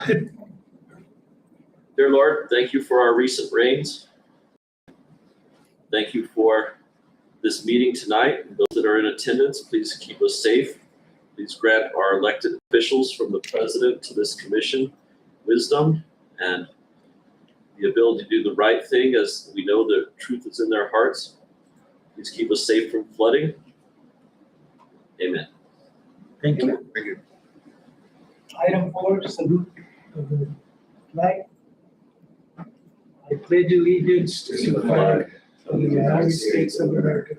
Dear Lord, thank you for our recent rains. Thank you for this meeting tonight. Those that are in attendance, please keep us safe. Please grant our elected officials, from the president to this commission, wisdom and the ability to do the right thing, as we know the truth is in their hearts. Please keep us safe from flooding. Amen. Thank you. Thank you. Item 4, salute of the flag. I pledge allegiance to the flag of the United States of America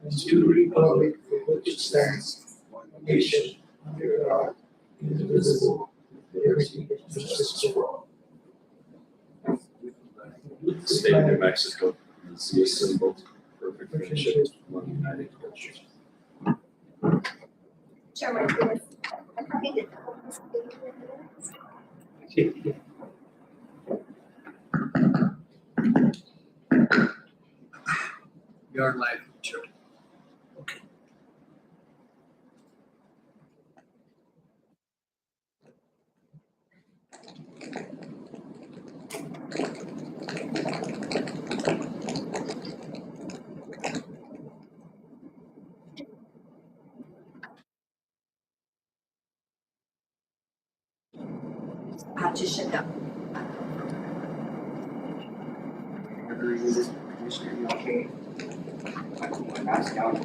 and to the republic for which it stands, one nation, under God, indivisible, with liberty and justice for all. The state of New Mexico is the symbol of perfect friendship among united cultures. Chairman, We are live, Chair. Okay. just shut down. Commissioner, you okay? I put my mask down.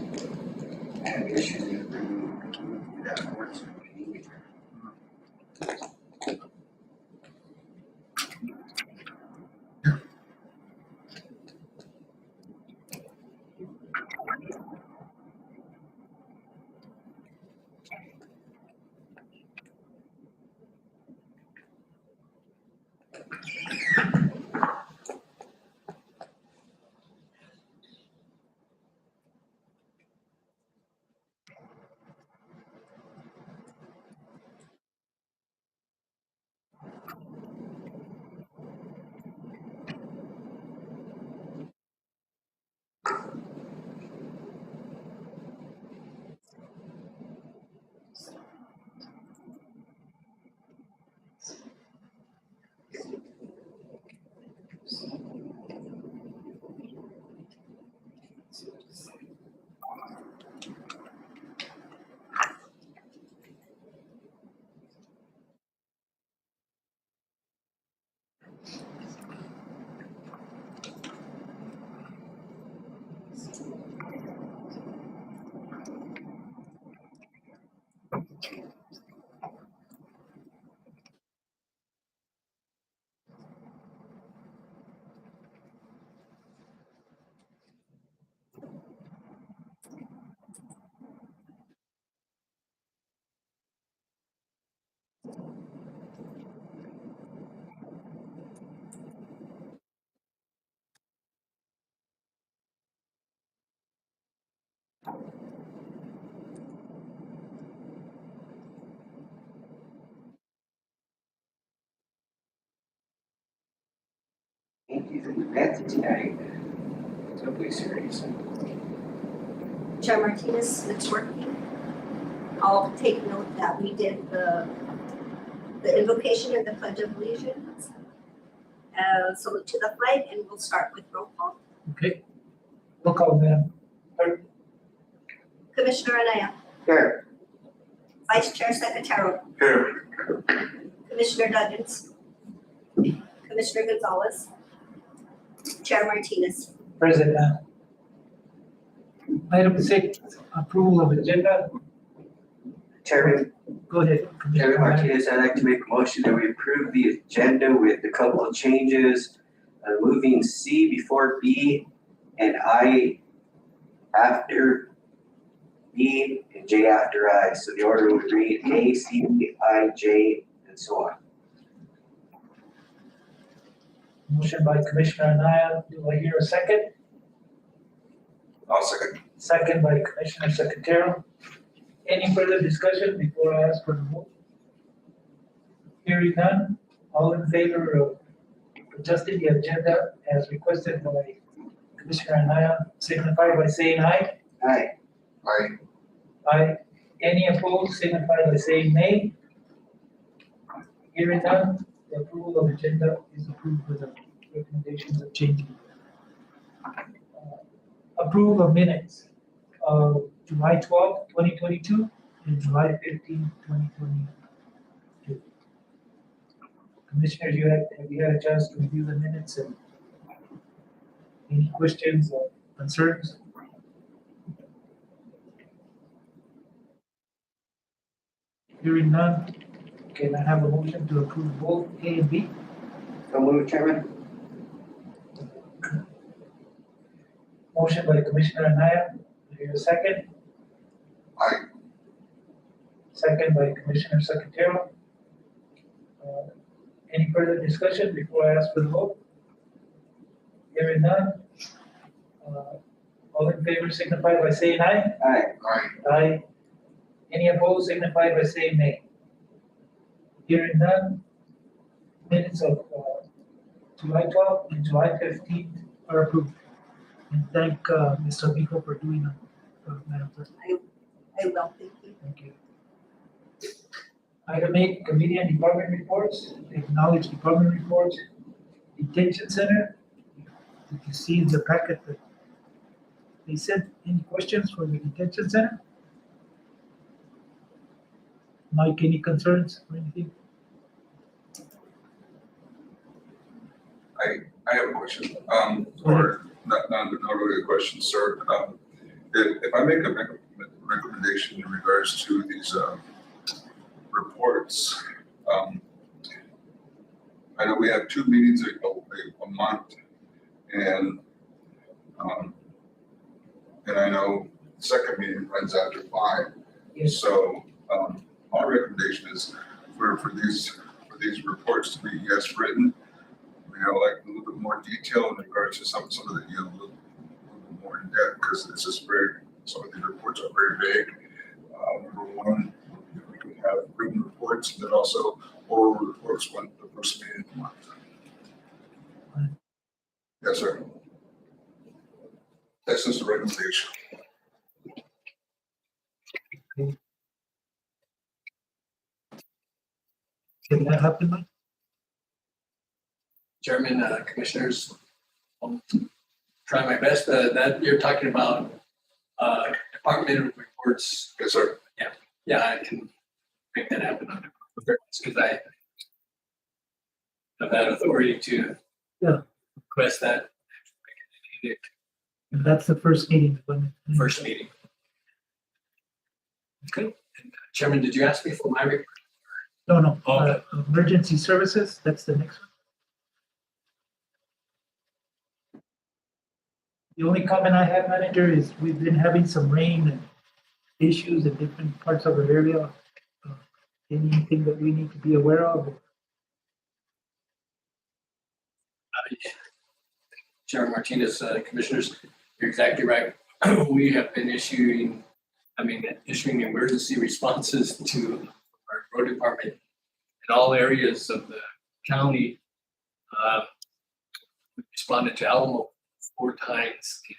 I have issues with removing that board, so you need me to. Yankees and the Mets tonight. Totally serious. Chair Martinez, it's working. I'll take note that we did the invocation and the pledge of allegiance. Salute to the flag, and we'll start with roll call. Okay. Roll call, Madam Clerk. Commissioner Anaya, Here. Vice Chair Secretarial, Here. Commissioner Duggins, Commissioner Gonzalez, Chair Martinez. Present, ma'am. Item 6, approval of agenda. Chairman, Go ahead. Commissioner Chairman Martinez, I'd like to make a motion that we approve the agenda with a couple of changes. Moving C before B and I after B and J after I. So the order would read A, C, I, J, and so on. Motion by Commissioner Anaya. Do I hear a second? I'll second. Second by Commissioner Secretarial. Any further discussion before I ask for the vote? Hearing none, all in favor of adjusting the agenda as requested by Commissioner Anaya, signify by saying aye. Aye. Aye. Aye. Any opposed, signify by saying nay. Hearing none, the approval of agenda is approved with the recommendations of changing. Approval of minutes of July 12, 2022, and July 15, 2022. Commissioners, have you had a chance to review the minutes and any questions or concerns? Hearing none, can I have a motion to approve both A and B? So move, Chairman. Motion by Commissioner Anaya, do I hear a second? Aye. Second by Commissioner Secretarial. Any further discussion before I ask for the vote? Hearing none. All in favor signify by saying aye. Aye. Aye. Aye. Any opposed signify by saying nay. Hearing none. Minutes of July 12th and July 15th are approved. And thank Mr. Vico for doing that, Madam Clerk. I will, thank you. Thank you. Item 8, committee and department reports. Acknowledge department reports. Detention center. Did you see in the packet that they sent any questions for the detention center? Mike, any concerns or anything? I have a question, or not really a question, sir. If I make a recommendation in regards to these, reports, I know we have 2 meetings a month, and I know the second meeting runs after 5. Yes. So, my recommendation is for these reports to be written. We have like a little bit more detail in regards to some of the, a little bit more in depth, because it's just some of these reports are very vague. Number one, we could have written reports, and then also oral reports when the first meeting of the month. Yes, sir. That's just a recommendation. Can that happen, Mike? Chairman, Commissioners, I'll try my best. That you're talking about department reports. Yes, sir. Yeah, I can make that happen because I have that authority to request that And that's the first meeting. first meeting. Okay. And, Chairman, did you ask me for my report? No. Okay. Emergency services, that's the next one. The only comment I have, Manager, is we've been having some rain and issues in different parts of our area. Anything that we need to be aware of? Chairman Martinez, Commissioners, you're exactly right. We have been issuing emergency responses to our road department in all areas of the county. We responded to Alamo 4 times in,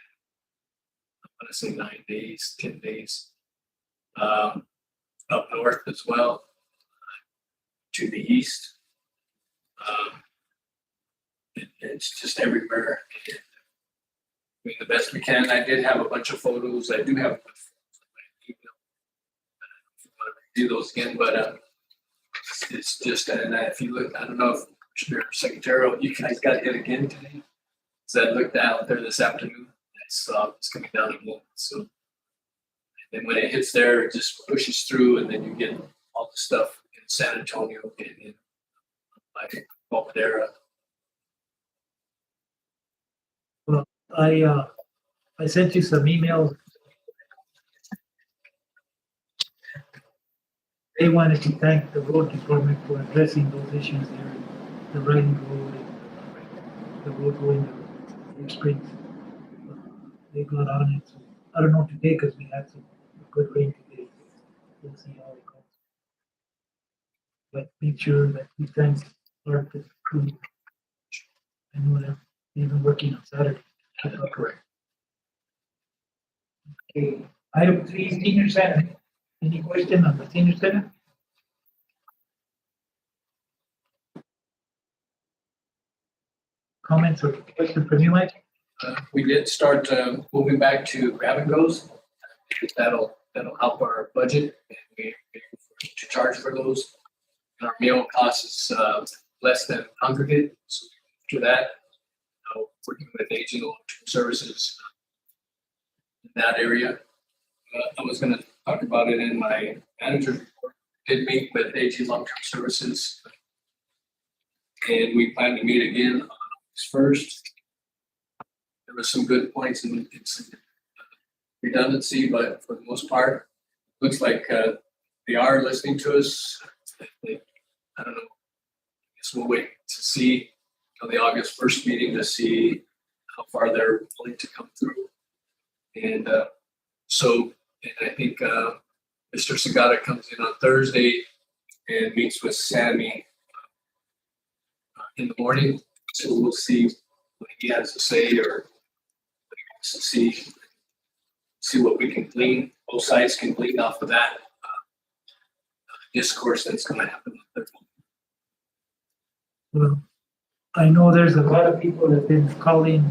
I want to say 9 days, 10 days. Up north as well, to the east. It's just everywhere. Doing the best we can. I did have a bunch of photos. I do have email. If you want to review those again, but it's just, and if you look, I don't know if Commissioner Secretarial, you guys got it again today. So I looked out there this afternoon. I saw it's coming down again. So, and when it hits there, it just pushes through, and then you get all the stuff in San Antonio and in like Valpadera. Well, I sent you some emails. They wanted to thank the road department for addressing those issues there, the riding road and the road going to Blue Springs. They got on it. So I don't know today because we had some good rain today. We'll see how it goes. But make sure that we thank our crew. I know that they've been working on Saturday. Correct. Okay, item 3, senior center. Any question on the senior center? comments or questions from you, Mike? We did start moving back to grab and goes. That'll help our budget, and we to charge for those. And our meal cost is less than congregate. So after that, working with aging long-term services in that area. I was going to talk about it in my manager's report. Did meet with aging long-term services, and we plan to meet again on August 1st. There were some good points in some redundancy, but for the most part, looks like they are listening to us. I don't know. I guess we'll wait to see until the August 1st meeting to see how far they're willing to come through. And I think Mr. Sagata comes in on Thursday and meets with Sammy in the morning. So we'll see what he has to say or see what we can glean. Both sides can glean off of that discourse that's going to happen on Thursday. Well, I know there's a lot of people that have been calling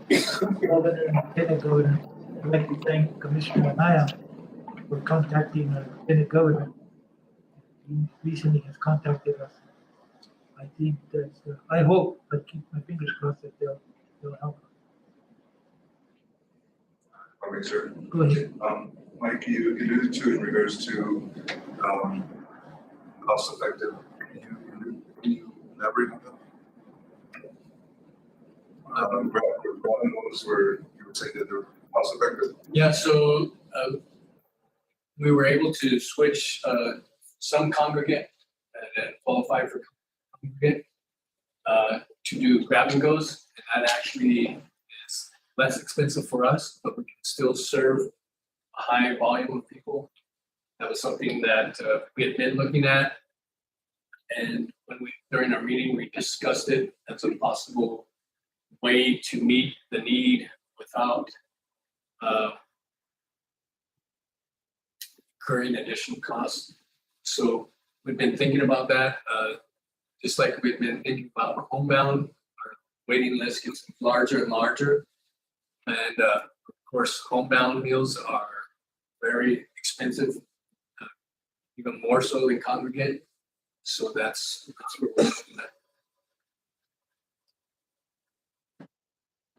the governor and lieutenant governor. I'd like to thank Commissioner Anaya for contacting our lieutenant governor. He recently has contacted us. I think that, I hope, I keep my fingers crossed that they'll help. Okay, sir. Go ahead. Mike, you alluded to in regards to cost effective. Can you elaborate on that? Those were, you would say that they're cost effective? Yeah, so we were able to switch some congregate that qualified for congregate to do grab and goes, and that actually is less expensive for us, but we can still serve a high volume of people. That was something that we had been looking at, and during our meeting we discussed it as a possible way to meet the need without incurring additional costs. So we've been thinking about that, just like we've been thinking about homebound. Our waiting list gets larger and larger, and of course homebound meals are very expensive, even more so than congregate. So that's what we're looking at.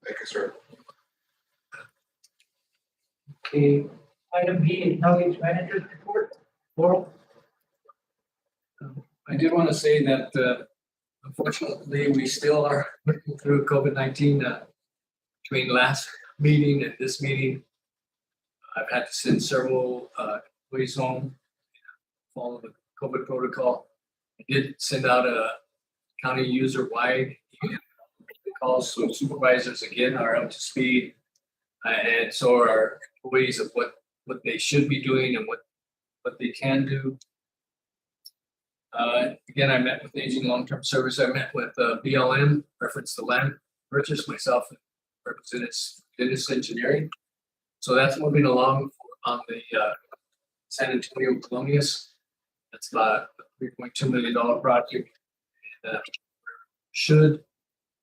Thank you, sir. Okay, item B, acknowledge manager's report. Laurel? I did want to say that unfortunately, we still are working through COVID-19 between last meeting and this meeting. I've had to send several employees home, follow the COVID protocol. I did send out a county user-wide email calls, so supervisors again are up to speed, and so are our employees of what they should be doing and what they can do. Again, I met with Aging Long-Term Service. I met with BLM, reference the land purchase, myself, and representatives Dennis Engineering. So that's moving along on the San Antonio Colonias. That's about a $3.2 million project. And should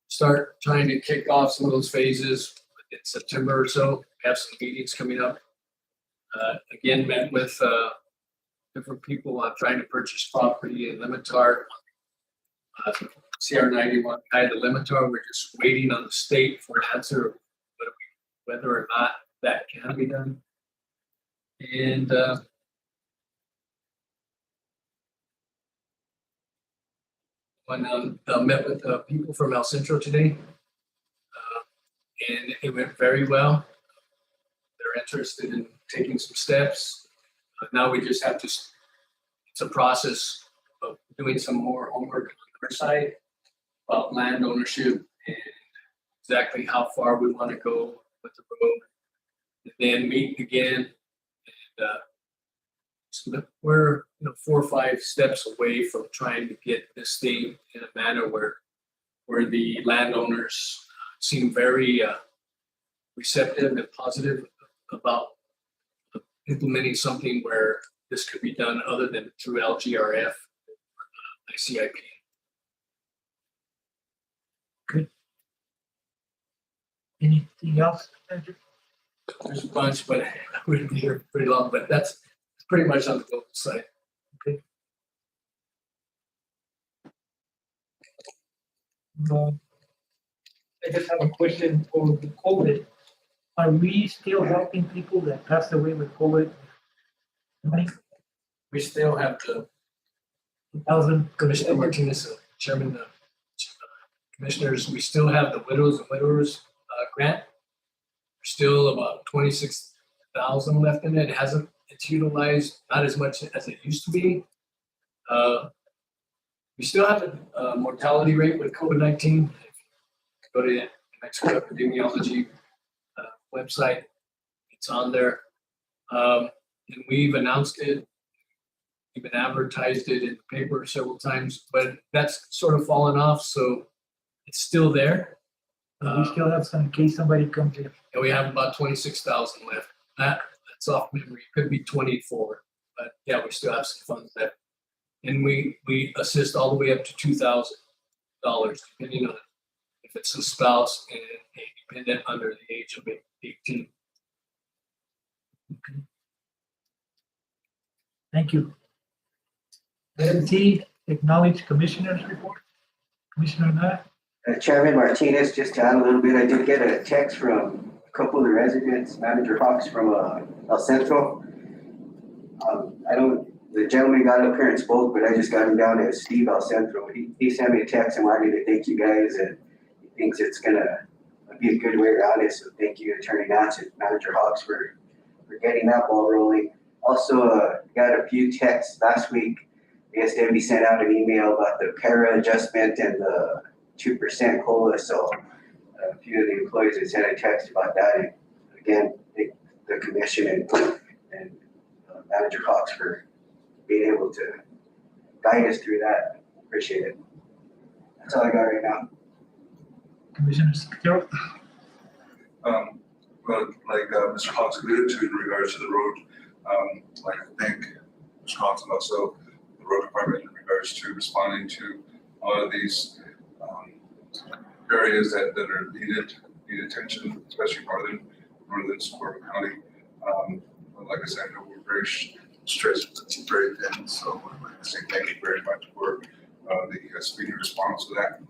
start trying to kick off some of those phases in September or so. We have some meetings coming up. Again, met with different people on trying to purchase property in Limitar. CR 91 guy to Limitar. We're just waiting on the state for an answer of whether or not that can be done. And when I met with people from El Centro today, and it went very well. They're interested in taking some steps. Now we just have to, it's a process of doing some more homework on our side about land ownership and exactly how far we want to go with the road. And then meet again. And so we're 4 or 5 steps away from trying to get this thing in a manner where the landowners seem very receptive and positive about implementing something where this could be done other than through LGRF, ICIP. Good. Anything else, Andrew? There's a bunch, but we'd be here pretty long, but that's pretty much on the local side. I just have a question for the COVID. Are we still helping people that passed away with COVID? We still have the 1,000 Commissioner Martinez, Chairman, Commissioners, we still have the widows and widowers grant. There's still about 26,000 left in it. It's utilized not as much as it used to be. We still have a mortality rate with COVID-19. Go to the New Mexico Epidemiology website. It's on there. And we've announced it. We've been advertised it in the paper several times, but that's sort of fallen off, so it's still there. We still have some in case somebody comes in. And we have about 26,000 left. That's off memory. It could be 24, but yeah, we still have some funds there. And we assist all the way up to $2,000, depending on if it's a spouse and a dependent under the age of 18. Thank you. Item T, acknowledge commissioners report. Commissioner Nara. Chairman Martinez, just to add a little bit, I did get a text from a couple of the residents, Manager Hawks from El Centro. The gentleman got up here and spoke, but I just got him down as Steve El Centro. He sent me a text and wanted me to thank you guys, and he thinks it's gonna be a good way around it. So thank you, Attorney Nance and Manager Hawks for getting that ball rolling. Also, got a few texts last week. I guess Debbie sent out an email about the para adjustment and the 2% COLA. So a few of the employees had sent a text about that. And again, thank the commission and Manager Hawks for being able to guide us through that. Appreciate it. That's all I got right now. Commissioner Secretary. Well, like Mr. Hawks alluded to in regards to the road, I'd like to thank Mr. Hawks and also the road department in regards to responding to all of these areas that are need attention, especially northern Socorro County. Like I said, I know we're very stressed, it's very thin, so I'd like to say thank you very much for the speedy response to that.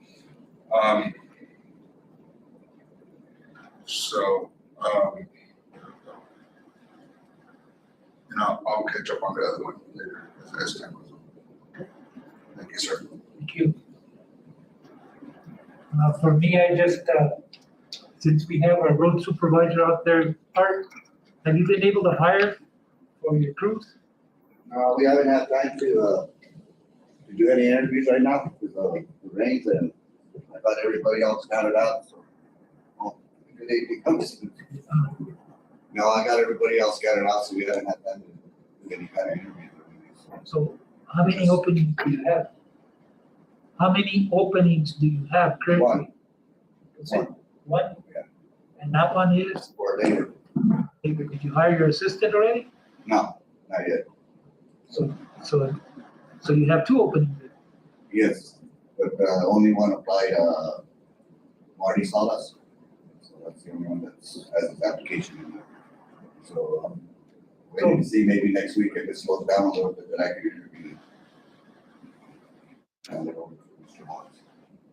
And I'll catch up on the other one later as time goes on. Thank you, sir. Thank you. For me, I just, since we have our road supervisor out there, Art, have you been able to hire for your crews? We haven't had time to do any interviews right now because of the rains, and I got everybody else counted out, so. Good day becomes. No, I got everybody else counted out, so we haven't had time to do any kind of interviews. So how many openings do you have? How many openings do you have currently? One. Is it one? Yeah. And that one is, For labor. did you hire your assistant already? No, not yet. So you have two openings. Yes, but only one applied, Marty Salas. So that's the only one that has his application in there. So, waiting to see maybe next week if it slows down a little bit, that I can interview. And then over to Mr. Hawks.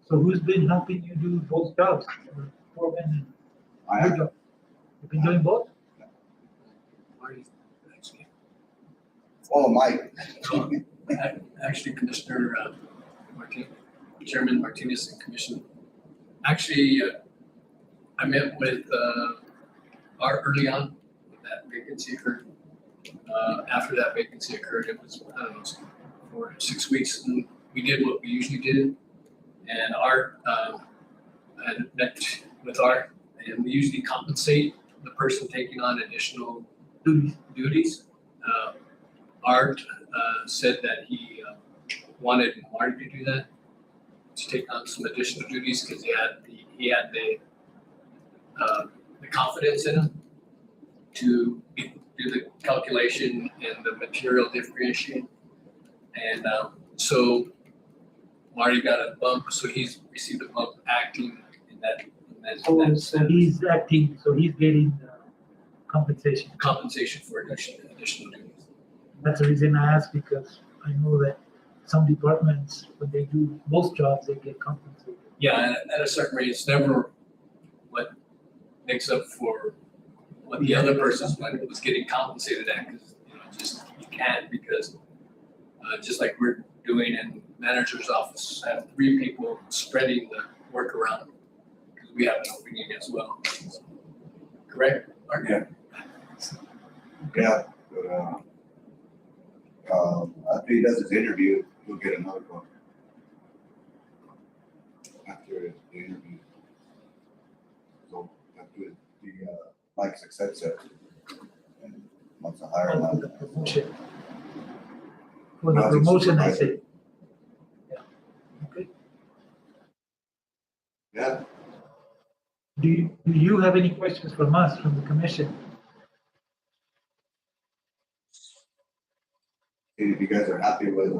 So who's been helping you do both jobs? Foreman I and your have, job? You've been doing both? oh, Mike. Actually, Commissioner Chairman Martinez and Commission. Actually, I met with Art early on when that vacancy occurred. After that vacancy occurred, it was, I don't know, 4 to 6 weeks, and we did what we usually did. And Art, I met with Art, and we usually compensate the person taking on additional duties. Art said that he wanted Marty to do that, to take on some additional duties because he had the confidence in him to do the calculation and the material differentiation. And so Marty got a bump, so he's received a bump acting in that That's he's acting, so he's getting compensation. compensation for additional duties. That's the reason I asked, because I know that some departments, when they do most jobs, they get compensated. Yeah, and at a certain rate, it's never what makes up for what the other person's was getting compensated at, because, you know, just, you can't, because just like we're doing in manager's office, have 3 people spreading the work around, because we have an opening as well. Correct? Mark? Yeah. Yeah, but, after he does his interview, he'll get another one. After the interview. So after Mike's accepts it. And wants to hire For him. the promotion. For the promotion, I said. Yeah. Okay. Yeah, Do you have any questions from us, from the commission? if you guys are happy with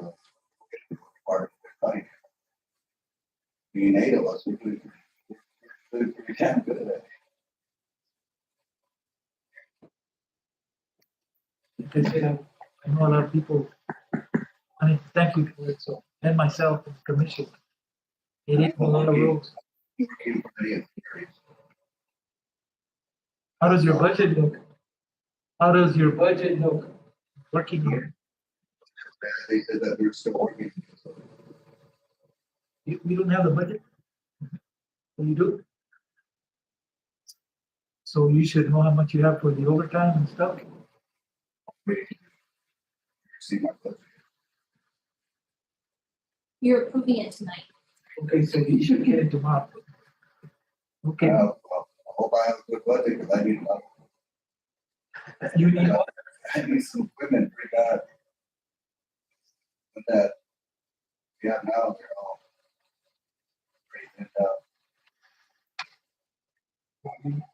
part of the money. Being 8 of us, we can do it. Because, you know, I know a lot of people, I mean, thank you for it, so, and myself, and the commission. It is a lot of roads. How does your budget look? How does your budget look working here? They said that we're still working. We don't have the budget? Oh, you do? So you should know how much you have for the overtime and stuff? See my budget. You're approving it tonight. Okay, so you should get it tomorrow. Okay, Well, I hope I have a good budget, because I need money. you need, I need some equipment pretty bad. But that, yeah, now they're all breaking it up.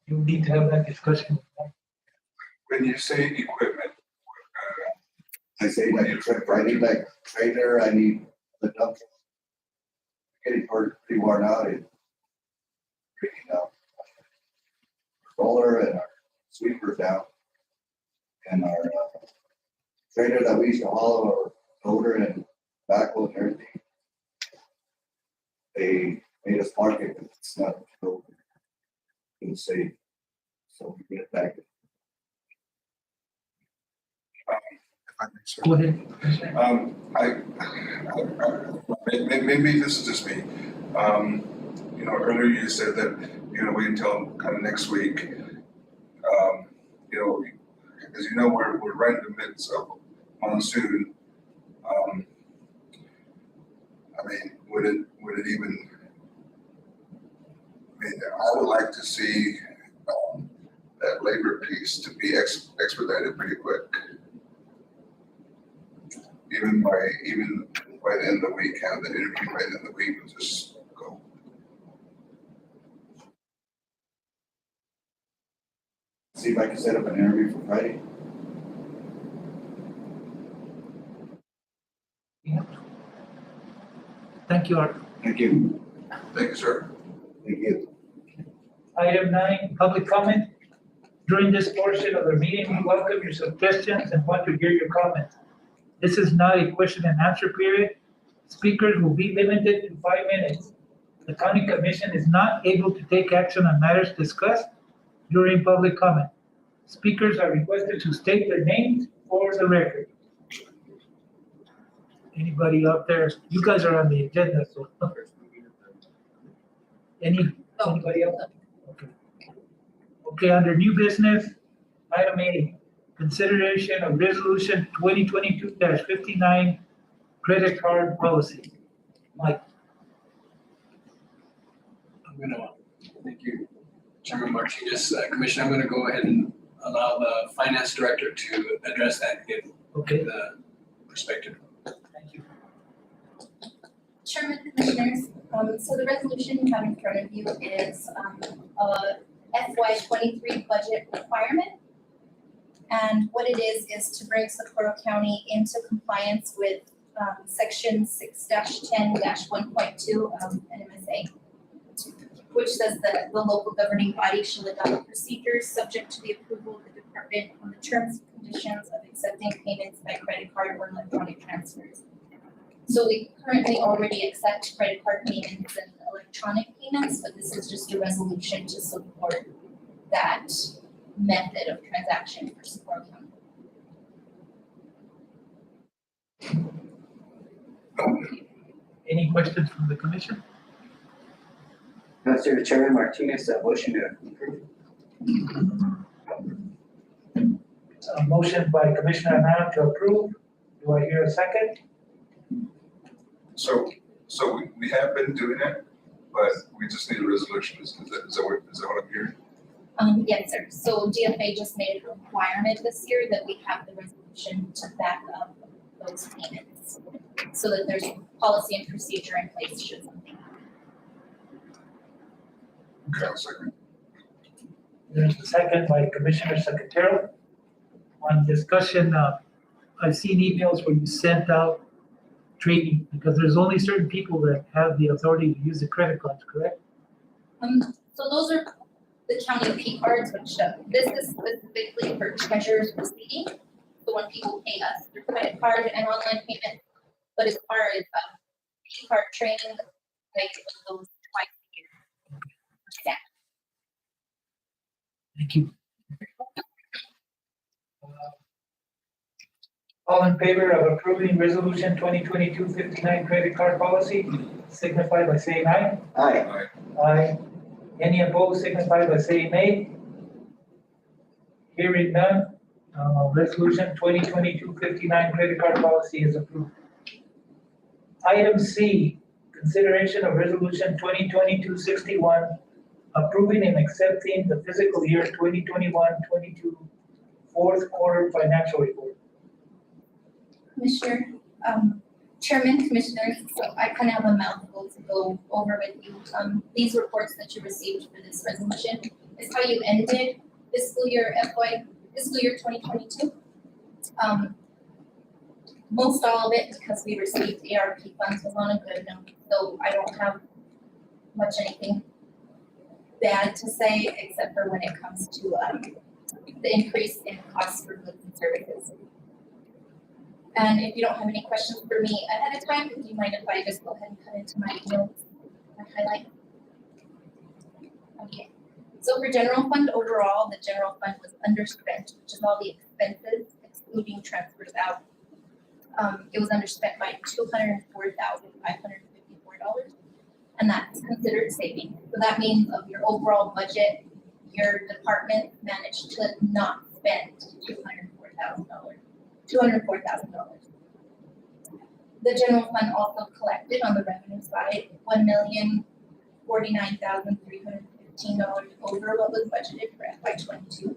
you need to have that discussion. When you say equipment, I say like a trip, I need like trailer, I need the dump. truck. Getting pretty worn out and breaking out. Roller and our sweepers down. And our trailer that we used to haul our loader and backhoe and everything. They made us park it, but it's not broken. It was safe. So we get it back. if I may, sir. Go ahead. Maybe this is just me. You know, earlier you said that you're gonna wait until kind of next week. You know, as you know, we're right in the midst of monsoon. I mean, would it even? I mean, I would like to see that labor piece to be expedited pretty quick. Even by the end of the week, have the interview by the end of the week and just go. See if I can set up an interview for Friday. Yeah. Thank you, Art. Thank you. Thank you, sir. Thank you. Item 9, public comment. During this portion of the meeting, we welcome your suggestions and want to hear your comments. This is not a question and answer period. Speakers will be limited to 5 minutes. The county commission is not able to take action on matters discussed during public comment. Speakers are requested to state their names for the record. Anybody out there? You guys are on the agenda, so. Anybody else? Okay. Okay, under new business, item A, consideration of resolution 2022-59 credit card policy. Mike, Thank you, Chairman Martinez. Commissioner, I'm gonna go ahead and allow the finance director to address that, give okay, the perspective. thank you. Chairman, Commissioners, so the resolution you have in front of you is a FY '23 budget requirement. And what it is to bring Socorro County into compliance with section 6-10-1.2 of NMSA. which says that the local governing body shall adopt procedures subject to the approval of the department on the terms and conditions of accepting payments by credit card or electronic transfers. So we currently already accept credit card payments and electronic payments, but this is just a resolution to support that method of transaction for Socorro County. Any questions from the commission? Mr. Chairman Martinez, a motion to approve. A motion by Commissioner Amaya to approve. Do I hear a second? So we have been doing it, but we just need a resolution. Is that what I'm hearing? Yes, sir. So DFA just made a requirement this year that we have the resolution to back up those payments, so that there's policy and procedure in place should something happen. Okay, I'll second. There's a second by Commissioner Secretarial. On discussion, I've seen emails where you sent out training, because there's only certain people that have the authority to use the credit cards, correct? So those are the county P cards, which this is specifically for treasurer's receiving. So when people pay us through credit card and online payment, but as far as P card training, like those twice a year. Yeah. Thank you. All in favor of approving resolution 2022-59 credit card policy, signify by saying aye. Aye. Aye. Any opposed, signify by saying nay. Hearing none, resolution 2022-59 credit card policy is approved. Item C, consideration of resolution 2022-61, approving and accepting the fiscal year 2021-22 fourth quarter financial report. Commissioner, Chairman, Commissioners, so I kind of have a mouthful to go over with you. These reports that you received for this resolution is how you ended fiscal year 2022. Most all of it, because we received ARP funds, was on a good note, so I don't have much anything bad to say, except for when it comes to the increase in costs for goods and services. And if you don't have any questions for me ahead of time, do you mind if I just go ahead and cut into my notes, my highlight? Okay, so for general fund overall, the general fund was underspent, which is all the expenses excluding transfers out. It was underspent by $204,554, and that's considered saving. So that means of your overall budget, your department managed to not spend $204,000. The general fund also collected on the revenue side $1,049,315 over what was budgeted for FY22.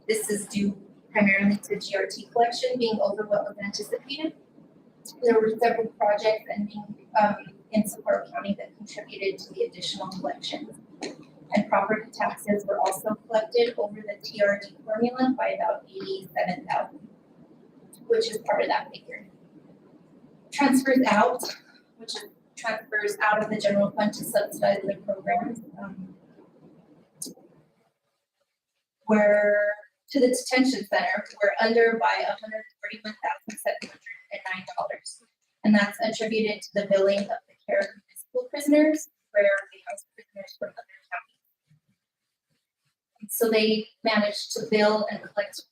This is due primarily to GRT collection being over what was anticipated. There were several projects ending in Socorro County that contributed to the additional collections. And property taxes were also collected over the TRD formula by about $87,000, which is part of that figure. Transfers out, which is transfers out of the general fund to subsidize the programs, were to the detention center, we're under by $141,709. And that's attributed to the billing of the care of municipal prisoners, where we house prisoners from other counties. So they managed to bill and collect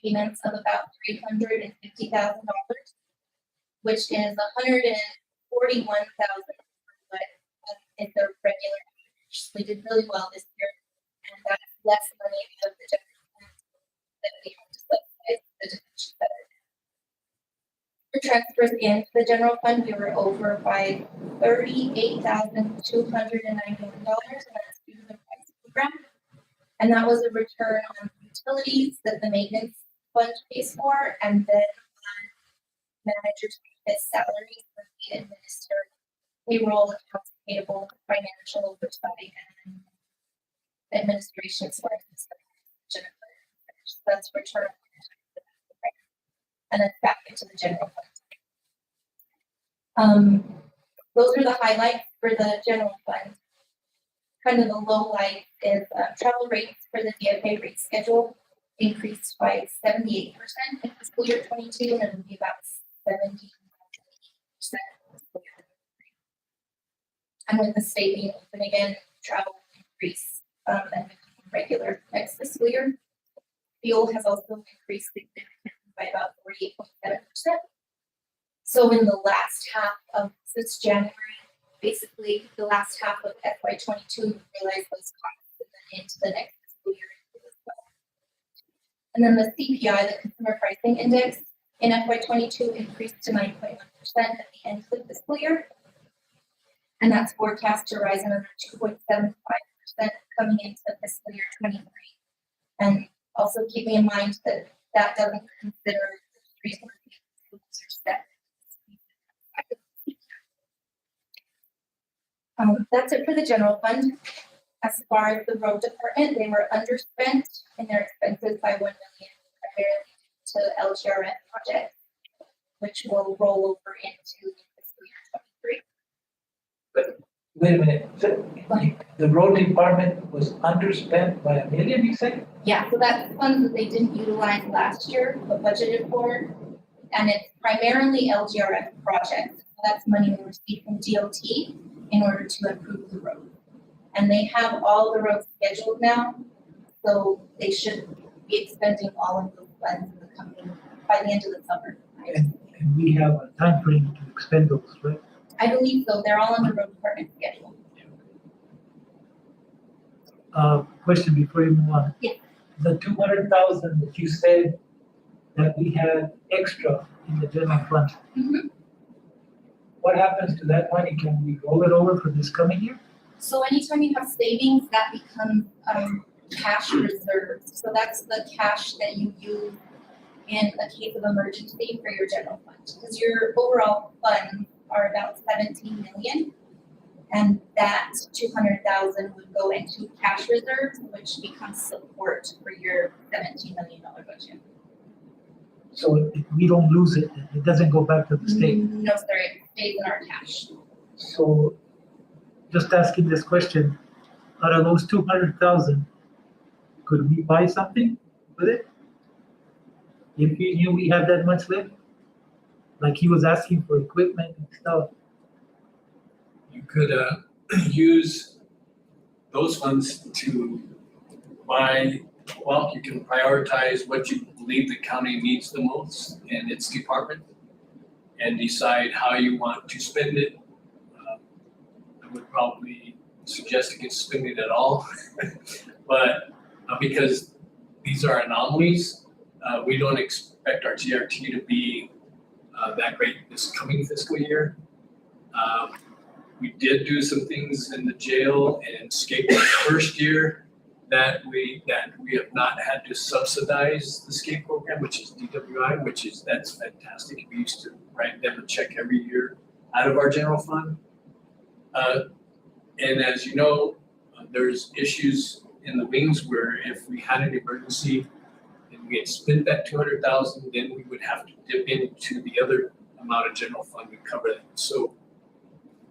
payments of about $350,000, which is $141,000 what is the regular average. We did really well this year, and that's less money out of the general fund that we have to subsidize the detention center. For transfers into the general fund, we were over by $38,291, and that's due to the price program. And that was a return on utilities that the maintenance fund pays for, and then on managers' salaries for the administered payroll, accounts payable, financial oversight, and administration sources. So that's return and then back into the general fund. Those are the highlights for the general fund. kind of the low light is travel rates for the DFA rate schedule increased by 78% in fiscal year 22, and it'll be about 70% and with the state being open again, travel will increase and become regular next fiscal year. Fuel has also increased significantly by about 48.7%. So in the last half of this January, basically the last half of FY 22, we realized those costs and then into the next fiscal year as well. And then the CPI, the Consumer Pricing Index, in FY 22 increased to 9.1% at the end of the fiscal year. And that's forecast to rise another 2.75% coming into fiscal year 23. And also keeping in mind that that doesn't consider the resources schools are set. That's it for the general fund. As far as the road department, they were underspent in their expenses by $1 million, primarily to LGRF projects, which will roll over into fiscal year 23. Wait a minute, so, the road department was underspent by $1 million, you said? Yeah, so that's funds that they didn't utilize last year, but budgeted for, and it's primarily LGRF projects. So that's money we received from DOT in order to improve the road. And they have all the roads scheduled now, so they should be expending all of those funds in the coming, by the end of the summer. And we have a time frame to expend those, right? I believe so, they're all on the road department schedule. Question before you move on. Yeah. The 200,000 that you said that we had extra in the general fund. Mhm. What happens to that money? Can we roll it over for this coming year? So anytime you have savings, that becomes cash reserves. So that's the cash that you use in a case of emergency for your general fund. Because your overall funds are about 17 million. And that 200,000 would go into cash reserves, which becomes support for your $17 million budget. So if we don't lose it, it doesn't go back to the state. No, sorry, it stays in our cash. So just asking this question, out of those 200,000, could we buy something with it? If we knew we had that much left? Like he was asking for equipment and stuff. You could use those funds to buy, well, you can prioritize what you believe the county needs the most in its department and decide how you want to spend it. I would probably suggest against spending it at all, but because these are anomalies, we don't expect our GRT to be that great this coming fiscal year. We did do some things in the jail and skate park first year that we have not had to subsidize the skate program, which is DWI, that's fantastic. We used to write them a check every year out of our general fund. And as you know, there's issues in the wings where if we had an emergency and we had spent that 200,000, then we would have to dip into the other amount of general fund to cover that. So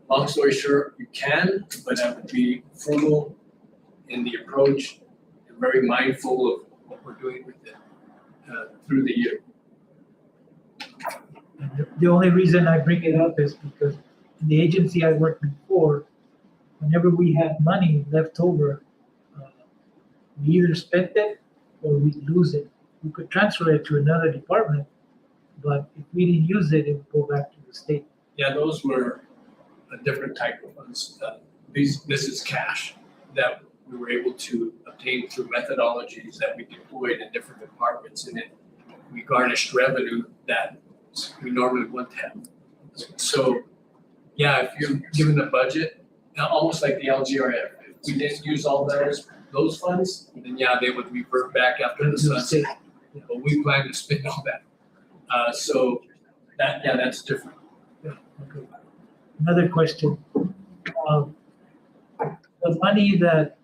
long story short, you can, but I would be frugal in the approach and very mindful of what we're doing with it through the year. And the only reason I bring it up is because in the agency I worked before, whenever we had money left over, we either spent it or we'd lose it. We could transfer it to another department, but if we didn't use it, it would go back to the state. Yeah, those were a different type of funds. This is cash that we were able to obtain through methodologies that we deployed in different departments, and we garnished revenue that we normally wouldn't have. So, yeah, if you're given a budget, almost like the LGRF, if we didn't use all those funds, then yeah, they would revert back after the sunset. But we plan to spend all that. So that's different. Yeah, okay. Another question. The money that,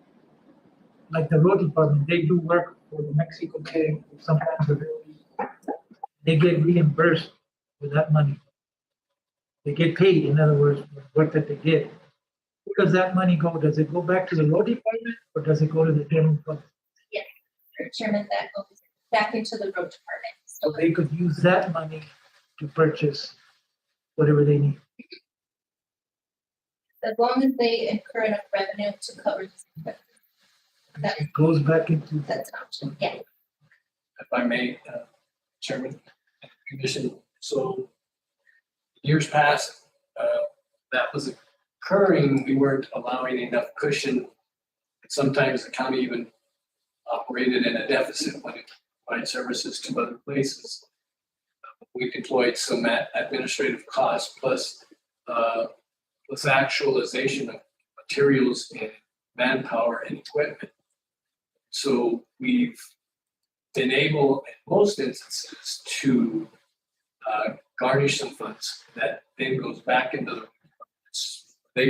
like the road department, they do work for the Mexico City, sometimes they get reimbursed for that money. They get paid, in other words, for the work that they did. Where does that money go? Does it go back to the road department or does it go to the general fund? Chairman, that goes back into the road department. So they could use that money to purchase whatever they need. As long as they incur enough revenue to cover this expense, It goes back into, that's an option, yeah. If I may, Chairman, Commission, so years past, that was occurring, we weren't allowing enough cushion. Sometimes the county even operated in a deficit when it provided services to other places. We deployed some administrative costs plus actualization of materials and manpower and equipment. So we've been able, in most instances, to garnish some funds that then goes back into the for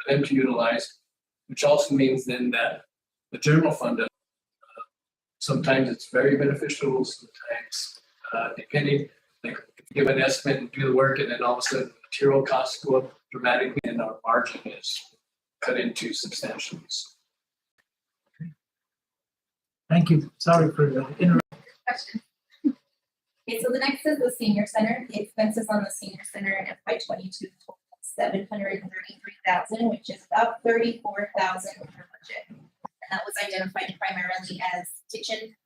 them to utilize, which also means then that the general fund, sometimes it's very beneficial, sometimes depending, like if you give an estimate and do the work and then all of a sudden material costs go up dramatically and our margin is cut into substantially. thank you, sorry for the interruption. Question. Okay, so the next is the senior center. The expenses on the senior center in FY 22 total $733,000, which is about $34,000 per budget. And that was identified primarily as kitchen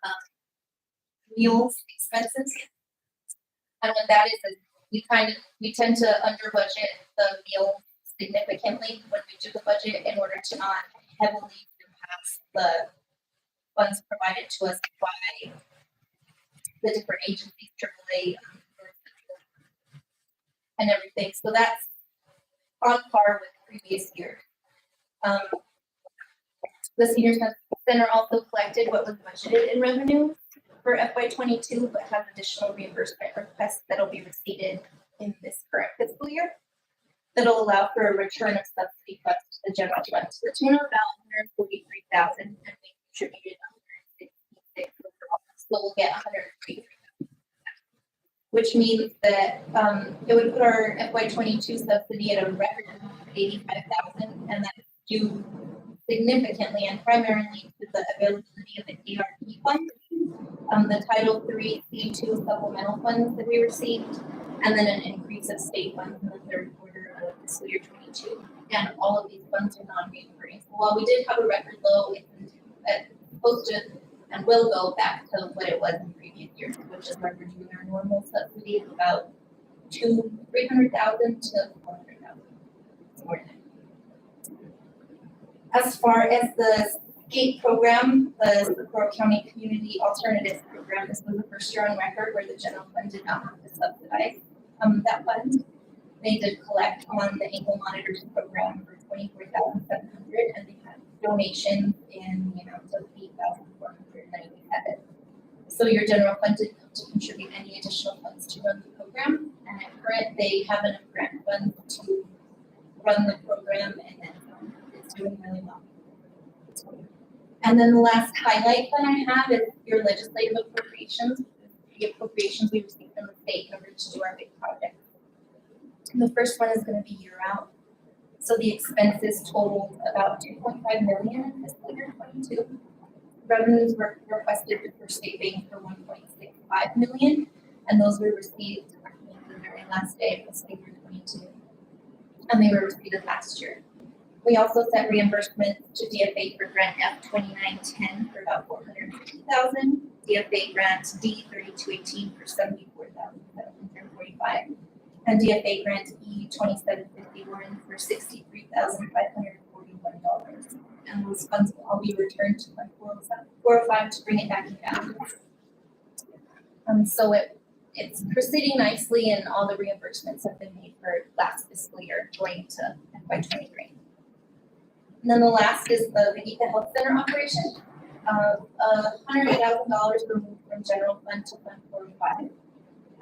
meals expenses. And what that is we tend to under budget the meal significantly when we do the budget in order to not heavily impact the funds provided to us by the different agencies, AAA, and everything. So that's on par with previous years. The senior center also collected what was budgeted in revenue for FY 22, but has additional reimbursement requests that'll be received in this current fiscal year. That'll allow for a return of subsidy funds to the general fund to the tune of about $143,000, and we contributed $166 overall. So we'll get $103,000, which means that it would put our FY 22 subsidy at a record of $85,000, and that's due significantly and primarily to the availability of the ARP fund, the Title III C2 supplemental funds that we received, and then an increase of state funds in the third quarter of fiscal year 22. And all of these funds are non-recurring. So while we did have a record low, it's supposed to and will go back to what it was in previous years, which is leveraging our normal subsidy of about $300,000 to $400,000. As far as the SCAPE program, the Socorro County Community Alternatives Program, this was the first year on record where the general fund did not have to subsidize that fund. They did collect on the ankle monitors program for $24,700, and they had donations in the amount of $8,497. So your general fund didn't have to contribute any additional funds to run the program, and at current they have enough grant funds to run the program, and then it's doing really well. And then the last highlight that I have is your legislative appropriations. The appropriations we received from the state in order to do our big project. The first one is going to be year out. So the expenses totaled about $2.5 million in fiscal year 22. Revenues were requested for state bank for $1.65 million, and those were received the very last day of fiscal year 22. And they were received last year. We also sent reimbursements to DFA for grant F 2910 for about $450,000, DFA grant D 3218 for $74,745, and DFA grant E 2751 for $63,541. And those funds will all be returned to Fund 405 to bring it back in balance. So it's proceeding nicely, and all the reimbursements have been made for last fiscal year going to FY 23. And then the last is the Vinica Health Center operation. $100,000 removed from general fund to Fund 45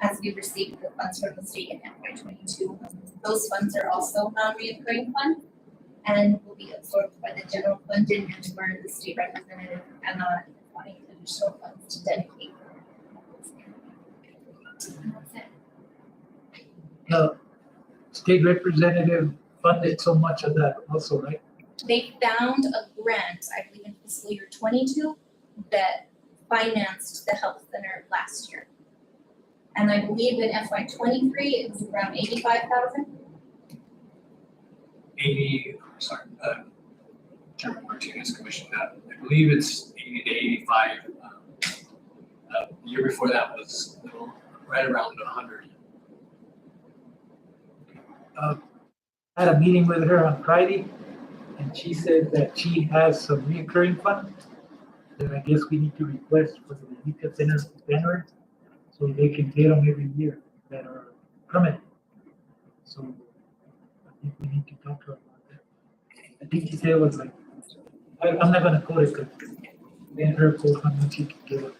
as we received the funds from the state in FY 22. Those funds are also non-recurring funds and will be absorbed by the general fund and used for the state representative and not finding additional funds to dedicate. And that's it. State representative funded so much of that also, right? They found a grant, I believe in fiscal year 22, that financed the health center last year. And I believe in FY 23, it was around 85,000. Chairman Martinez commissioned that. I believe it's 80 to 85. The year before that was right around 100. I had a meeting with her on Friday, and she said that she has some recurring funds that I guess we need to request for the retail center banner, so they can get them every year that are permanent. So I think we need to talk to her about that. I think she said it was like, I'm not gonna quote it, because then her quote how much she can give us.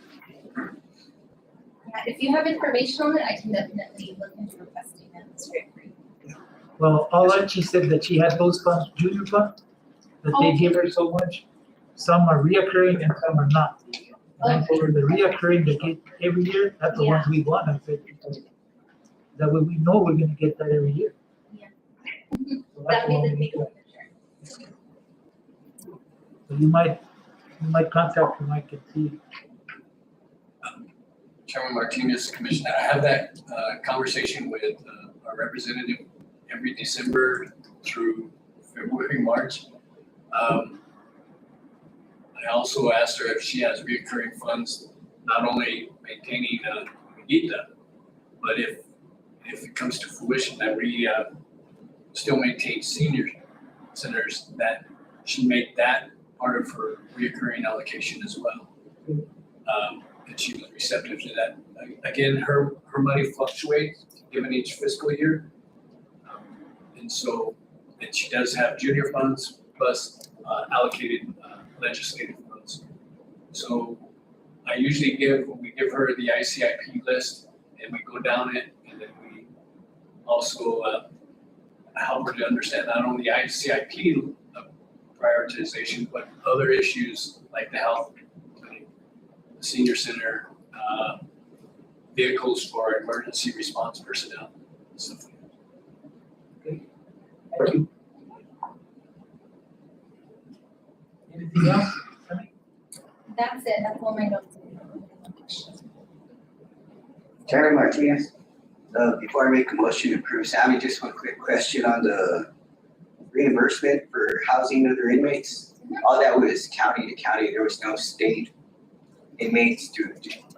If you have information on it, I can definitely look into requesting that straight for you. Well, all that she said that she had those funds, junior funds, that they give her so much. Some are reoccurring and some are not. And I told her the reoccurring they get every year, that's the ones we want. I said, because that way we know we're gonna get that every year. Yeah. So that's That would why be we the need big to- one, So you might contact her, Mike, and see. Chairman Martinez commissioned that. I have that conversation with our representative every December through February, March. I also asked her if she has recurring funds, not only maintaining Megita, but if it comes to fruition that we still maintain senior centers, that she make that part of her recurring allocation as well. And she was receptive to that. Again, her money fluctuates given each fiscal year. And so, and she does have junior funds plus allocated legislative funds. So I usually we give her the ICIP list and we go down it, and then we also help her to understand not only the ICIP prioritization, but other issues like the health clinic, the senior center, vehicles for emergency response personnel, stuff like that. Thank you. Anything else? Sammy? That's it, that's all my notes. Chairman Martinez, before I make a motion to approve, Sammy, just one quick question on the reimbursement for housing other inmates. All that was county to county, there was no state inmates.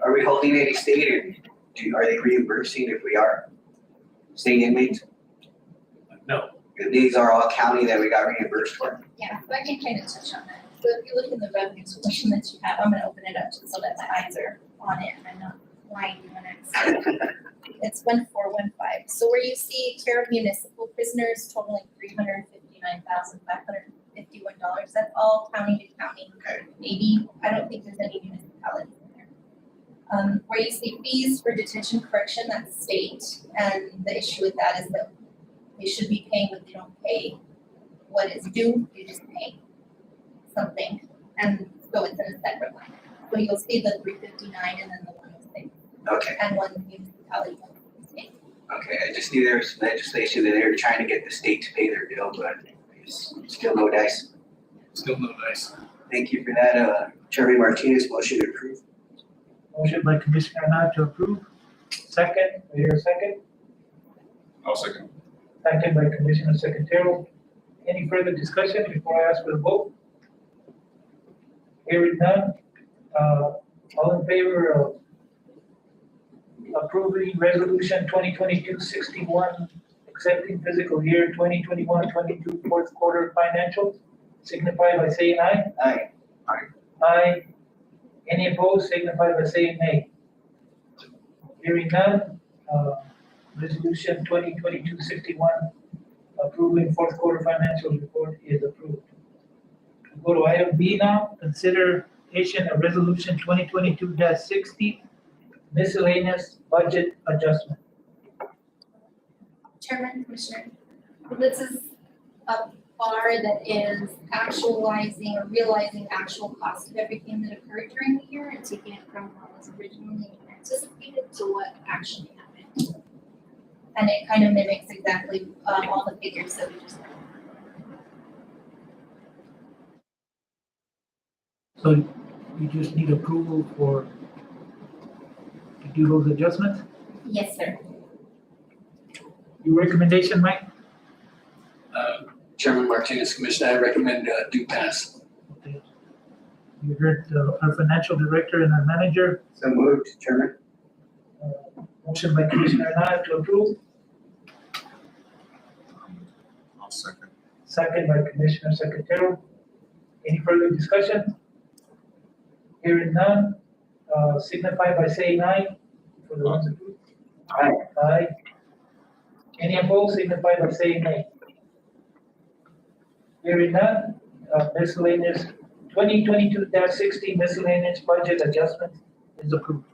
Are we holding any state, or are they reimbursing if we are state inmates? No. These are all county that we got reimbursed for? Yeah, so I can kind of touch on that. So if you look in the revenue solution that you have, I'm gonna open it up just so that my eyes are on it and I'm not lying when I say it. It's 1415. So where you see care of municipal prisoners totaling $359,551, that's all county to county. Okay. Maybe, I don't think there's any municipalities in there. Where you see fees for detention correction, that's state, and the issue with that is that they should be paying, but they don't pay what is due, they just pay something, and so it's in a separate line. So you'll see the 359 and then the 106, Okay, and one municipality, one state. okay, I just knew there was legislation that they were trying to get the state to pay their bill, but it's still no dice. Still no dice. Thank you for that, Chairman Martinez, motion to approve. Motion by Commissioner Arnott to approve. Second, I hear a second. I'll second. Second by Commissioner Secretarial. Any further discussion before I ask for the vote? Hearing none, all in favor of approving resolution 2022-61, accepting fiscal year 2021-22 fourth quarter financials, signify by saying aye. Aye. Aye. Any opposed, signify by saying nay. Hearing none, resolution 2022-61, approving fourth quarter financial report is approved. We'll go to item B now, consideration of resolution 2022-60, miscellaneous budget adjustment. Chairman, Commissioner, this is a bar that is actualizing or realizing actual cost of everything that occurred during the year and taking it from what was originally anticipated to what actually happened. And it kind of mimics exactly all the figures that we just heard. So you just need approval to do those adjustments? Yes, sir. Your recommendation, Mike? Chairman Martinez, Commissioner, I recommend do pass. Okay. You heard our financial director and our manager. So moved, Chairman. Motion by Commissioner Anaya to approve, I'll second. second by Commissioner Secretary. Any further discussion? Hearing none, signify by saying aye for the ones approved. Aye. Aye. Any opposed, signify by saying nay. Hearing none, miscellaneous, 2022-16 miscellaneous budget adjustment is approved.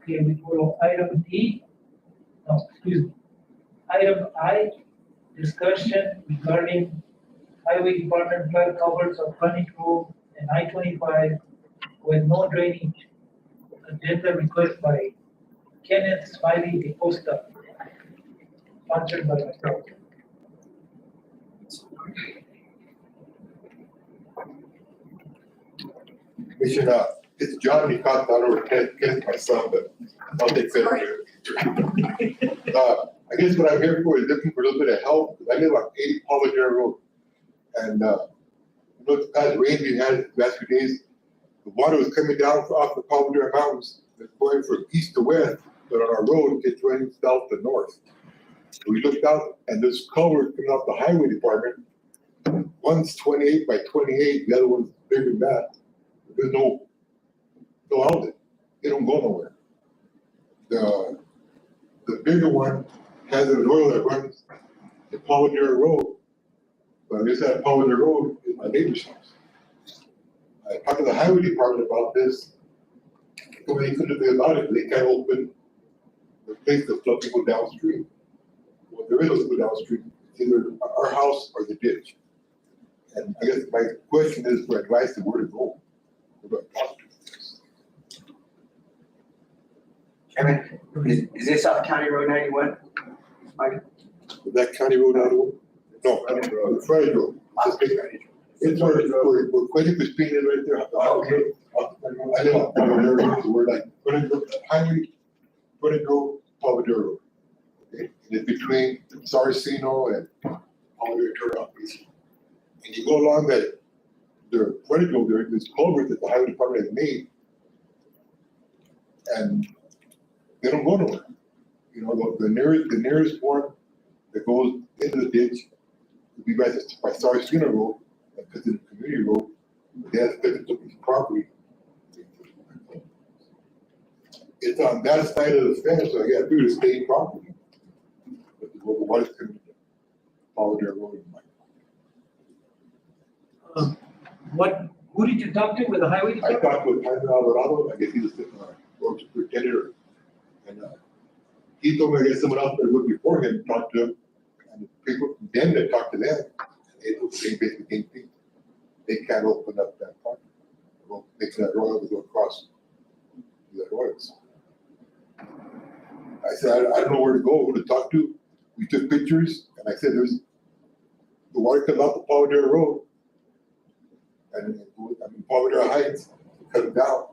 Okay, we go to item D. No, excuse me. Item I, discussion regarding highway department flood culverts of Frontage Road and I-25 with no drainage. Agenda request by Kenneth Smiley DeCosta, sponsored by myself. Commissioner, it's John Nicot, or Kenneth myself, but I'll take credit. I guess what I'm here for is looking for a little bit of help, because I live on 80 Palmer Road. And, the past rain we had the last few days, the water was coming down off the Palmer Mountains, it's going from east to west, but on our road, it's running south to north. So we looked out, and this culvert coming off the highway department, one's 28 by 28, the other one's bigger than that. There's no outlet. They don't go nowhere. The bigger one has an oil that runs the Polidor Road. But I guess that Polidor Road is my neighbor's house. I talked to the highway department about this. So they couldn't do about it. They can't open the place to flood people downstream. Well, there is no people downstream. It's either our house or the ditch. And I guess my question is for advice of where to go. Chairman, is this off County Road 91? Mike? Is that County Road out of one? No, the Frontage Road. It's where Quentin Crispin is right there. Okay. I live on Palmer Road, so we're like, highway, Frontage Road, Palmer Road. Okay, and it's between Saraceno and Palmer turnout. And you go along that, the Frontage Road, there's this culvert that the highway department has made. And they don't go nowhere. You know, the nearest one that goes into the ditch would be by Saraceno Road, because it's a community road. They have to pick up this property. It's on that side of the fence, so I got to do the state property. But the water's coming to follow their road. Who did you talk to with the highway I department? talked with Jaime Alvarado, I guess he was the road superintendent, and he told me I guess someone else that would before him talked to him, and the people from them that talked to them, and they told the same basic thing. They can't open up that part. Well, making that road to go across the roads. I said, I don't know where to go, who to talk to. We took pictures, and I said, there's the water comes out the Palmer Road, and Palmer Heights, cut down.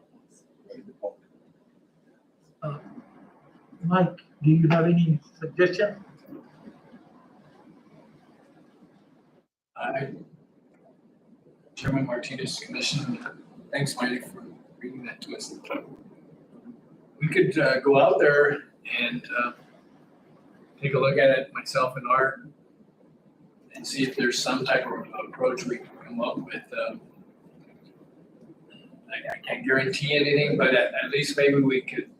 Mike, do you have any suggestion? Chairman Martinez, Commissioner, thanks, Miley, for bringing that to us. We could go out there and take a look at it, myself and Art, and see if there's some type of approach we can come up with. I can't guarantee anything, but at least maybe we could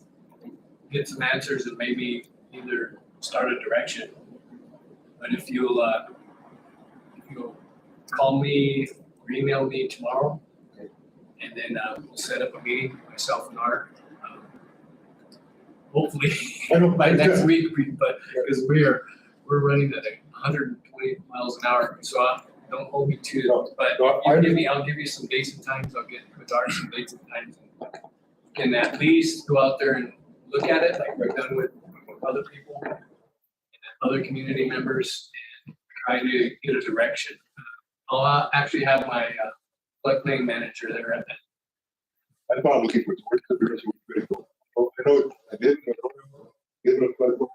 get some answers and maybe either start a direction. But if you'll call me or email me tomorrow, and then we'll set up a meeting, myself and Art. Hopefully by next week, but because we're running at 120 miles an hour, so don't hold me to it. But I'll give you some dates and times. I'll get with Art some dates and times, and can at least go out there and look at it like we've done with other people and other community members, and try to get a direction. I'll actually have my floodplain manager there at that. I'm not looking for work because it's critical. Oh, I know, I did, I don't give it a flood.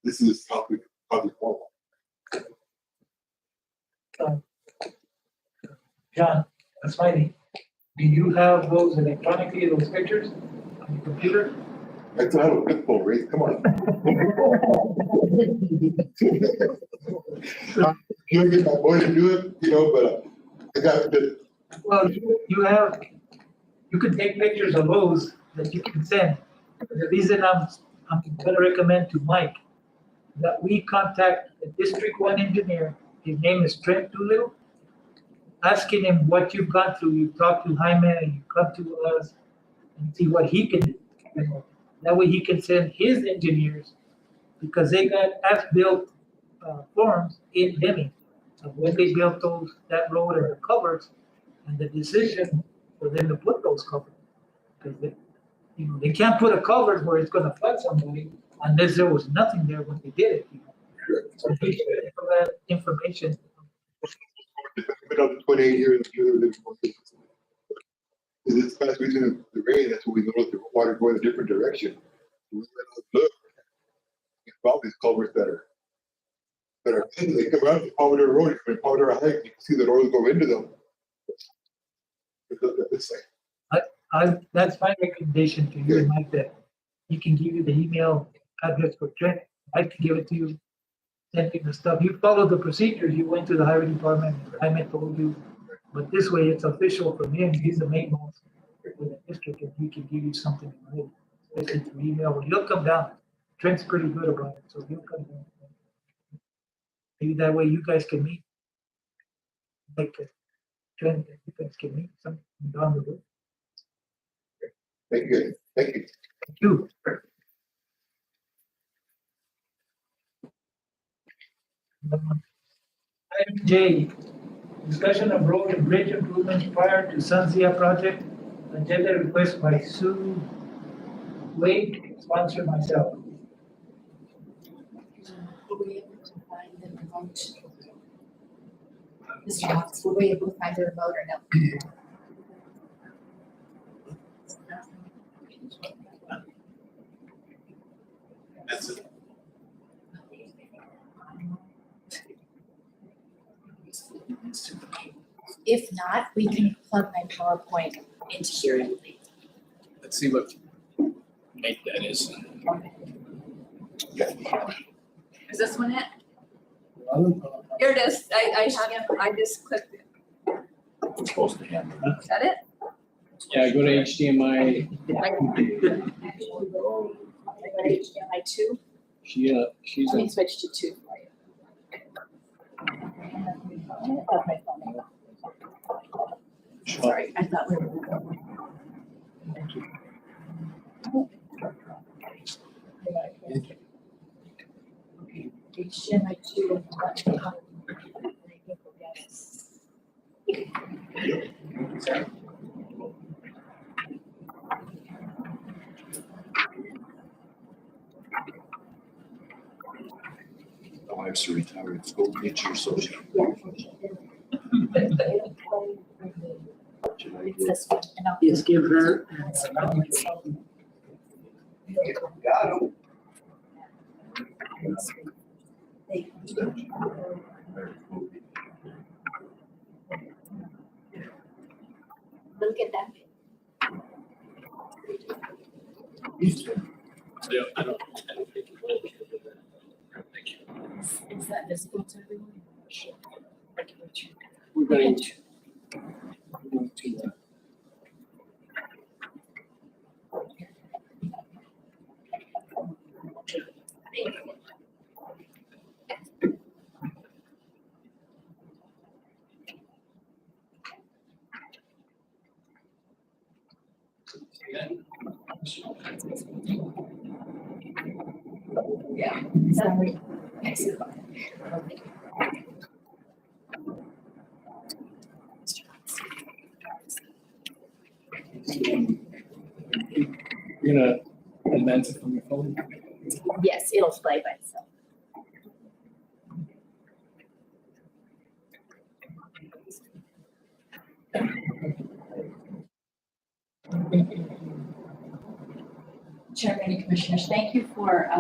This is how we fall. John, Smiley, do you have those electronically, those pictures on your computer? I still have a flip phone, Ray, come on. Can't get my boy to do it, you know, but I got the, Well, you could take pictures of those that you can send. The reason I'm gonna recommend to Mike that we contact the District One engineer, his name is Trent Doolittle. Asking him what you've gone through, you talked to Jaime, and you come to us and see what he can do. You know, that way he can send his engineers, because they got as-built forms in Deming of when they built that road and the covers, and the decision for them to put those covers. Because they can't put a cover where it's gonna flood somebody unless there was nothing there when they did it. You know? So he should have that information. been up to 28 years. This past weekend of the rain, that's when we noticed the water going a different direction. We went out and looked. We found these culverts that are, they come out of Palmer Road, and Palmer High, you can see the roads go into them. It's like, That's my recommendation to you, Mike, that he can give you the email address for Trent. I can give it to you, send him the stuff. You followed the procedures, you went to the highway department, I told you. But this way, it's official from him, he's the main boss for the district, and he can give you something in writing, especially through email. He'll come down. Trent's pretty good about it, so he'll come down. Maybe that way you guys can meet. Like, Trent, you guys can meet some down the road. thank you, thank you. Thank you. Item J, discussion of road and bridge improvements prior to Sunzia project. Agenda request by Sue Wade, sponsor myself. Were we able to find the remote? Mr. Knox, were we able to find the remote or no? That's it. If not, we can plug my PowerPoint into here. Let's see what make that is. Is this one it? Here it is. I just clicked it. It's supposed to happen. Is that it? Yeah, go to HDMI. I got HDMI 2. She's Let me in. switch to 2 for you. Oh, my phone. Sorry, I thought we were. HDMI 2. Sorry. My wife's a retired school teacher, so she. It's this one. And I'll Yes, give her. got 'em. Look at that. I don't. Is that visible to everyone? Sure. We're going to. Yeah. Sorry. Excellent. You're gonna advance it from your phone? Yes, it'll play by itself. Chairman and Commissioners, thank you for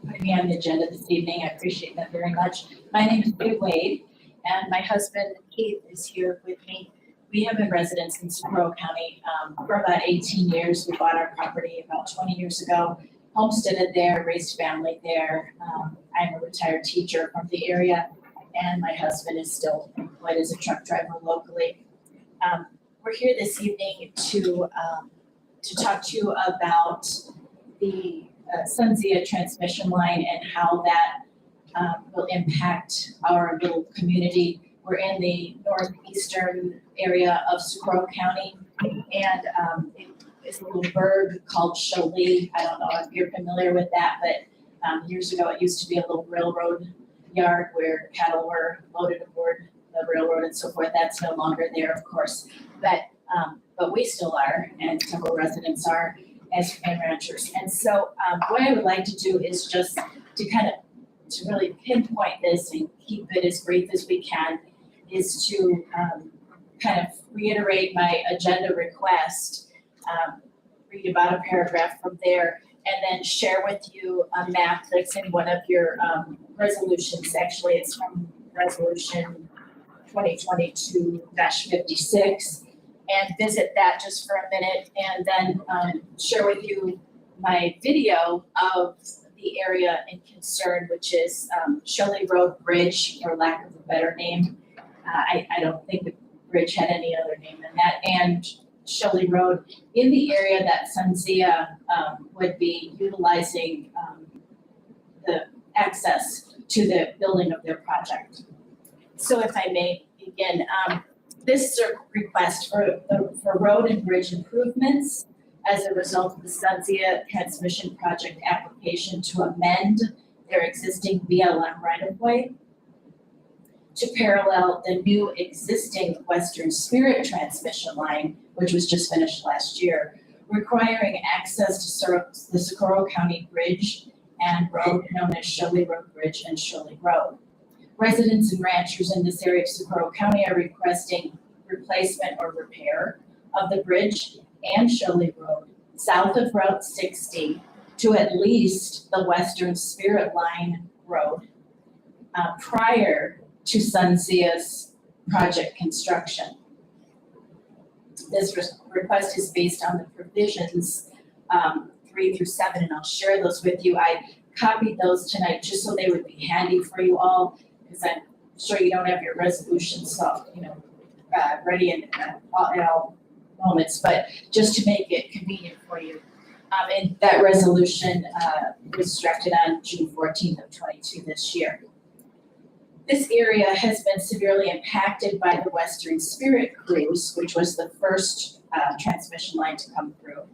putting me on the agenda this evening. I appreciate that very much. My name is Sue Wade, and my husband Keith is here with me. We have been residents in Socorro County for about 18 years. We bought our property about 20 years ago, homesteaded there, raised family there. I'm a retired teacher from the area, and my husband is still employed as a truck driver locally. We're here this evening to talk to you about the SunZia transmission line and how that will impact our little community. We're in the northeastern area of Socorro County, and it's a little burg called Cholet. I don't know if you're familiar with that, but years ago it used to be a little railroad yard where cattle were loaded aboard the railroad and so forth. That's no longer there, of course, but we still are, and several residents are as farm ranchers. And so what I would like to do is just to really pinpoint this and keep it as brief as we can, is to kind of reiterate my agenda request, read about a paragraph from there, and then share with you a map that's in one of your resolutions. Actually, it's from resolution 2022-56, and visit that just for a minute, and then share with you my video of the area in concern, which is Shelley Road Bridge, for lack of a better name. I don't think the bridge had any other name than that, and Shelley Road in the area that SunZia would be utilizing the access to the building of their project. So if I may begin, this is a request for road and bridge improvements as a result of the SunZia transmission project application to amend their existing BLM right-of-way to parallel the new existing Western Spirit transmission line, which was just finished last year, requiring access to the Socorro County Bridge and road known as Shelley Road Bridge and Shelley Road. Residents and ranchers in this area of Socorro County are requesting replacement or repair of the bridge and Shelley Road south of Route 60 to at least the Western Spirit Line Road prior to SunZia's project construction. This request is based on the provisions 3 through 7, and I'll share those with you. I copied those tonight just so they would be handy for you all, because I'm sure you don't have your resolutions ready in all moments, but just to make it convenient for you. And that resolution was drafted on June 14th of 22 this year. This area has been severely impacted by the Western Spirit cruise, which was the first transmission line to come through,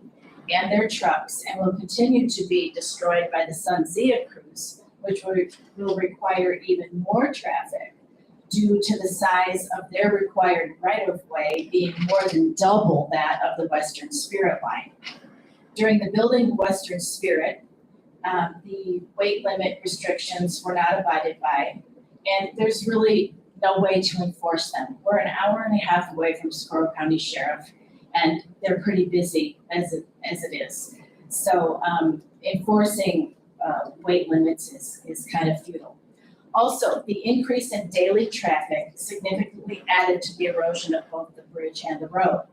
and their trucks, and will continue to be destroyed by the SunZia cruise, which will require even more traffic due to the size of their required right-of-way being more than double that of the Western Spirit line. During the building of Western Spirit, the weight limit restrictions were not abided by, and there's really no way to enforce them. We're an hour and a half away from Socorro County Sheriff, and they're pretty busy as it is. So enforcing weight limits is kind of futile. Also, the increase in daily traffic significantly added to the erosion of both the bridge and the road.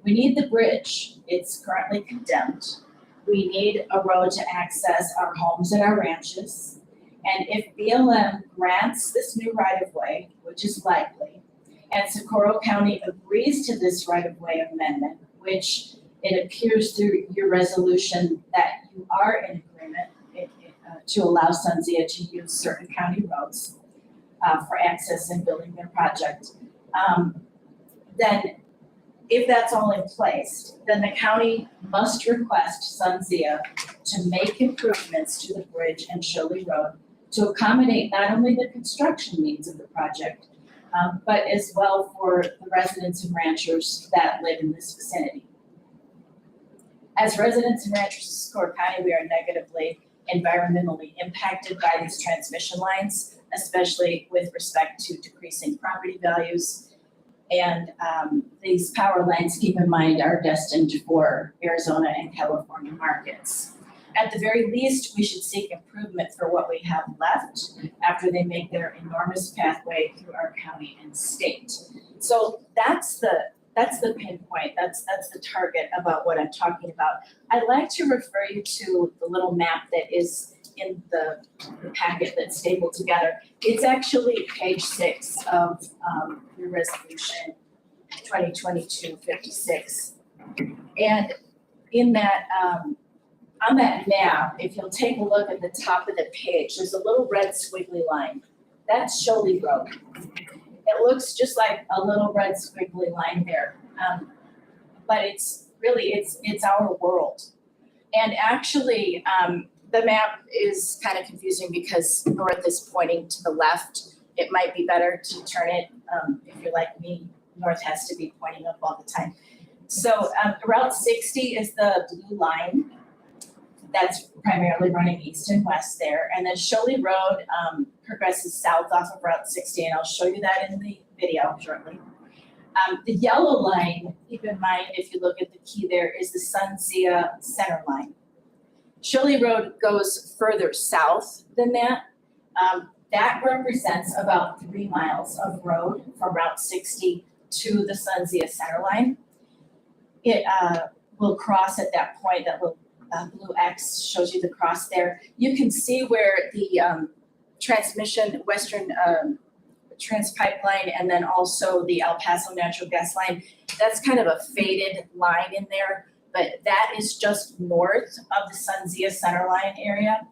We need the bridge. It's currently condemned. We need a road to access our homes and our ranches. And if BLM grants this new right-of-way, which is likely, and Socorro County agrees to this right-of-way amendment, which it appears through your resolution that you are in agreement to allow SunZia to use certain county roads for access and building their project, then if that's all in place, then the county must request SunZia to make improvements to the bridge and Shelley Road to accommodate not only the construction needs of the project, but as well for the residents and ranchers that live in this vicinity. As residents and ranchers of Socorro County, we are negatively environmentally impacted by these transmission lines, especially with respect to decreasing property values. And these power lines, keep in mind, are destined for Arizona and California markets. At the very least, we should seek improvement for what we have left after they make their enormous pathway through our county and state. So that's the pinpoint, that's the target about what I'm talking about. I'd like to refer you to the little map that is in the packet that's stapled together. It's actually page 6 of your resolution 2022-56. And in that, on that map, if you'll take a look at the top of the page, there's a little red squiggly line. That's Sholey Road. It looks just like a little red squiggly line there. But it's really, it's our world. And actually, the map is kind of confusing because north is pointing to the left. It might be better to turn it, if you're like me, north has to be pointing up all the time. So Route 60 is the blue line that's primarily running east and west there. And then Sholey Road progresses south off of Route 60, and I'll show you that in the video shortly. The yellow line, keep in mind if you look at the key there, is the Sunzia center line. Sholey Road goes further south than that. That represents about 3 miles of road from Route 60 to the Sunzia center line. It will cross at that point, that little blue X shows you the cross there. You can see where the transmission, Western Trans Pipeline, and then also the El Paso natural gas line, that's kind of a faded line in there, but that is just north of the Sunzia center line area,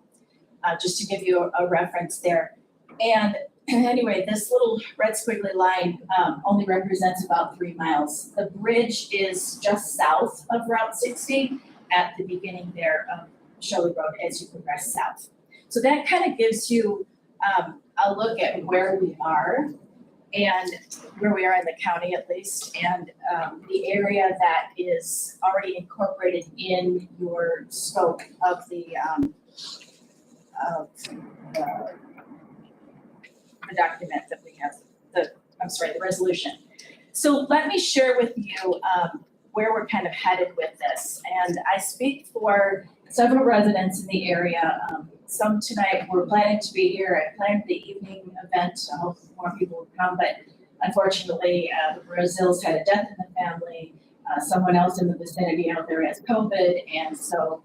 just to give you a reference there. And anyway, this little red squiggly line only represents about 3 miles. The bridge is just south of Route 60 at the beginning there of Sholey Road as you progress south. So that kind of gives you a look at where we are and where we are in the county at least, and the area that is already incorporated in your scope of the document that we have, the resolution. So let me share with you where we're kind of headed with this. And I speak for several residents in the area. Some tonight were planning to be here. I planned the evening event. I hope more people would come, but unfortunately, the Brazils had a death in the family. Someone else in the vicinity out there has COVID, and so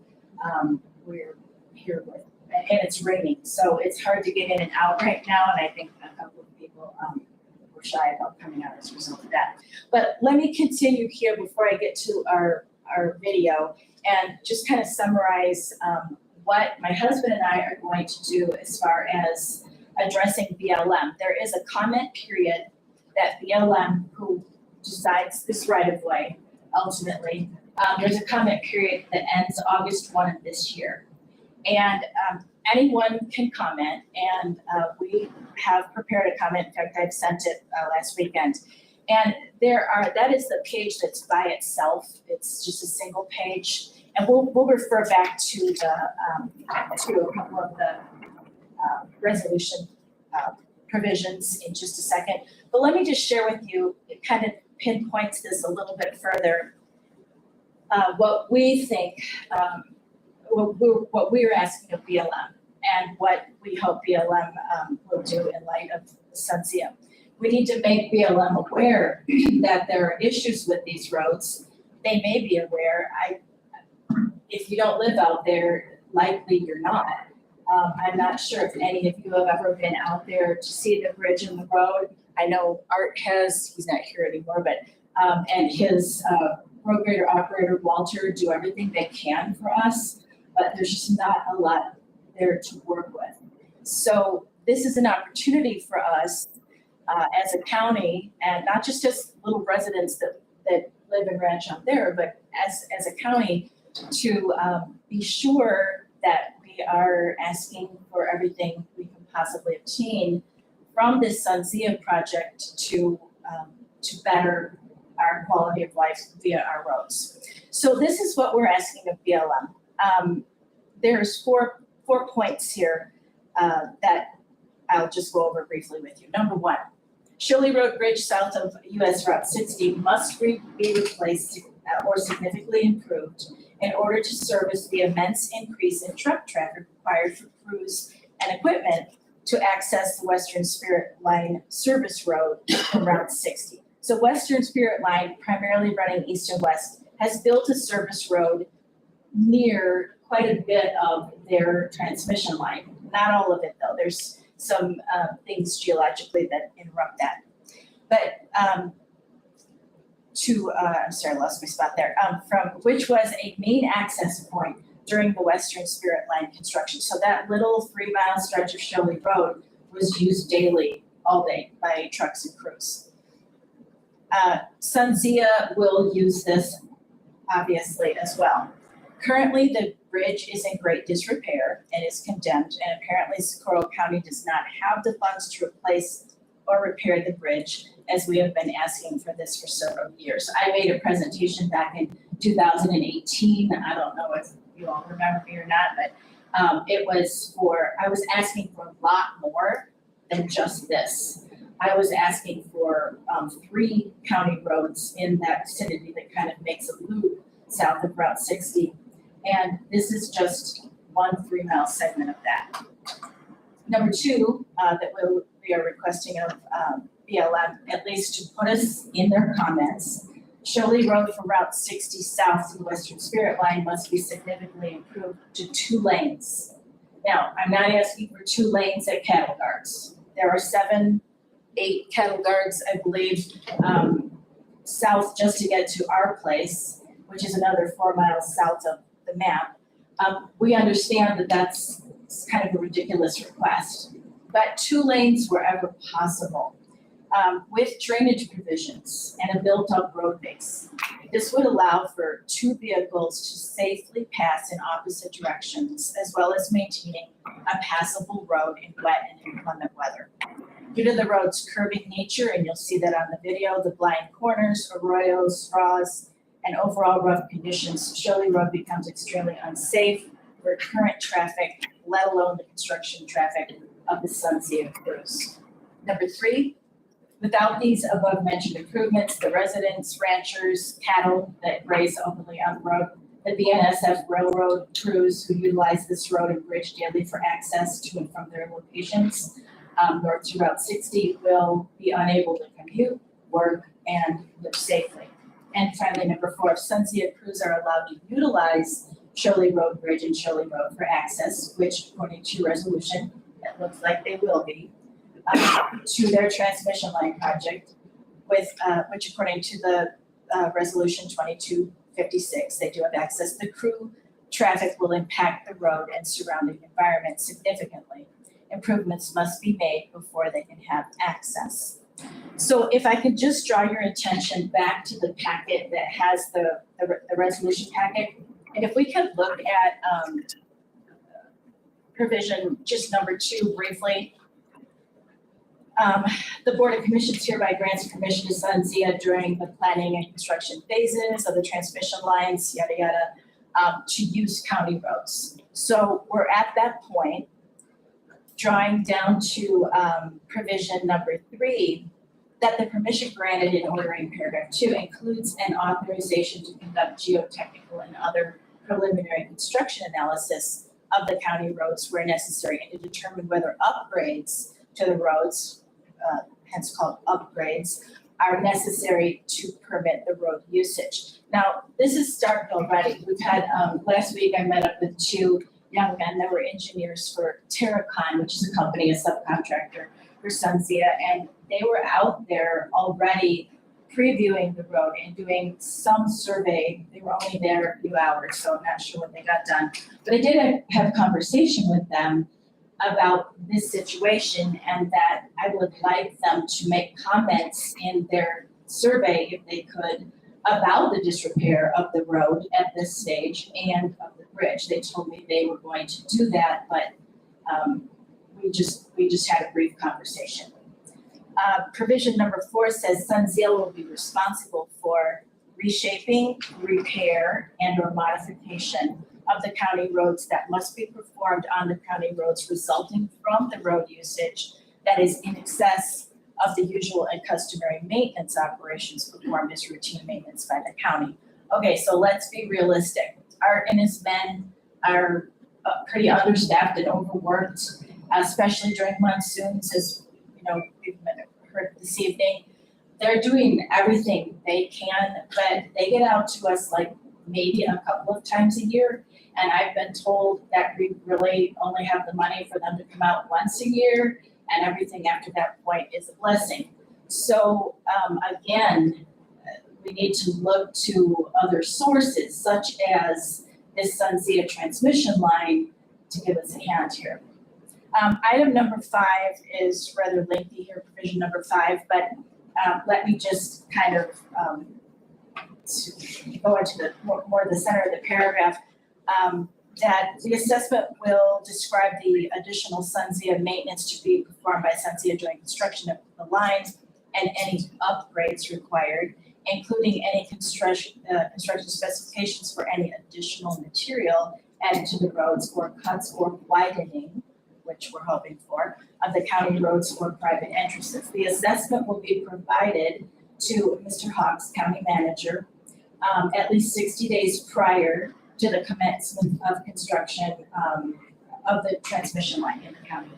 we're here with, and it's raining, so it's hard to get in and out right now, and I think a couple of people were shy about coming out as a result of that. But let me continue here before I get to our video and just kind of summarize what my husband and I are going to do as far as addressing BLM. There is a comment period that BLM, who decides this right of way, ultimately, there's a comment period that ends August 1 of this year. And anyone can comment, and we have prepared a comment. In fact, I've sent it last weekend. And that is the page that's by itself. It's just a single page. And we'll refer back to a couple of the resolution provisions in just a second. But let me just share with you, it kind of pinpoints this a little bit further. What we think, what we're asking of BLM and what we hope BLM will do in light of Sunzia. We need to make BLM aware that there are issues with these roads. They may be aware. If you don't live out there, likely you're not. I'm not sure if any of you have ever been out there to see the bridge and the road. I know Art has, he's not here anymore, but, and his road grader operator, Walter, do everything they can for us, but there's just not a lot there to work with. So this is an opportunity for us as a county, and not just as little residents that live and ranch out there, but as a county to be sure that we are asking for everything we can possibly obtain from this Sunzia project to better our quality of life via our roads. So this is what we're asking of BLM. There's four points here that I'll just go over briefly with you. Number one, Sholey Road Bridge south of US Route 60 must be replaced or significantly improved in order to service the immense increase in truck traffic required for crews and equipment to access the Western Spirit Line service road from Route 60. So Western Spirit Line, primarily running east and west, has built a service road near quite a bit of their transmission line. Not all of it though, there's some things geologically that interrupt that. But I'm sorry, I lost my spot there, from which was a main access point during the Western Spirit Line construction. So that little 3-mile stretch of Shelley Road was used daily, all day, by trucks and crews. Sunzia will use this obviously as well. Currently, the bridge is in great disrepair and is condemned, and apparently Socorro County does not have the funds to replace or repair the bridge, as we have been asking for this for several years. I made a presentation back in 2018. I don't know if you all remember me or not, but I was asking for a lot more than just this. I was asking for 3 county roads in that vicinity that kind of makes a loop south of Route 60. And this is just one 3-mile segment of that. Number 2, that we are requesting of BLM, at least to put us in their comments, Shelley Road from Route 60 south to the Western Spirit Line must be significantly improved to 2 lanes. Now, I'm not asking for 2 lanes at cattle guards. There are 7, 8 cattle guards, I believe, south just to get to our place, which is another 4 miles south of the map. We understand that that's kind of a ridiculous request, but 2 lanes wherever possible, with drainage provisions and a built-up road base. This would allow for 2 vehicles to safely pass in opposite directions, as well as maintaining a passable road in wet and inclement weather. Due to the road's curving nature, and you'll see that on the video, the blind corners, arroyos, straws, and overall rough conditions, Shelley Road becomes extremely unsafe for current traffic, let alone the construction traffic of the Sunzia crews. Number 3, without these above mentioned improvements, the residents, ranchers, cattle that graze openly on the road, the BNSF railroad crews who utilize this road and bridge daily for access to and from their locations, north to Route 60, will be unable to commute, work, and live safely. And finally, number 4, if Sunzia crews are allowed to utilize Shelley Road Bridge and Shelley Road for access, which according to resolution, it looks like they will be, to their transmission line project, with which according to the resolution 2256, they do have access. The crew traffic will impact the road and surrounding environment significantly. Improvements must be made before they can have access. So if I could just draw your attention back to the packet that has the resolution packet, and if we could look at provision just number 2 briefly. The Board of Commissions hereby grants permission to Sunzia during the planning and construction phases of the transmission lines, yada yada, to use county roads. So we're at that point, drawing down to provision number 3, that the permission granted in ordering paragraph 2 includes an authorization to conduct geotechnical and other preliminary construction analysis of the county roads where necessary, and to determine whether upgrades to the roads, hence called upgrades, are necessary to permit the road usage. Now, this is started already. We've had, last week I met up with 2 young men that were engineers for Terracon, which is a company, a subcontractor for Sunzia, and they were out there already previewing the road and doing some survey. They were only there a few hours, so I'm not sure what they got done. But I did have a conversation with them about this situation, and that I would like them to make comments in their survey, if they could, about the disrepair of the road at this stage and of the bridge. They told me they were going to do that, but we just had a brief conversation. Provision number 4 says Sunzia will be responsible for reshaping, repair, and or modification of the county roads that must be performed on the county roads resulting from the road usage that is in excess of the usual and customary maintenance operations performed as routine maintenance by the county. Okay, so let's be realistic. Art and his men are pretty understaffed and overworked, especially during monsoons, as you know, we've heard this evening. They're doing everything they can, but they get out to us like maybe a couple of times a year. And I've been told that we really only have the money for them to come out once a year, and everything after that point is a blessing. So again, we need to look to other sources such as this SunZia transmission line to give us a hand here. Item number 5 is rather lengthy here, provision number 5, but let me just kind of to go into the more the center of the paragraph. That the assessment will describe the additional SunZia maintenance to be performed by SunZia during construction of the lines and any upgrades required, including any construction specifications for any additional material added to the roads or cuts or widening, which we're hoping for, of the county roads or private entrances. The assessment will be provided to Mr. Hawks, county manager, at least 60 days prior to the commencement of construction of the transmission line in the county.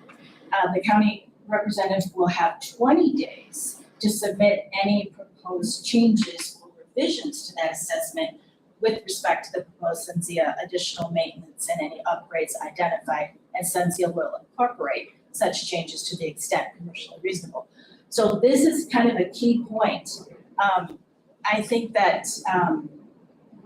The county representative will have 20 days to submit any proposed changes or revisions to that assessment with respect to the proposed SunZia additional maintenance and any upgrades identified, and SunZia will incorporate such changes to the extent commercially reasonable. So this is kind of a key point. I think that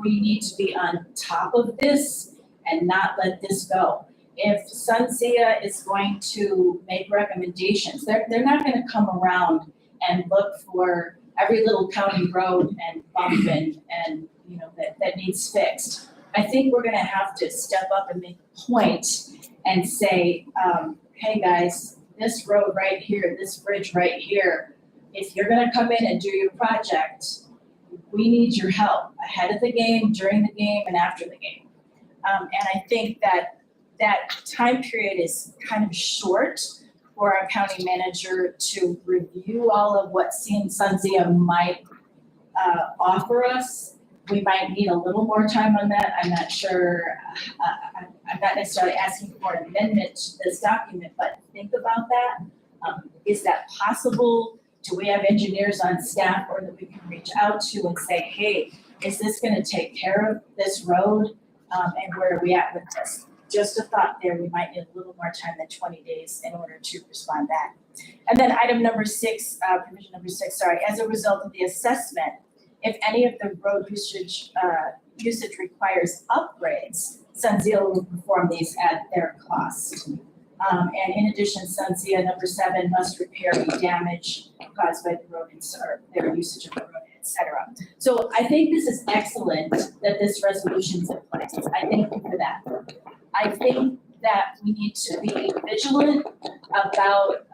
we need to be on top of this and not let this go. If SunZia is going to make recommendations, they're not gonna come around and look for every little county road and bump and you know that needs fixed. I think we're gonna have to step up and make a point and say, hey guys, this road right here, this bridge right here, if you're gonna come in and do your project, we need your help ahead of the game, during the game, and after the game. And I think that time period is kind of short for our county manager to review all of what SunZia might offer us. We might need a little more time on that. I'm not sure. I'm not necessarily asking for an amendment to this document, but think about that. Is that possible? Do we have engineers on staff or that we can reach out to and say, hey, is this gonna take care of this road? And where are we at with this? Just a thought there, we might need a little more time than 20 days in order to respond back. And then item number 6, provision number 6, sorry, as a result of the assessment, if any of the road usage requires upgrades, SunZia will perform these at their cost. And in addition, SunZia number 7 must repair the damage caused by the road or their usage of the road, et cetera. So I think this is excellent that this resolution is in place. I thank you for that. I think that we need to be vigilant about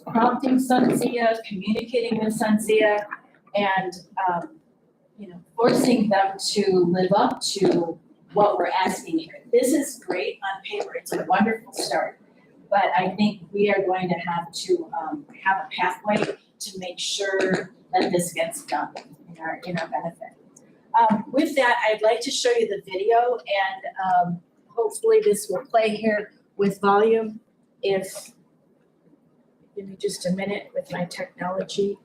prompting SunZia, communicating with SunZia, and forcing them to live up to what we're asking here. This is great on paper, it's a wonderful start, but I think we are going to have to have a pathway to make sure that this gets done in our benefit. With that, I'd like to show you the video, and hopefully this will play here with volume. Give me just a minute with my technology.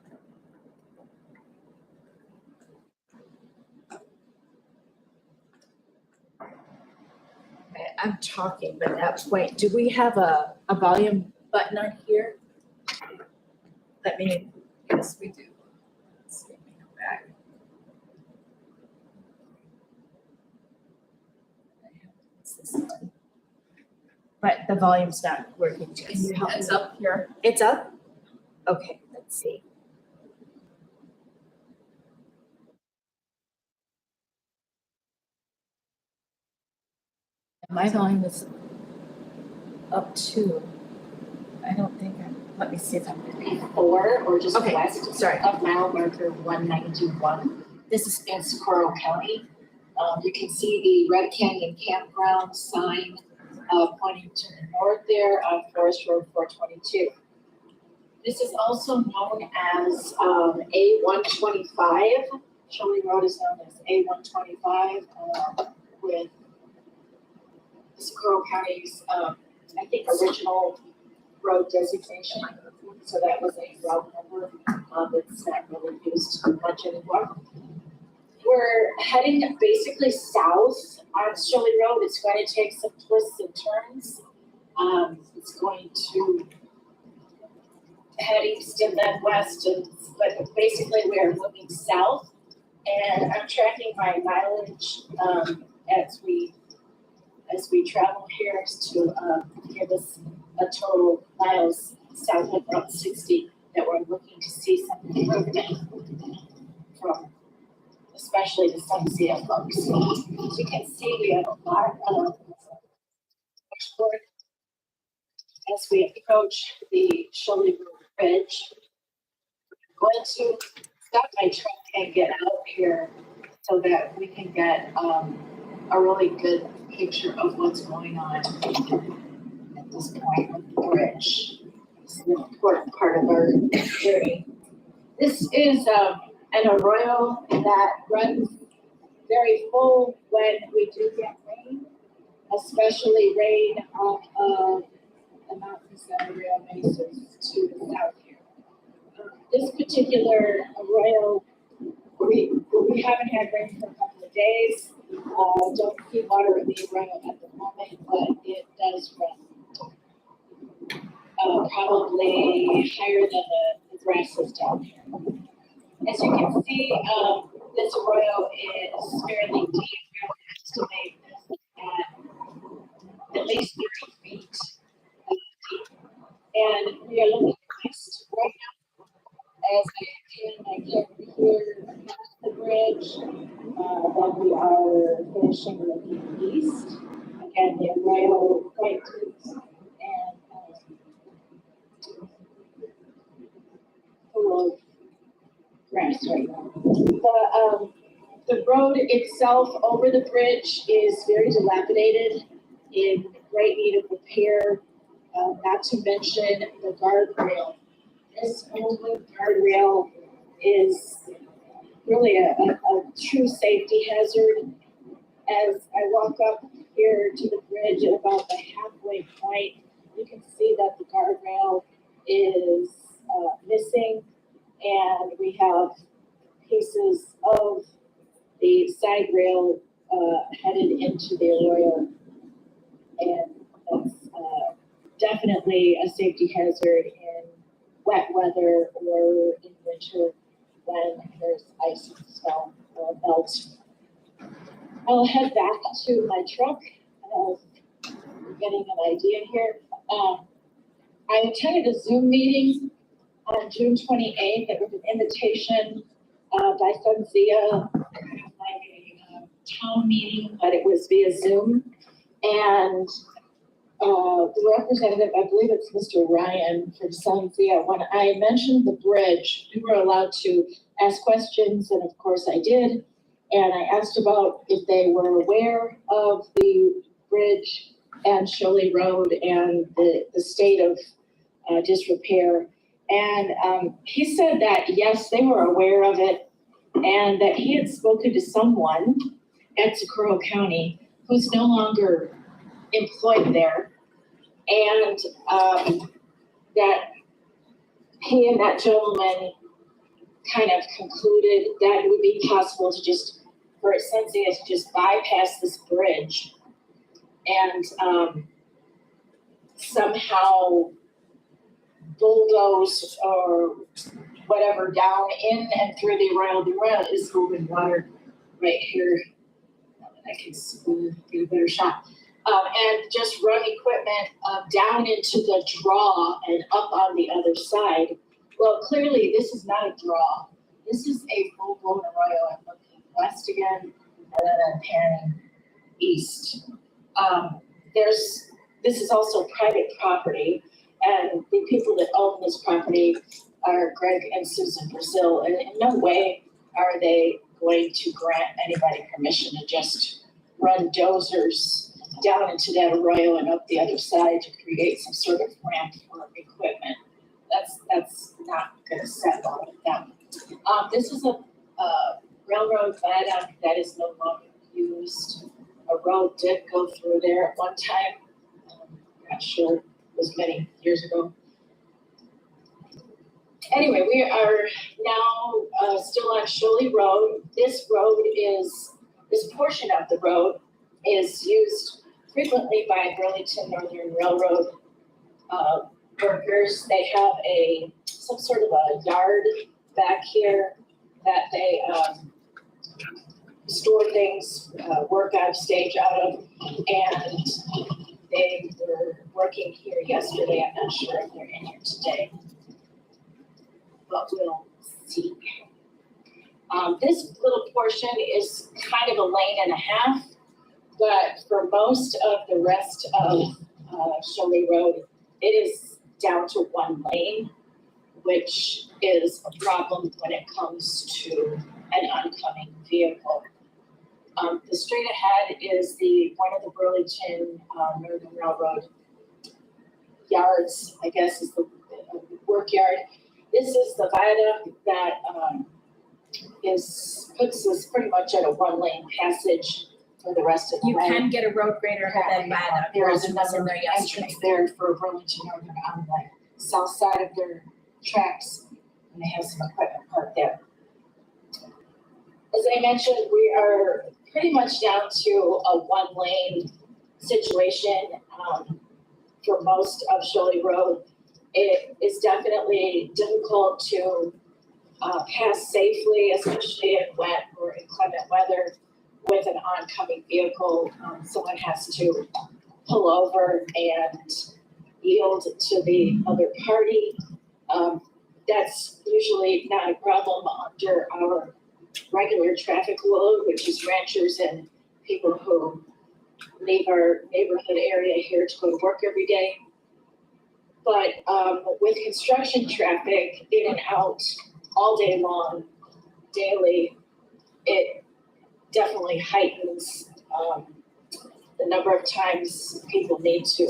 I'm talking, but at that point, do we have a volume button on here? Yes, we do. Let's see, let me go back. What's this one? But the volume's not working. Can you help me? It's up here. It's up? Okay, let's see. My volume is up too. I don't think let me see if I'm. Before or just Okay, west sorry. of mile marker 191. This is in Socorro County. You can see the Red Canyon Campground sign pointing to the north there on Forest Road 422. This is also known as A125 Shirley Road is known as A-125, with Socorro County's, I think, original road designation. So that was a route number, that's not really used much anymore. We're heading basically south on Shirley Road. It's going to take some twists and turns. It's going to head east and then west, but basically we're moving south. And I'm tracking my mileage as we travel here to give us a total miles south of Route 60 that we're looking to see some improvement from, especially the Sunset folks. As you can see, we have a lot of washboard as we approach the Shirley Road Bridge. I'm going to stop my truck and get out here so that we can get a really good picture of what's going on at this point with the bridge. It's an important part of our journey. This is an arroyo that runs very full when we do get rain, especially rain off of the mountains and the Rio Mesas to the south here. This particular arroyo, we haven't had rain for a couple of days. Don't see water in the arroyo at the moment, but it does run. Probably higher than the grasses down here. As you can see, this arroyo is fairly deep. I would estimate this at least 30 feet deep. And we are looking west right now. As I can hear across the bridge, that we are finishing looking east. Again, the arroyo quite deep and full of grass right now. The road itself over the bridge is very dilapidated, in great need of repair, not to mention the guardrail. This old guardrail is really a true safety hazard. As I walk up here to the bridge at about the halfway point, you can see that the guardrail is missing, and we have pieces of the side rail headed into the arroyo, and that's definitely a safety hazard in wet weather or in winter when there's ice and snow or melt. I'll head back to my truck. Getting an idea here. I attended a Zoom meeting on June 28th. It was an invitation by Sunzia, like a town meeting, but it was via Zoom. And the representative, I believe it's Mr. Ryan from Sunzia, when I mentioned the bridge, we were allowed to ask questions, and of course I did. And I asked about if they were aware of the bridge and Shirley Road and the state of disrepair. And he said that, yes, they were aware of it, and that he had spoken to someone at Socorro County who's no longer employed there, and that he and that gentleman kind of concluded that it would be possible to just, for Sensia to just bypass this bridge and somehow bulldoze or whatever down in and through the arroyo. The arroyo is moving water right here. I can get a better shot. And just run equipment down into the draw and up on the other side. Well, clearly this is not a draw. This is a full-blown arroyo. I'm looking west again, and then I'm panning east. This is also private property, and the people that own this property are Greg and Susan Brazil, and in no way are they going to grant anybody permission to just run dozers down into that arroyo and up the other side to create some sort of ramp for equipment. That's not going to set well with them. This is a railroad viaduct that is no longer used. A road did go through there at one time. Not sure, it was many years ago. Anyway, we are now still on Shirley Road. This portion of the road is used frequently by Burlington Northern Railroad workers. They have some sort of a yard back here that they store things, work out of stage out of, and they were working here yesterday. I'm not sure if they're in here today, but we'll see. This little portion is kind of a lane and a half, but for most of the rest of Shirley Road, it is down to one lane, which is a problem when it comes to an oncoming vehicle. The straight ahead is one of the Burlington Northern Railroad yards, I guess is the work yard. This is the viaduct that puts us pretty much at a one-lane passage for the rest of the You road. can get a road grader at that viaduct. There is It wasn't another there yesterday. entrance there for Burlington Northern on the south side of their tracks, and they have some equipment parked there. As I mentioned, we are pretty much down to a one-lane situation for most of Shirley Road. It is definitely difficult to pass safely, especially in wet or inclement weather with an oncoming vehicle. Someone has to pull over and yield to the other party. That's usually not a problem under our regular traffic load, which is ranchers and people who leave our neighborhood area here to go to work every day. But with construction traffic in and out all day long, daily, it definitely heightens the number of times people need to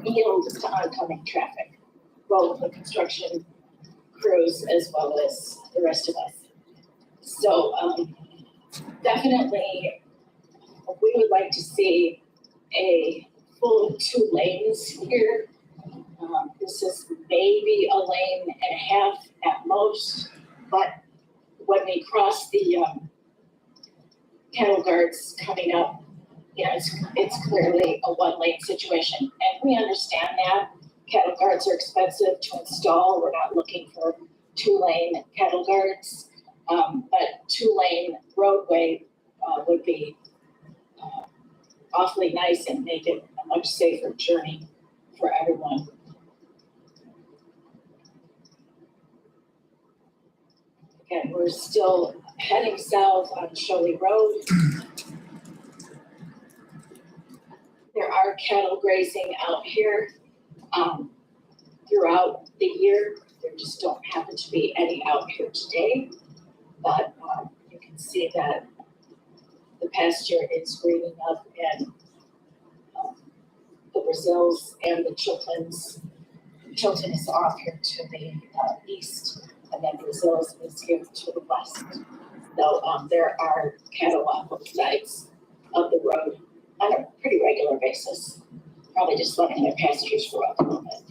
yield to oncoming traffic, both the construction crews as well as the rest of us. So definitely, we would like to see a full 2 lanes here. This is maybe a lane and a half at most, but when we cross the cattle guards coming up, it's clearly a 1-lane situation, and we understand that. Cattle guards are expensive to install. We're not looking for 2-lane cattle guards, but 2-lane roadway would be awfully nice and make it a much safer journey for everyone. Again, we're still heading south on Shirley Road. There are cattle grazing out here throughout the year. There just don't happen to be any out here today. But you can see that the pasture is greening up, and the Brazils and the Chiltons. Chilton is off here to the east, and then Brazils is here to the west. So there are cattle on both sides of the road on a pretty regular basis, probably just letting their pastures grow up a little bit.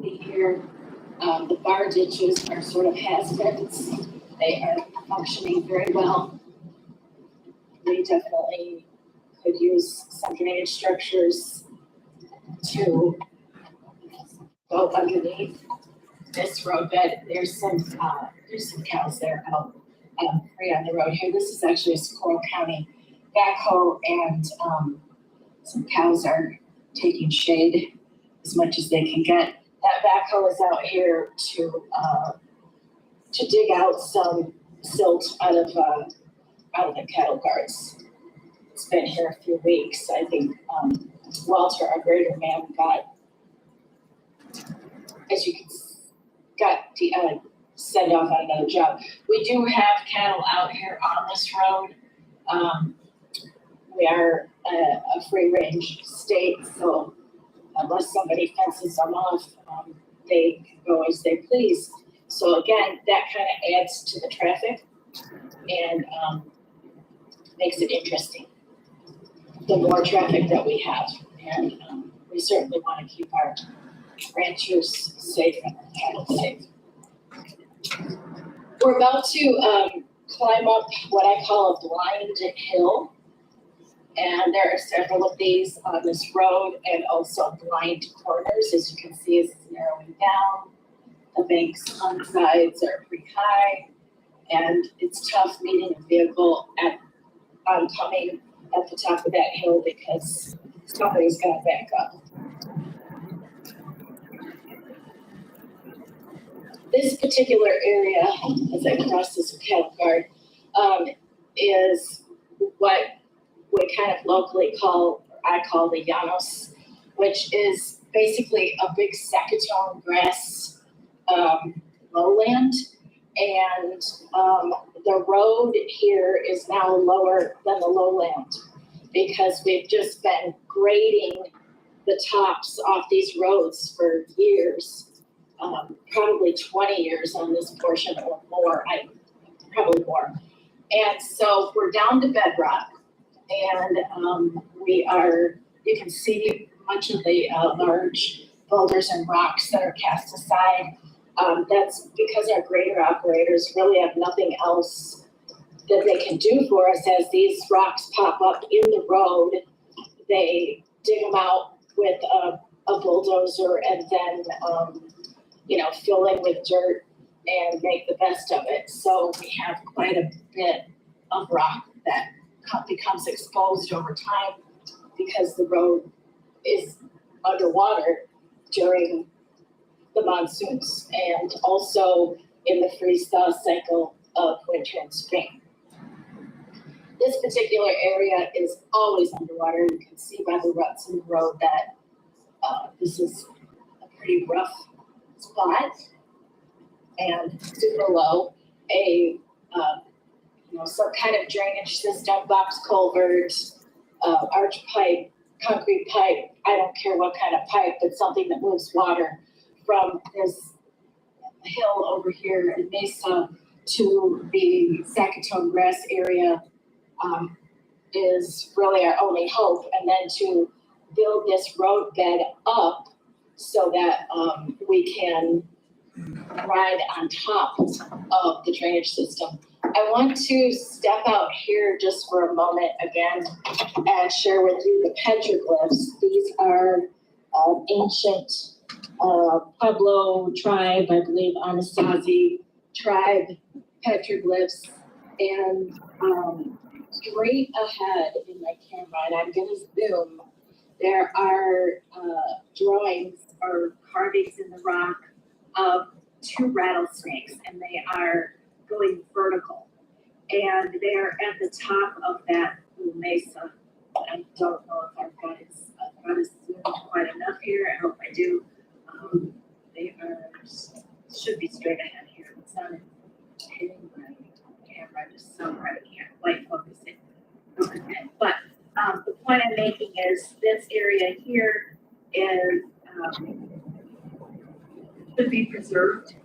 Here, the bar ditches are sort of has-beens. They are functioning very well. We definitely could use some drainage structures to go underneath this roadbed. There's some cows there out free on the road here. This is actually a Socorro County backhoe, and some cows are taking shade as much as they can get. That backhoe is out here to dig out some silt out of the cattle guards. It's been here a few weeks. I think Walter, our grader man, got sent off on another job. We do have cattle out here on this road. we are a free range state, so unless somebody fences them off, they can go as they please. So again, that kind of adds to the traffic and makes it interesting. The more traffic that we have, and we certainly want to keep our ranchers safe and cattle safe. We're about to climb up what I call a blind hill. And there are several of these on this road and also blind corners. As you can see, it's narrowing down. The banks on the sides are pretty high. And it's tough meeting a vehicle oncoming at the top of that hill because somebody's got to back up. This particular area, as I cross this cattle guard, is what we kind of locally I call the Llanos, which is basically a big Saccatone grass lowland. And the road here is now lower than the lowland because we've just been grading the tops off these roads for years. Probably 20 years on this portion or more, probably more. And so we're down to bedrock and you can see much of the large boulders and rocks that are cast aside. That's because our grader operators really have nothing else that they can do for us. As these rocks pop up in the road, they dig them out with a bulldozer and then fill in with dirt and make the best of it. So we have quite a bit of rock that becomes exposed over time because the road is underwater during the monsoons and also in the freeze-thaw cycle of winter and spring. This particular area is always underwater. You can see by the ruts in the road that this is a pretty rough spot and super low. Some kind of drainage system, box culvert, arch pipe, concrete pipe. I don't care what kind of pipe, but something that moves water from this hill over here in Mesa to the Saccatone grass area is really our only hope. And then to build this road bed up so that we can ride on top of the drainage system. I want to step out here just for a moment again and share with you the petroglyphs. These are ancient Pueblo tribe, I believe Anasazi tribe petroglyphs. And straight ahead in my camera, and I'm going to zoom, there are drawings or carvings in the rock of two rattlesnakes, and they are going vertical. And they're at the top of that little mesa. I don't know if I've got it zoomed quite enough here. I hope I do. They should be straight ahead here. It's not hitting my camera just somewhere. I can't quite focus it. Okay. But the point I'm making is this area here is should be preserved.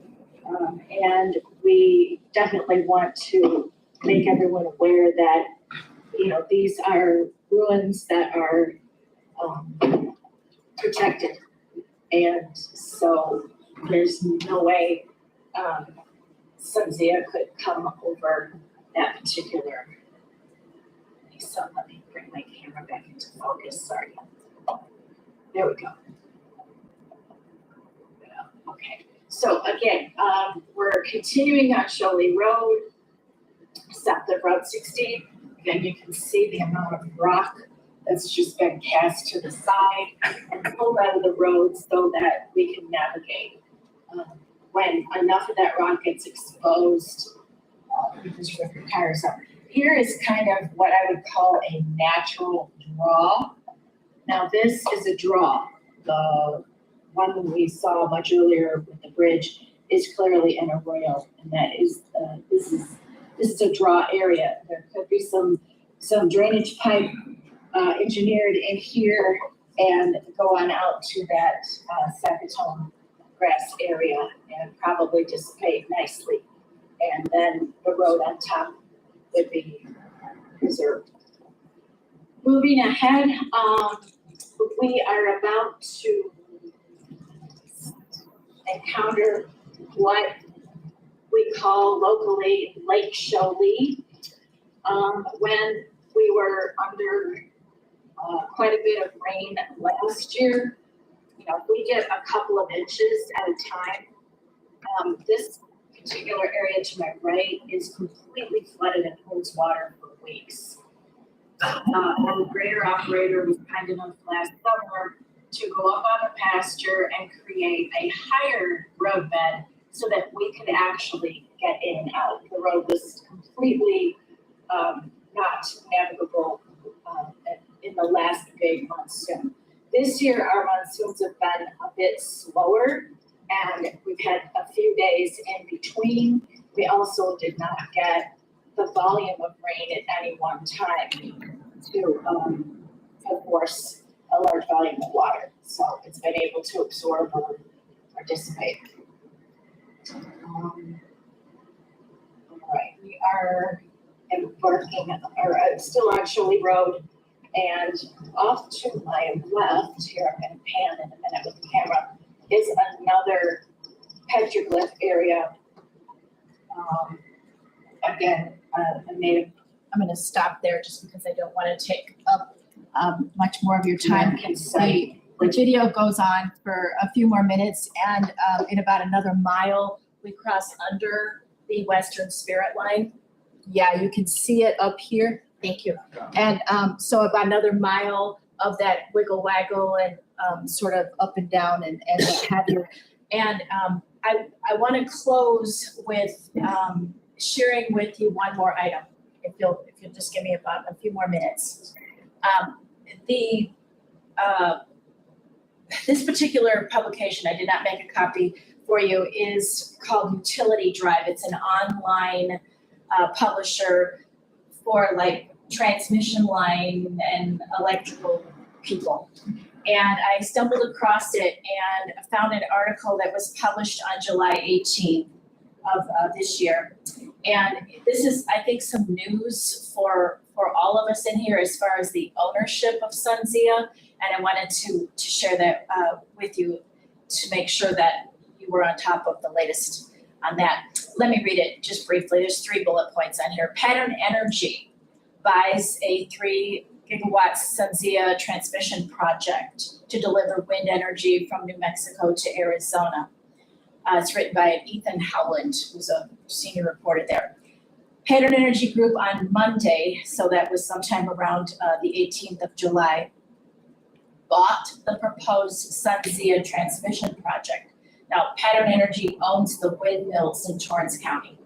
And we definitely want to make everyone aware that, these are ruins that are protected. And so there's no way Sunzia could come over that particular. So let me bring my camera back into focus, sorry. There we go. Okay, so again, we're continuing on Sholey Road, south of Route 60. Again, you can see the amount of rock that's just been cast to the side and pulled out of the road so that we can navigate. When enough of that rock gets exposed, you just rip your tires up. Here is kind of what I would call a natural draw. Now this is a draw. The one we saw much earlier with the bridge is clearly an arroyo, and that is this is a draw area. There could be some drainage pipe engineered in here and go on out to that Sackatoon grass area and probably dissipate nicely. And then the road on top would be preserved. Moving ahead, we are about to encounter what we call locally Lake Shoalee. When we were under quite a bit of rain last year, we get a couple of inches at a time. This particular area to my right is completely flooded and holds water for weeks. Our grader operator was kind enough last summer to go up on the pasture and create a higher roadbed so that we could actually get in and out. The road was completely not navigable in the last big monsoon. This year, our monsoons have been a bit slower, and we've had a few days in between. We also did not get the volume of rain at any one time to force a large volume of water. So it's been able to absorb or dissipate. All right, we are embarking, or still on Shoalee Road, and off to my left, here I'm gonna pan in a minute with the camera, is another petroglyph area. Again, a native. I'm gonna stop there just because I don't wanna take up much more of your time. American site. The video goes on for a few more minutes, and in about another mile, we cross under the Western Spirit Line. Yeah, you can see it up here. Thank you. And so about another mile of that wiggle waggle and sort of up and down and what have you. And I want to close with sharing with you one more item, if you'll just give me about a few more minutes. This particular publication, I did not make a copy for you, is called Utility Drive. It's an online publisher for like transmission line and electrical people. And I stumbled across it and found an article that was published on July 18th of this year. And this is, I think, some news for all of us in here as far as the ownership of SunZia. And I wanted to share that with you to make sure that you were on top of the latest on that. Let me read it just briefly. There's 3 bullet points on here. Pattern Energy buys a 3 gigawatt SunZia transmission project to deliver wind energy from New Mexico to Arizona. It's written by Ethan Howland, who's a senior reporter there. Pattern Energy Group on Monday, so that was sometime around the 18th of July, bought the proposed SunZia transmission project. Now, Pattern Energy owns the windmills in Torrance County,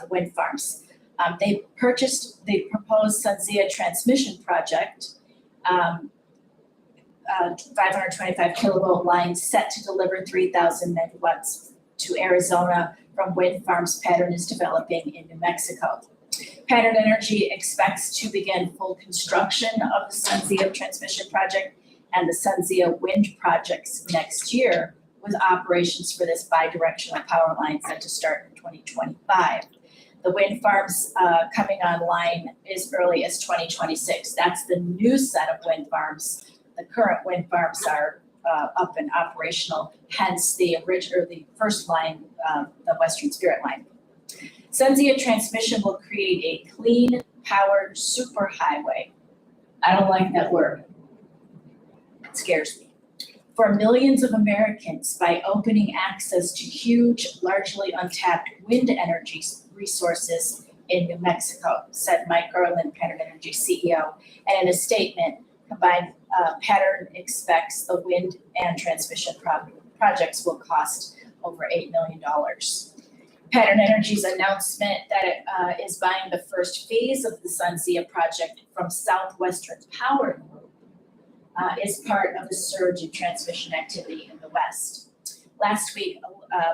the wind farms. They purchased the proposed SunZia transmission project, 525 kilovolt line set to deliver 3,000 megawatts to Arizona from wind farms Pattern is developing in New Mexico. Pattern Energy expects to begin full construction of the SunZia transmission project and the SunZia wind projects next year, with operations for this bidirectional power line set to start in 2025. The wind farms coming online as early as 2026. That's the new set of wind farms. The current wind farms are up and operational, hence the first line, the Western Spirit Line. SunZia transmission will create a clean powered superhighway. I don't like that word. It scares me. For millions of Americans by opening access to huge, largely untapped wind energy resources in New Mexico, said Mike Garland, Pattern Energy CEO. And in a statement, combined Pattern expects the wind and transmission projects will cost over $8 million. Pattern Energy's announcement that it is buying the first phase of the SunZia project from Southwestern Power Group is part of the surge in transmission activity in the West. Last week,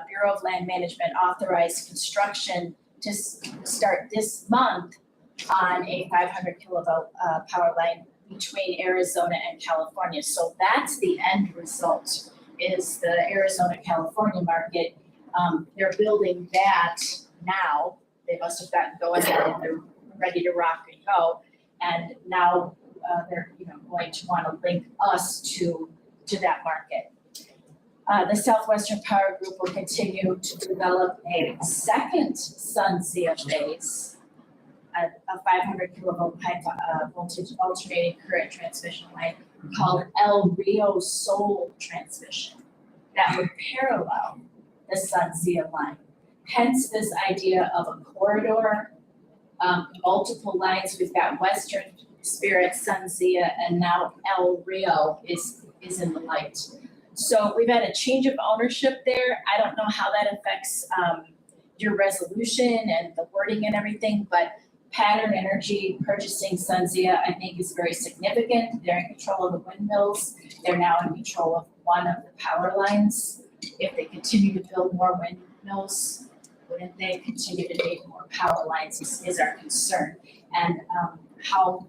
Bureau of Land Management authorized construction to start this month on a 500 kilovolt power line between Arizona and California. So that's the end result, is the Arizona-California market. They're building that now. They must have gotten going and they're ready to rock and go. And now they're going to want to link us to that market. The Southwestern Power Group will continue to develop a second SunZia phase, a 500 kilovolt high voltage alternating current transmission line called El Rio Sol transmission that would parallel the SunZia line. Hence this idea of a corridor, multiple lines. We've got Western Spirit, SunZia, and now El Rio is in the light. So we've had a change of ownership there. I don't know how that affects your resolution and the wording and everything, but Pattern Energy purchasing SunZia, I think, is very significant. They're in control of the windmills. They're now in control of one of the power lines. If they continue to build more windmills, wouldn't they continue to need more power lines is our concern. And how,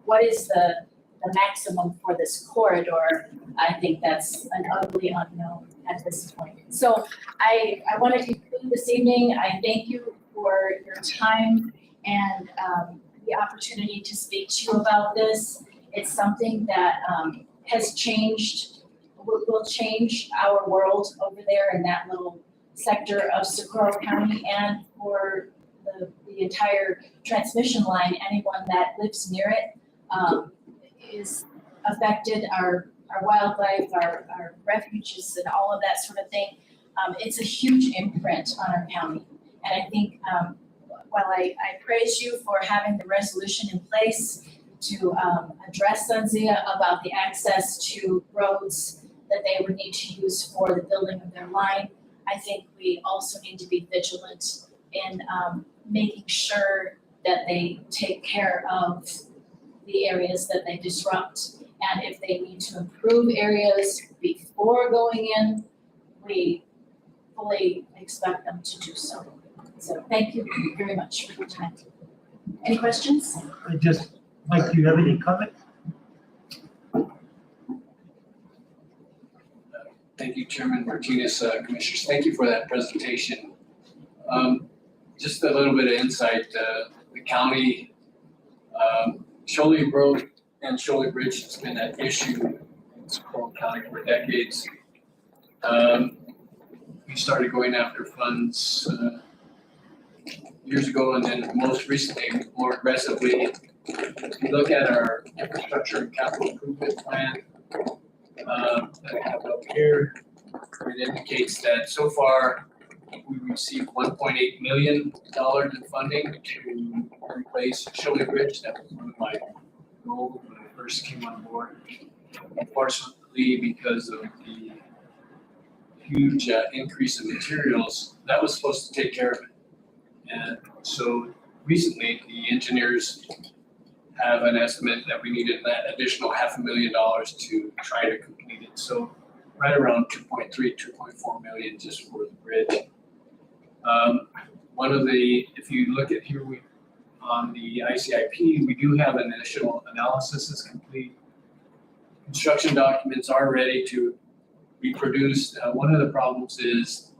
what is the maximum for this corridor? I think that's an ugly unknown at this point. So I want to conclude this evening. I thank you for your time and the opportunity to speak to you about this. It's something that has changed, will change our world over there in that little sector of Socorro County, and for the entire transmission line. Anyone that lives near it is affected, our wildlife, our refuges, and all of that sort of thing. It's a huge imprint on our county. And I think while I praise you for having the resolution in place to address SunZia about the access to roads that they would need to use for the building of their line, I think we also need to be vigilant in making sure that they take care of the areas that they disrupt. And if they need to improve areas before going in, we fully expect them to do so. So thank you very much for your time. Any questions? Mike, do you have any comments? Thank you, Chairman Martinez, Commissioners. Thank you for that presentation. Just a little bit of insight. The county, Sholey Road and Sholey Bridge has been an issue in Socorro County for decades. We started going after funds years ago, and then most recently, more aggressively. If you look at our infrastructure and capital improvement plan that I have up here, it indicates that so far we received $1.8 million in funding to replace Sholey Bridge. That was one of my goals when I first came on board. Unfortunately, because of the huge increase in materials, that was supposed to take care of it. And so recently, the engineers have an estimate that we needed that additional $500,000 to try to complete it. So right around 2.3, 2.4 million just for the bridge. One of the, if you look at here, on the ICIP, we do have an initial analysis is complete. Construction documents are ready to be produced. One of the problems is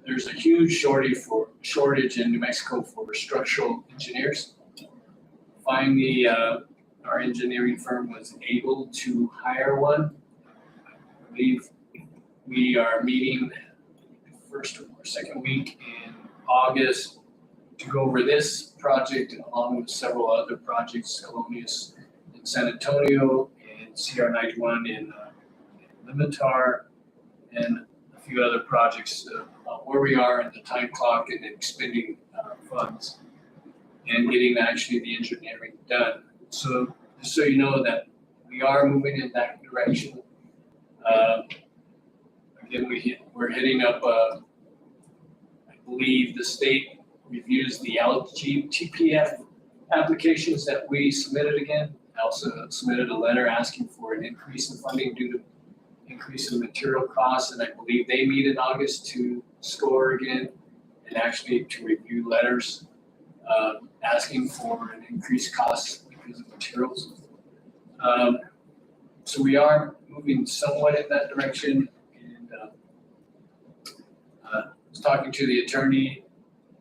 there's a huge shortage in New Mexico for structural engineers. Finally, our engineering firm was able to hire one. I believe we are meeting the first or second week in August to go over this project along with several other projects, Colonias in San Antonio and CR91 in Limitar, and a few other projects where we are in the time clock and expending funds and getting actually the engineering done. So just so you know that we are moving in that direction. Again, we're hitting up, I believe the state reviews the LGTPF applications that we submitted again. I also submitted a letter asking for an increase in funding due to increase in material costs, and I believe they meet in August to score again and actually to review letters asking for an increased cost because of materials. So we are moving somewhat in that direction, and I was talking to the attorney.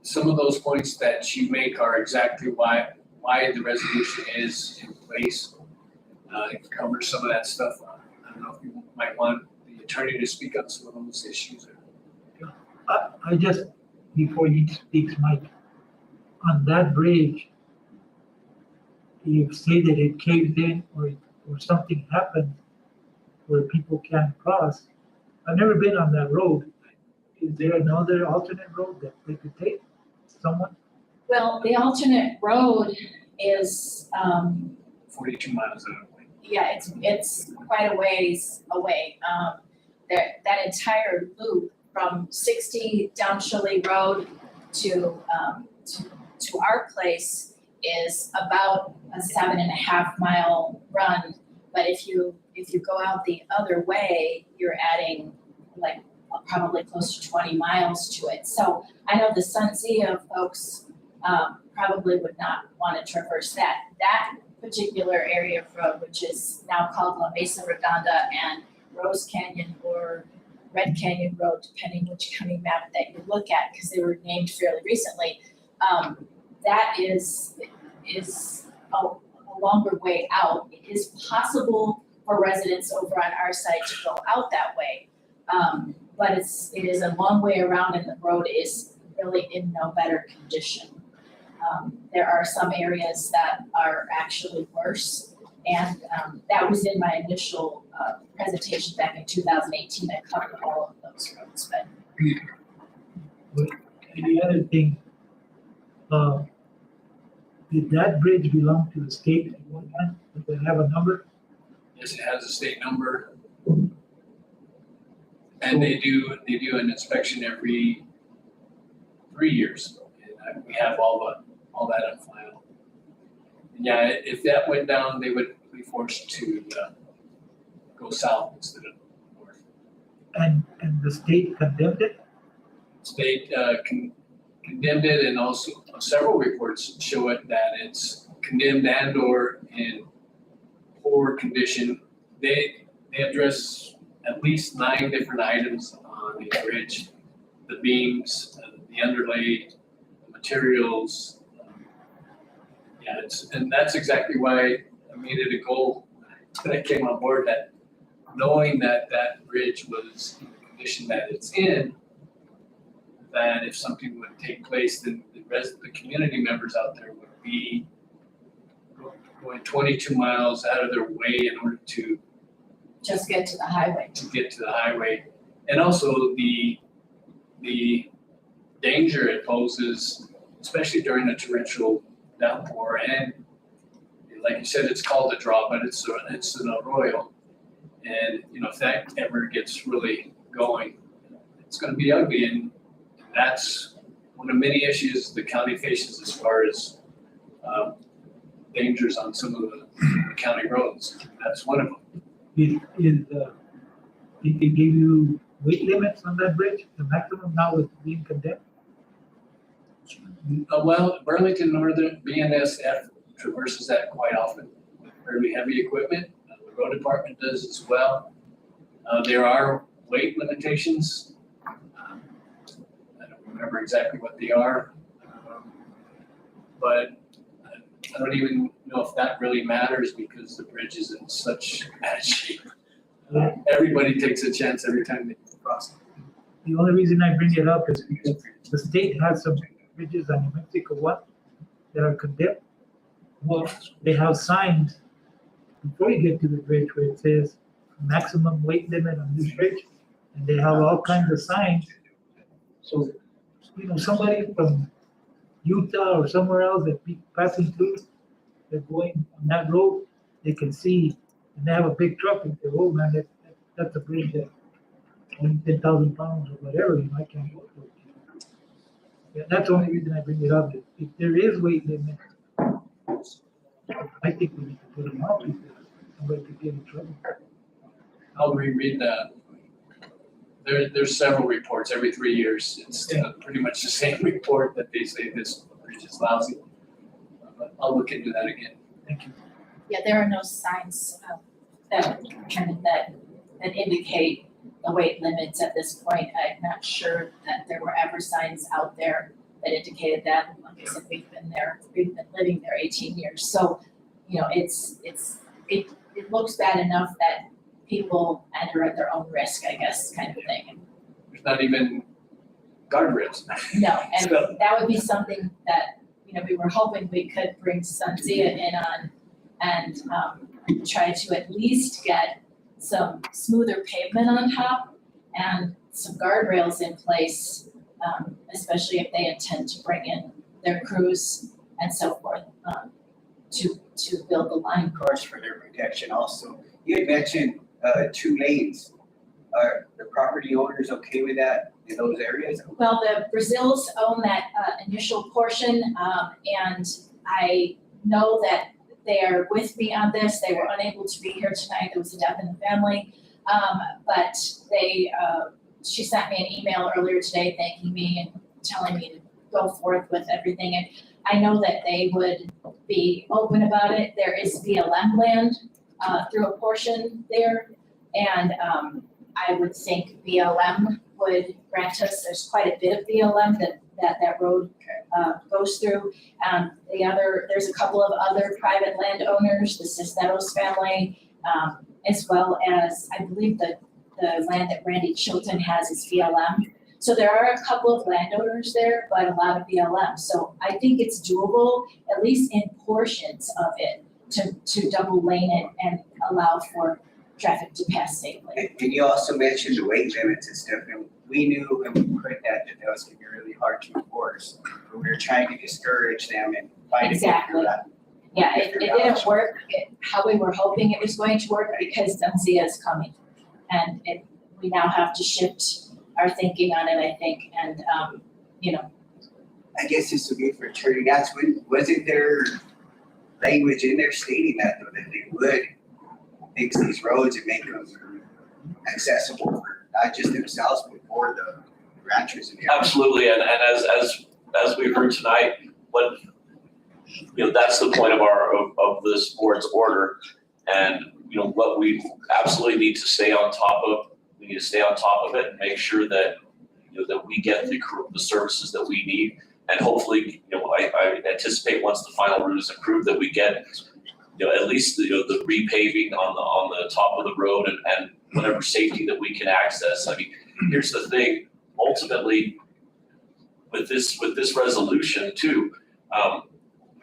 Some of those points that you make are exactly why the resolution is in place. It covers some of that stuff. I don't know if you might want the attorney to speak on some of those issues. I just, before he speaks, Mike, on that bridge, you say that it caved in or something happened where people can't cross. I've never been on that road. Is there another alternate road that they could take? Someone? Well, the alternate road is, 42 miles an hour. yeah, it's quite a ways away. That entire loop from 60 down Shirley Road to our place is about a 7.5 mile run. But if you go out the other way, you're adding like probably close to 20 miles to it. So I know the Sunzia folks probably would not want to traverse that. That particular area of road, which is now called La Mesa Redonda and Rose Canyon or Red Canyon Road, depending which county map that you look at, because they were named fairly recently. That is a longer way out. It is possible for residents over on our side to go out that way. But it is a long way around and the road is really in no better condition. There are some areas that are actually worse. And that was in my initial presentation back in 2018. I covered all of those roads, but. And the other thing, did that bridge belong to the state at one time? Did they have a number? Yes, it has a state number. And they do an inspection every 3 years. And we have all that on file. And yeah, if that went down, they would be forced to go south instead of north. And the state condemned it? State condemned it, and also several reports show it that it's condemned and or in poor condition. They address at least 9 different items on the bridge: the beams, the underlay, the materials. Yeah, and that's exactly why I made it a goal when I came on board, that knowing that that bridge was in the condition that it's in, that if something would take place, then the community members out there would be going 22 miles out of their way in order to Just get to the highway. get to the highway. And also the danger it poses, especially during a torrential downpour. And like you said, it's called a draw, but it's an arroyo. And if that ever gets really going, it's going to be ugly. And that's one of many issues the county faces as far as dangers on some of the county roads. That's one of them. Did they give you weight limits on that bridge? The maximum now is being condemned? Well, Burlington Northern BNSF traverses that quite often with fairly heavy equipment. The road department does as well. There are weight limitations. I don't remember exactly what they are, but I don't even know if that really matters because the bridge is in such bad shape. Everybody takes a chance every time they cross it. The only reason I bring it up is because the state has some bridges on New Mexico one that are condemned. Well, they have signs before you get to the bridge where it says maximum weight limit on this bridge, and they have all kinds of signs. So, somebody from Utah or somewhere else that be passing through, they're going on that road, they can see, and they have a big truck and say, oh man, that's a bridge that only 10,000 pounds or whatever, I can't go through. Yeah, that's the only reason I bring it up. If there is weight limit, I think we need to put them out because somebody could get in trouble. I'll reread that. There's several reports every 3 years. It's pretty much the same report that they say this bridge is lousy. But I'll look into that again. Thank you. Yeah, there are no signs that indicate the weight limits at this point. I'm not sure that there were ever signs out there that indicated that. Like I said, we've been living there 18 years. So, you know, it looks bad enough that people enter at their own risk, I guess, kind of thing. There's not even guardrails. No, and that would be something that, you know, we were hoping we could bring Sunzia in on and try to at least get some smoother pavement on top and some guardrails in place, especially if they intend to bring in their crews and so forth, to build the line. Of course, for their protection also. You had mentioned 2 lanes. Are the property owners okay with that in those areas? Well, the Brazils own that initial portion, and I know that they are with me on this. They were unable to be here tonight. There was a death in the family. But she sent me an email earlier today thanking me and telling me to go forth with everything. And I know that they would be open about it. There is BLM land through a portion there. And I would think BLM would grant us, there's quite a bit of BLM that road goes through. There's a couple of other private landowners, the Cisneros family, as well as, I believe the land that Randy Chilton has is BLM. So there are a couple of landowners there, but a lot of BLM. So I think it's doable, at least in portions of it, to double lane it and allow for traffic to pass safely. And you also mentioned the weight limits and stuff, and we knew when we put that was gonna be really hard to enforce. But we were trying to discourage them and fight against Exactly. that. Yeah, it didn't work how we were hoping it was going to work because Sunzia is coming. And we now have to shift our thinking on it, I think, and, you know. I guess this would be for attorney, wasn't there language in there stating that though, that they would fix these roads and make them accessible for not just themselves, but for the ranchers and the. Absolutely, and as we heard tonight, what, you know, that's the point of this board's order. And, you know, what we absolutely need to stay on top of, we need to stay on top of it and make sure that, you know, that we get the services that we need. And hopefully, you know, I anticipate once the final route is approved that we get, you know, at least, you know, the repaving on the top of the road and whatever safety that we can access. I mean, here's the thing, ultimately, with this resolution too,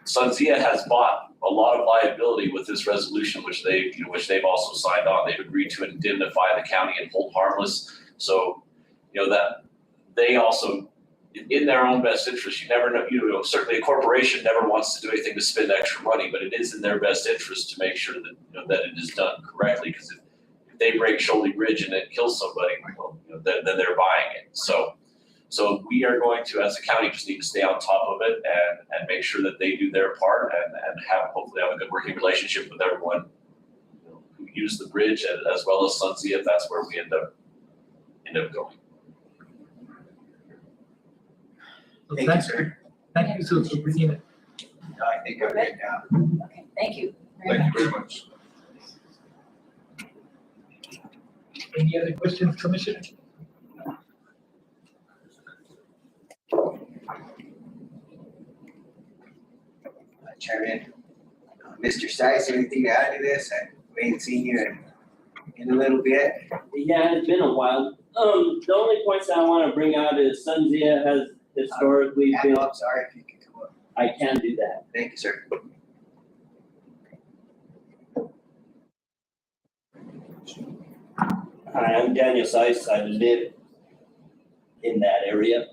Sunzia has bought a lot of liability with this resolution, which they've also signed on. They've agreed to indemnify the county and hold harmless. So, you know, that they also, in their own best interest, you never know, you know, certainly a corporation never wants to do anything to spend extra money, but it is in their best interest to make sure that, you know, that it is done correctly. Because if they break Sholey Bridge and it kills somebody, well, you know, then they're buying it. So we are going to, as a county, just need to stay on top of it and make sure that they do their part and hopefully have a good working relationship with everyone, you know, who use the bridge as well as Sunzia, if that's where we end up going. So Thank you, sir. Thank you, Sue, for bringing it. No, I think I'm good now. Okay, thank you very Thank much. you very much. Any other questions, Commissioner? Chairman, Mr. Stice, anything to add to this? We ain't seen you in a little bit. Yeah, it's been a while. The only points that I want to bring out is Sunzia has historically been. I'm sorry if you could come up. I can do that. Thank you, sir. Hi, I'm Daniel Seiss. I live in that area.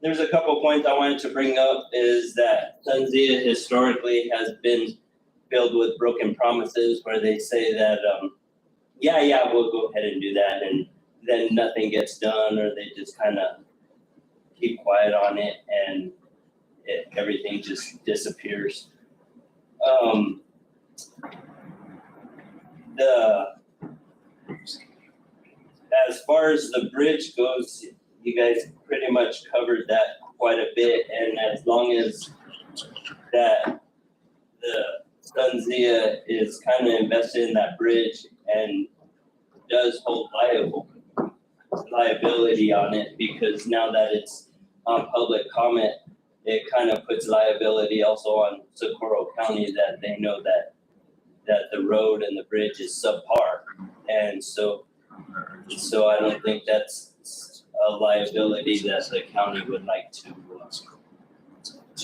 There's a couple points I wanted to bring up is that Sunzia historically has been filled with broken promises where they say that, yeah, we'll go ahead and do that. And then nothing gets done, or they just kind of keep quiet on it and everything just disappears. As far as the bridge goes, you guys pretty much covered that quite a bit, and as long as that the Sunzia is kind of invested in that bridge and does hold liability on it, because now that it's on public comment, it kind of puts liability also on Socorro County, that they know that the road and the bridge is subpar. And so I don't think that's a liability that the county would like to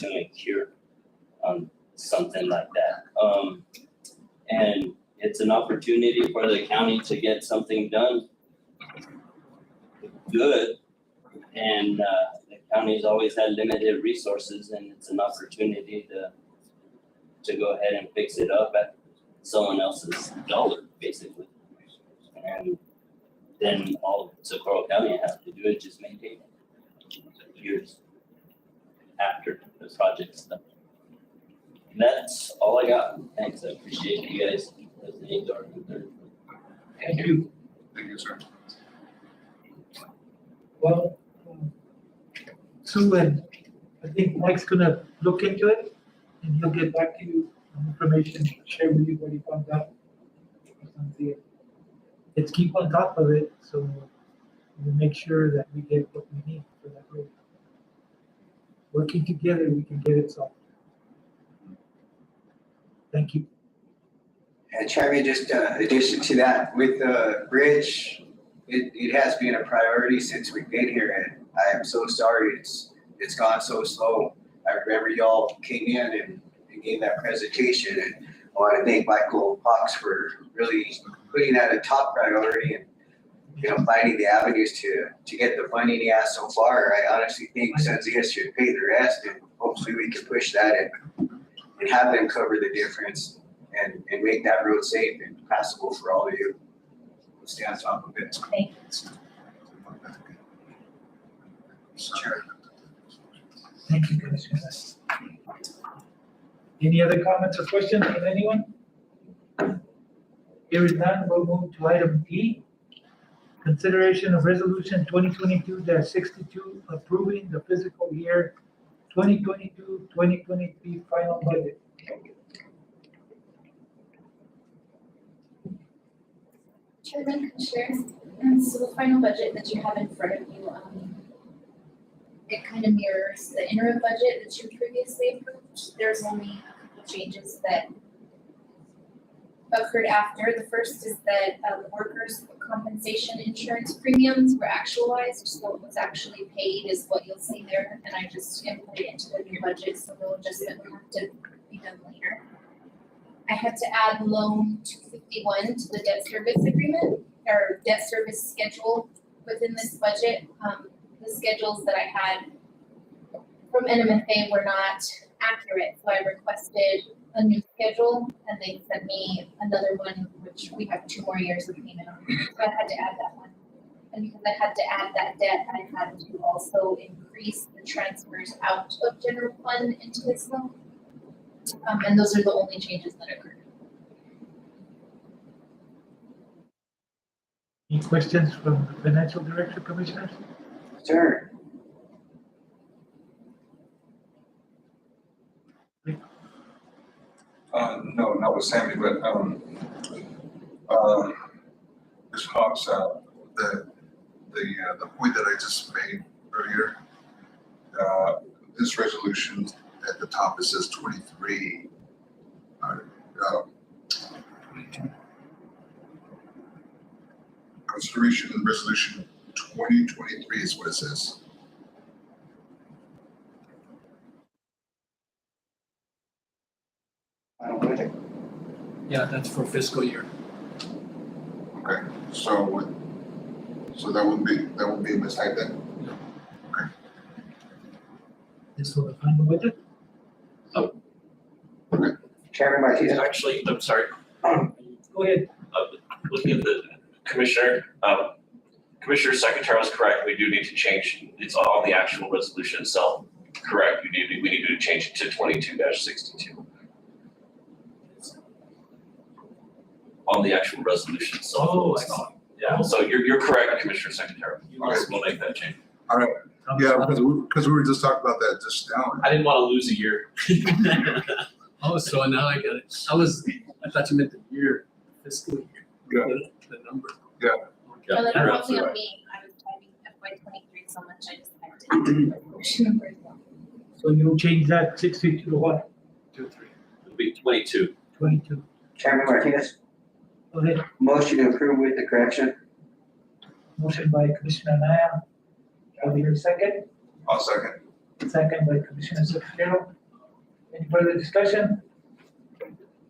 incur on something like that. And it's an opportunity for the county to get something done good. And the county's always had limited resources, and it's an opportunity to go ahead and fix it up at someone else's dollar, basically. And then all Socorro County has to do is just maintain it years after the project's done. And that's all I got. Thanks, I appreciate you guys listening to our concern. Thank you. Thank you, sir. Well, Sue, and I think Mike's gonna look into it, and he'll get back to you on information, share with you what he found out. Let's keep on top of it, so we make sure that we get what we need for that road. Working together, we can get it solved. Thank you. And Chairman, just addition to that, with the bridge, it has been a priority since we've been here, and I am so sorry it's gone so slow. I remember y'all came in and gave that presentation, and I want to thank Michael Fox for really putting that a top priority and, you know, finding the avenues to get the funding he has so far. I honestly think Sunzia should pay the rest, and hopefully we can push that and have them cover the difference and make that road safe and passable for all of you. We'll stay on top of it. Thank you. Sure. Thank you, Commissioner. Any other comments or questions from anyone? Here is none, we'll move to item E. Consideration of resolution 2022-62 approving the fiscal year 2022-2023 final budget. Chairman, Commissioners, and so the final budget that you have in front of you, it kind of mirrors the interim budget that you previously approved. There's only a couple changes that occurred after. The first is that workers' compensation insurance premiums were actualized, so what was actually paid is what you'll see there, and I just input it into the new budget, so no adjustment will have to be done later. I had to add loan 251 to the debt service agreement, or debt service schedule within this budget. The schedules that I had from NMFA were not accurate, so I requested a new schedule, and they sent me another one, which we have 2 more years of payment on. So I had to add that one. And because I had to add that debt, I had to also increase the transfers out of general fund into this loan. And those are the only changes that occurred. Any questions from the financial director, commissioners? Sure. No, not with Sammy, but, Ms. Hawks, the point that I just made earlier, this resolution at the top, it says 23. Consideration and resolution 2023 is what it says. Yeah, that's for fiscal year. Okay, so that wouldn't be a mistake then? This for the final budget? Chairman Martinez. Actually, I'm sorry, Go ahead. looking at the commissioner, Commissioner Secretary was correct, we do need to change, it's on the actual resolution itself. Correct, we need to change it to 22-62. On the actual resolution itself. Oh, I see. Yeah, so you're correct, Commissioner Secretary. We'll make that change. All right, yeah, because we were just talking about that just now. I didn't want to lose a year. Oh, so now I got it. I thought you meant the year, fiscal year. Yeah. The number. Yeah, Well, that's you're probably absolutely on right. me. I was typing FY 23 so much, I just typed it. So you'll change that 650 to what? 2, 3. It'll be 22. 22. Chairman Martinez, Go ahead. motion to approve with the correction. Motion by Commissioner Naya. I'll hear a second. I'll second. Second by Commissioner Secretarial. Any further discussion?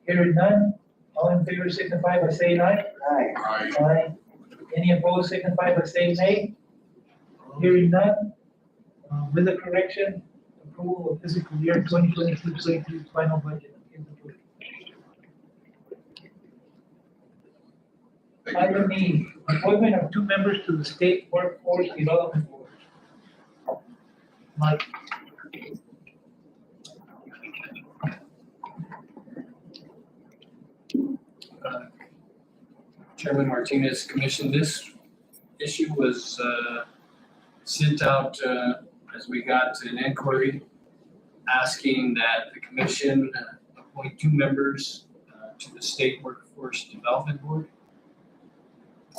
Hearing none. All in favor signify by saying aye. Aye. Aye. Any opposed signify by saying nay. Hearing none. With the correction, approval of fiscal year 2022-23 final budget. Thank you. Item E, appointment of 2 members to the State Workforce Development Board. Mike. Chairman Martinez commissioned this issue was sent out as we got an inquiry asking that the commission appoint 2 members to the State Workforce Development Board.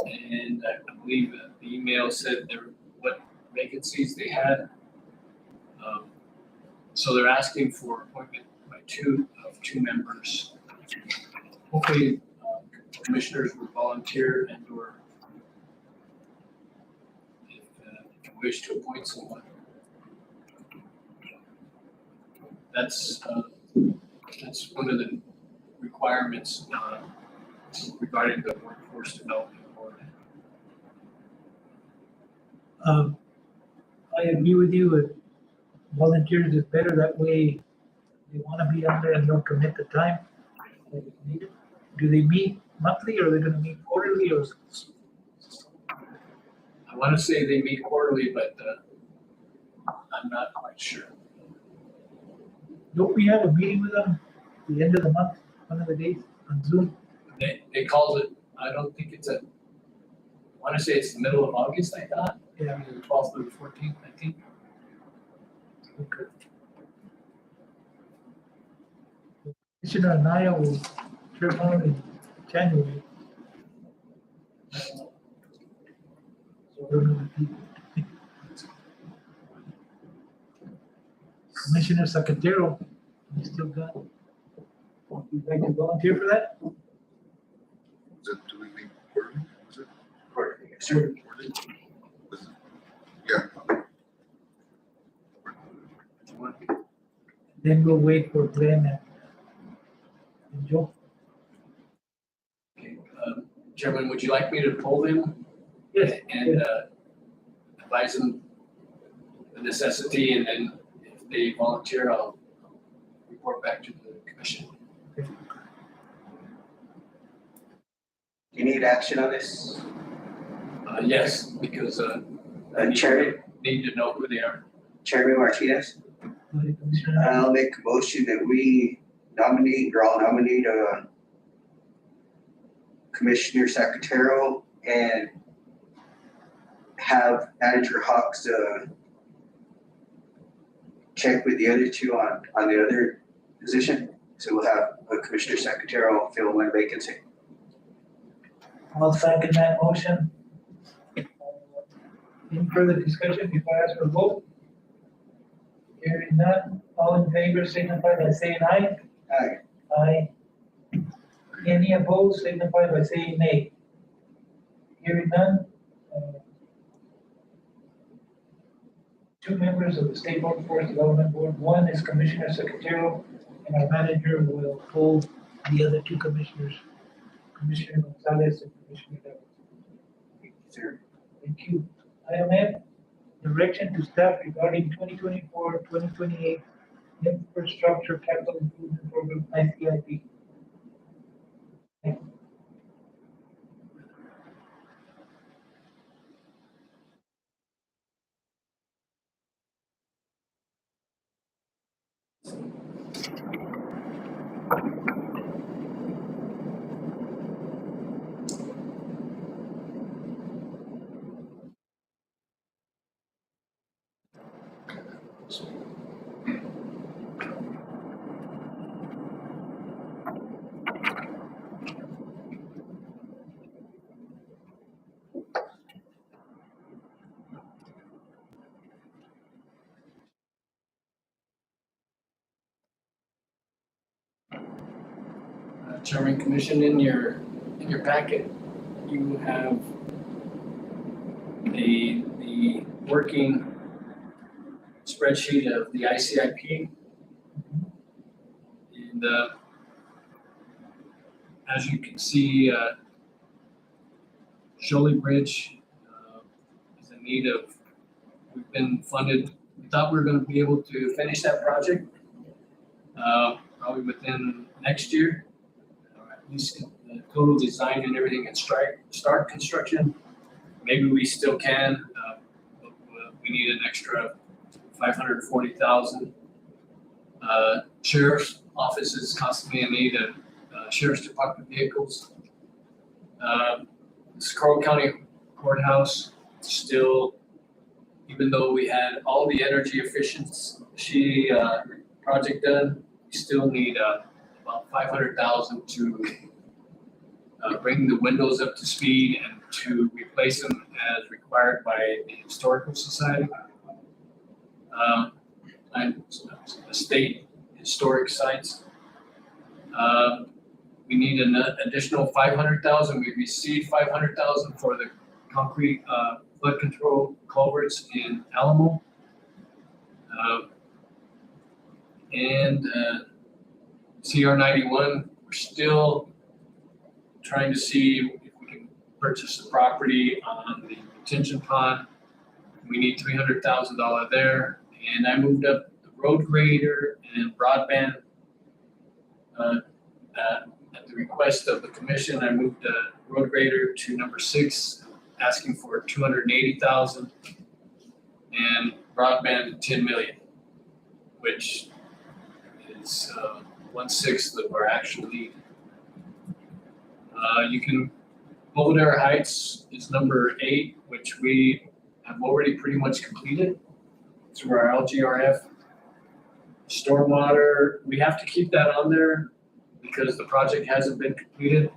And I believe the email said what vacancies they had. So they're asking for appointment by 2 members. Hopefully, commissioners will volunteer and or if you wish to appoint someone. That's one of the requirements regarding the Workforce Development Board. I agree with you. If volunteers is better, that way they want to be on there and they'll commit the time that is needed. Do they meet monthly or are they going to meet quarterly or? I want to say they meet quarterly, but I'm not quite sure. Don't we have a meeting with them at the end of the month, one of the days on Zoom? They called it, I don't think it's I want to say it's the middle of August, I thought. Yeah. Either the 12th or the 14th, I think. Okay. Commissioner Anaya will turn on in January. So we're gonna be- Commissioner Secretarial, you still got? Would you like to volunteer for that? Is it, do we meet quarterly? Was it? Sure. Quarterly? Was it? Yeah. Then we'll wait for Glenn and Joe. Okay, Chairman, would you like me to poll them Yes. and advise them the necessity, and then if they volunteer, I'll report back to the commission. You need action on this? Yes, because Chairman, need to know who they are. Chairman Martinez, Commissioner, I'll make a motion that we nominate, or I'll nominate Commissioner Secretarial and have Manager Hawks check with the other 2 on the other position. So we'll have a Commissioner Secretarial fill 1 vacancy. I'll second that motion. Any further discussion before I ask for a vote? Hearing none, all in favor signify by saying aye. Aye. Aye. Any opposed signify by saying nay. Hearing none. 2 members of the State Workforce Development Board. 1 is Commissioner Secretarial, and our manager will hold the other 2 commissioners, Commissioner Gonzalez and Commissioner Evans. Sir. Thank you. Item F, direction to staff regarding 2024-2028 infrastructure capital improvement program, ICIP. Chairman Commission, in your packet, you have the working spreadsheet of the ICIP. And as you can see, Sholey Bridge is in need of, we've been funded, we thought we were gonna be able to finish that project probably within next year, or at least the total design and everything and start construction. Maybe we still can, but we need an extra 540,000. Sheriff's office is constantly in need of sheriff's department vehicles. This Carroll County Courthouse still, even though we had all the energy efficiency project done, we still need about 500,000 to bring the windows up to speed and to replace them as required by the Historical Society. And the state historic sites. We need an additional 500,000. We received 500,000 for the concrete flood control culverts in Alamo. And CR 91, we're still trying to see if we can purchase the property on the retention pond. We need $300,000 there. And I moved up the road grader and broadband. At the request of the commission, I moved the road grader to number 6, asking for 280,000, and broadband 10 million, which is 1/6 of our actual need. You can, Belvedere Heights is number 8, which we have already pretty much completed through our LGRF. Stormwater, we have to keep that on there because the project hasn't been completed.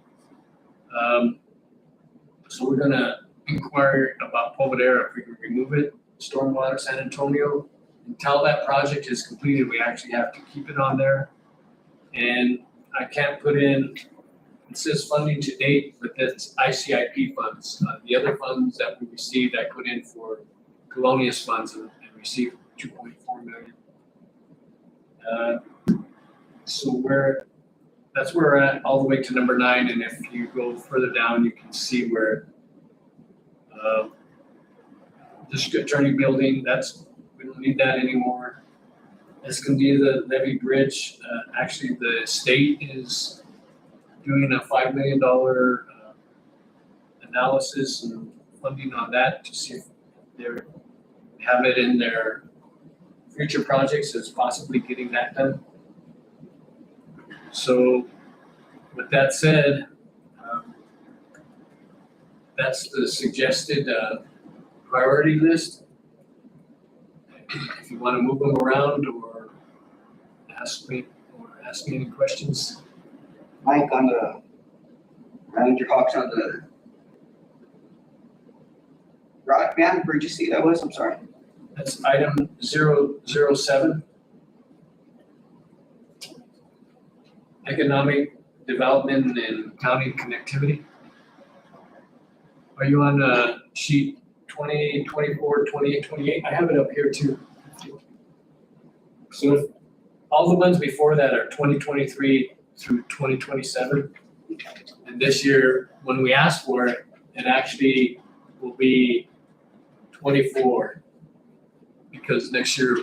So we're gonna inquire about Belvedere if we can remove it. Stormwater San Antonio, until that project is completed, we actually have to keep it on there. And I can't put in, it says funding to date, but that's ICIP funds. The other funds that we received, I put in for Colonius funds and received 2.4 million. So that's where we're at, all the way to number 9. And if you go further down, you can see where district attorney building, we don't need that anymore. Escondido Levee Bridge, actually the state is doing a $5 million analysis and funding on that to see if they have it in their future projects as possibly getting that done. So with that said, that's the suggested priority list. If you want to move them around or ask me any questions. Mike, on the Manager Hawks on the broadband, where'd you see that was? I'm sorry. That's item 007. Economic development and county connectivity. Are you on sheet 20, 24, 28, 28? I have it up here too. So if all the ones before that are 2023 through 2027. And this year, when we ask for it, it actually will be 24. Because next year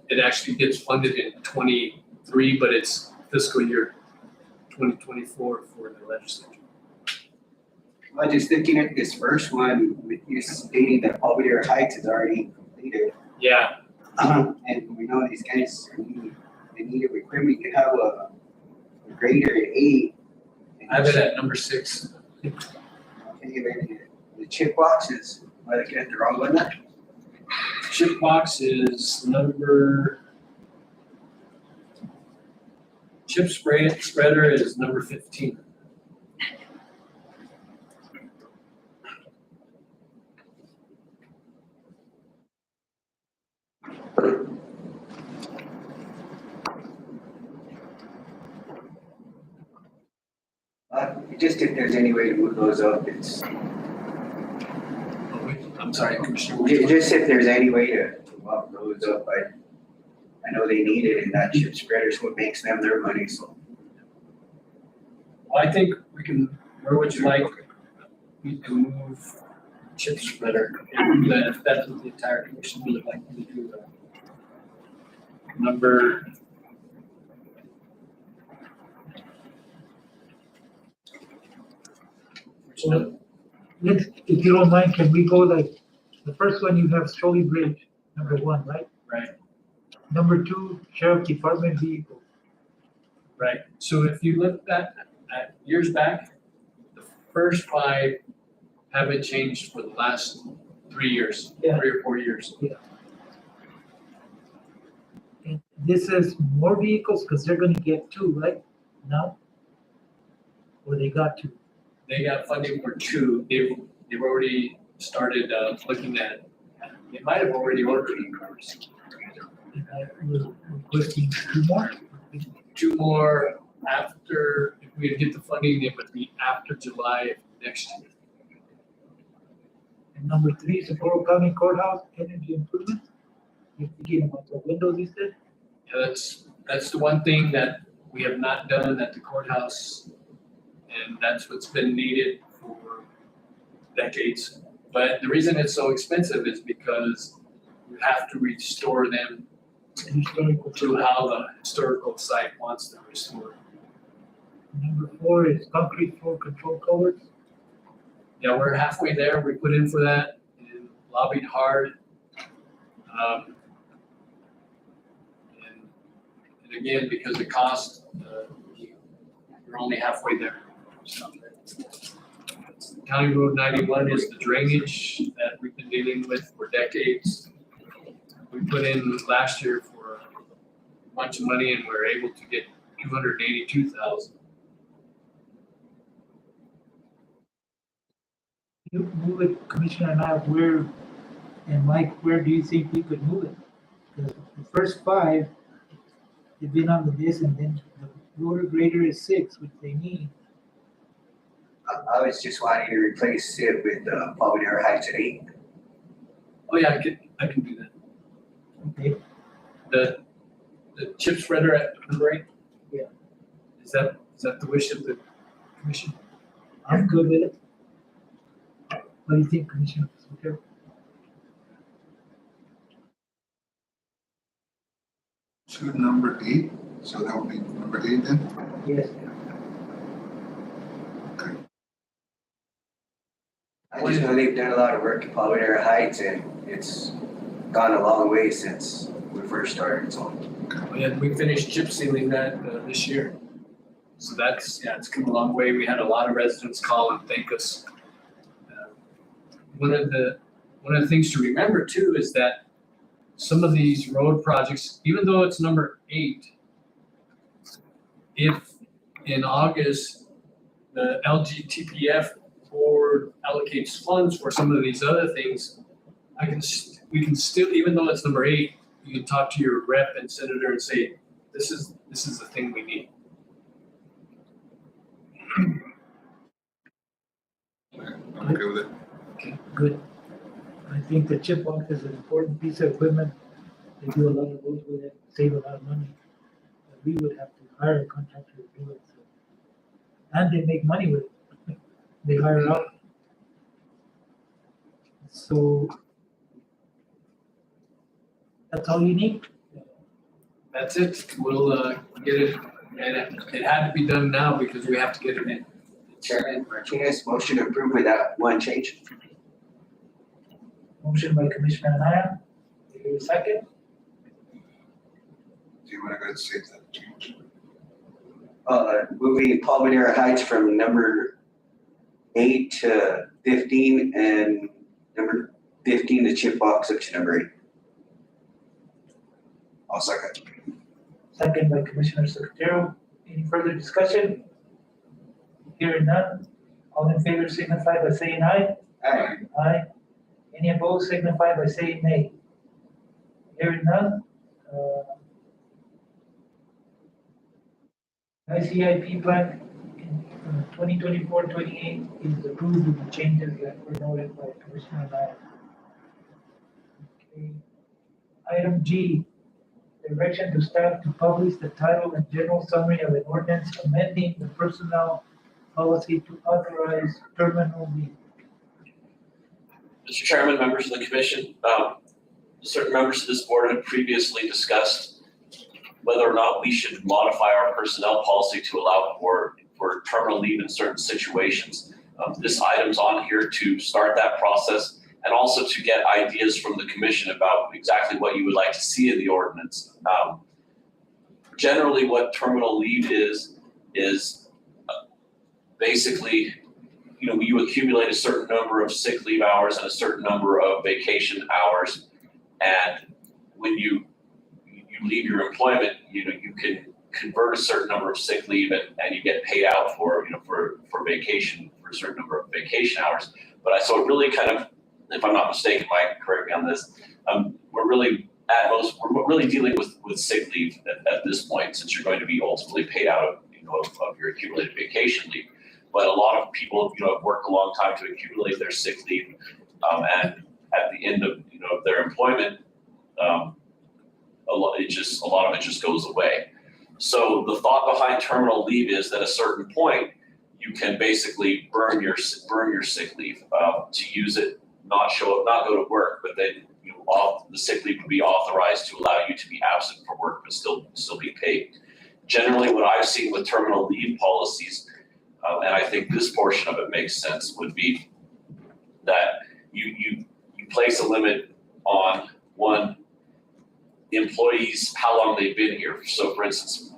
it actually gets funded in 23, but it's fiscal year 2024 for the legislature. I'm just thinking at this first one with you stating that Belvedere Heights is already completed. Yeah. And we know these guys they need equipment. You could have a grader at 8. I have it at number 6. Okay, then the chip boxes, are they get the wrong one now? Chip box is number. Chip spreader is number 15. Just if there's any way to move those up, it's, I'm sorry, Commissioner. which one? just if there's any way to bump those up, I know they need it and that chip spreader's what makes them their money, so. Well, I think we can, where would you like? We can move chip spreader, and then if that's what the entire commission would like to do. Number. Which number? Let's, if you don't mind, can we go like, the first one you have Trolley Bridge, number 1, right? Right. Number 2, Sheriff Department vehicle. Right, so if you look at years back, the first 5 haven't changed for the last 3 years, Yeah. 3 or 4 years. And this is more vehicles, because they're gonna get 2, right? Now? Or they got 2? They got funding for 2, they've already started looking at, they might have already ordered cars. We're requesting 2 more? 2 more after, if we get the funding, it would be after July of next year. And number 3 is the Socorro County Courthouse energy improvements. You get them out the windows, you said? Yeah, that's the one thing that we have not done at the courthouse, and that's what's been needed for decades. But the reason it's so expensive is because we have to restore them Historical. to how the historical site wants them restored. Number 4 is concrete floor control culverts. Yeah, we're halfway there. We put in for that and lobbied hard. And again, because of cost, we're only halfway there. So, County Road 91 is the drainage that we've been dealing with for decades. We put in last year for a bunch of money and we were able to get 282,000. You move it, Commissioner, and I, where, and Mike, where do you think we could move it? Because the first 5, they've been on the list, and then the rotor grader is 6, which they need. I was just wanting to replace it with Palmdale Heights at 8. Oh yeah, I can do that. Okay, The chip spreader at number 8? Yeah. Is that the wish of the commission? I'm good with it. What do you think, Commissioner? Okay. To number 8, so that would be number 8 then? Yes. Okay. I just know they've done a lot of work at Palmdale Heights and it's gone a long way since we first started, so. And we finished chip sealing that this year. So that's, yeah, it's come a long way. We had a lot of residents call and thank us. One of the things to remember too is that some of these road projects, even though it's number 8, if in August, the LGTPF board allocates funds for some of these other things, we can still, even though it's number 8, you can talk to your rep and senator and say, this is the thing we need. I'm okay with it. Okay, good. I think the chip box is an important piece of equipment. They do a lot of roads with it, save a lot of money. But we would have to hire a contractor to do it. So. And they make money with it. They hire out. So that's all you need? That's it. We'll get it. And it had to be done now because we have to get it in. Chairman Martinez, motion to approve with that one change. Motion by Commissioner Anaya. Is there a second? Do you want to go ahead and save that change? Moving Palmdale Heights from number 8 to 15 and number 15, the chip box up to number 8. I'll second. Second by Commissioner Secretarial. Any further discussion? Hearing none. All in favor signify by saying aye. Aye. Aye. Any opposed signify by saying nay. Hearing none. ICIP plan 2024-28 is approved with the changes that were noted by Commissioner Nye. Okay. Item G, direction to staff to publish the title and general summary of an ordinance amending the personnel policy to authorize terminal leave. Mr. Chairman, members of the commission, certain members of this board had previously discussed whether or not we should modify our personnel policy to allow for terminal leave in certain situations. This item's on here to start that process and also to get ideas from the commission about exactly what you would like to see in the ordinance. Generally, what terminal leave is basically, you accumulate a certain number of sick leave hours and a certain number of vacation hours, and when you leave your employment, you can convert a certain number of sick leave and you get paid out for vacation, for a certain number of vacation hours. But so it really kind of, if I'm not mistaken, Mike, correct me on this, we're really dealing with sick leave at this point, since you're going to be ultimately paid out of your accumulated vacation leave. But a lot of people, have worked a long time to accumulate their sick leave, and at the end of their employment, a lot of it just goes away. So the thought behind terminal leave is that at a certain point, you can basically burn your sick leave to use it, not show up, not go to work, but then the sick leave would be authorized to allow you to be absent from work but still be paid. Generally, what I've seen with terminal leave policies, and I think this portion of it makes sense, would be that you place a limit on one employees, how long they've been here. So for instance,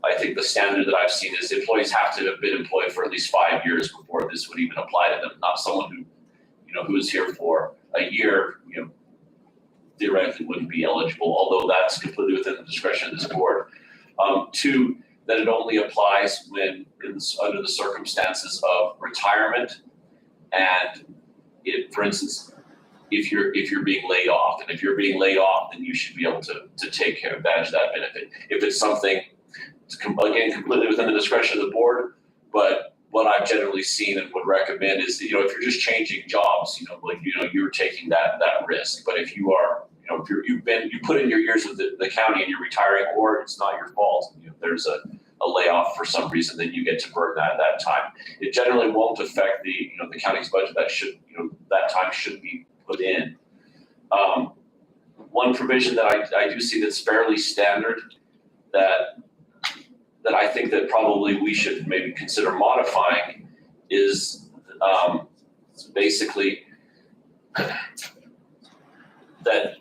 I think the standard that I've seen is employees have to have been employed for at least 5 years before this would even apply to them, not someone who is here for a year, theoretically wouldn't be eligible, although that's completely within the discretion of this board. Two, that it only applies when under the circumstances of retirement, and for instance, if you're being laid off, and if you're being laid off, then you should be able to take advantage of that benefit. If it's something, again, completely within the discretion of the board, but what I've generally seen and would recommend is, if you're just changing jobs, you're taking that risk. But if you are, if you put in your years with the county and you're retiring, or it's not your fault, there's a layoff for some reason, then you get to burn that time. It generally won't affect the county's budget. That time should be put in. One provision that I do see that's fairly standard that I think that probably we should maybe consider modifying is basically that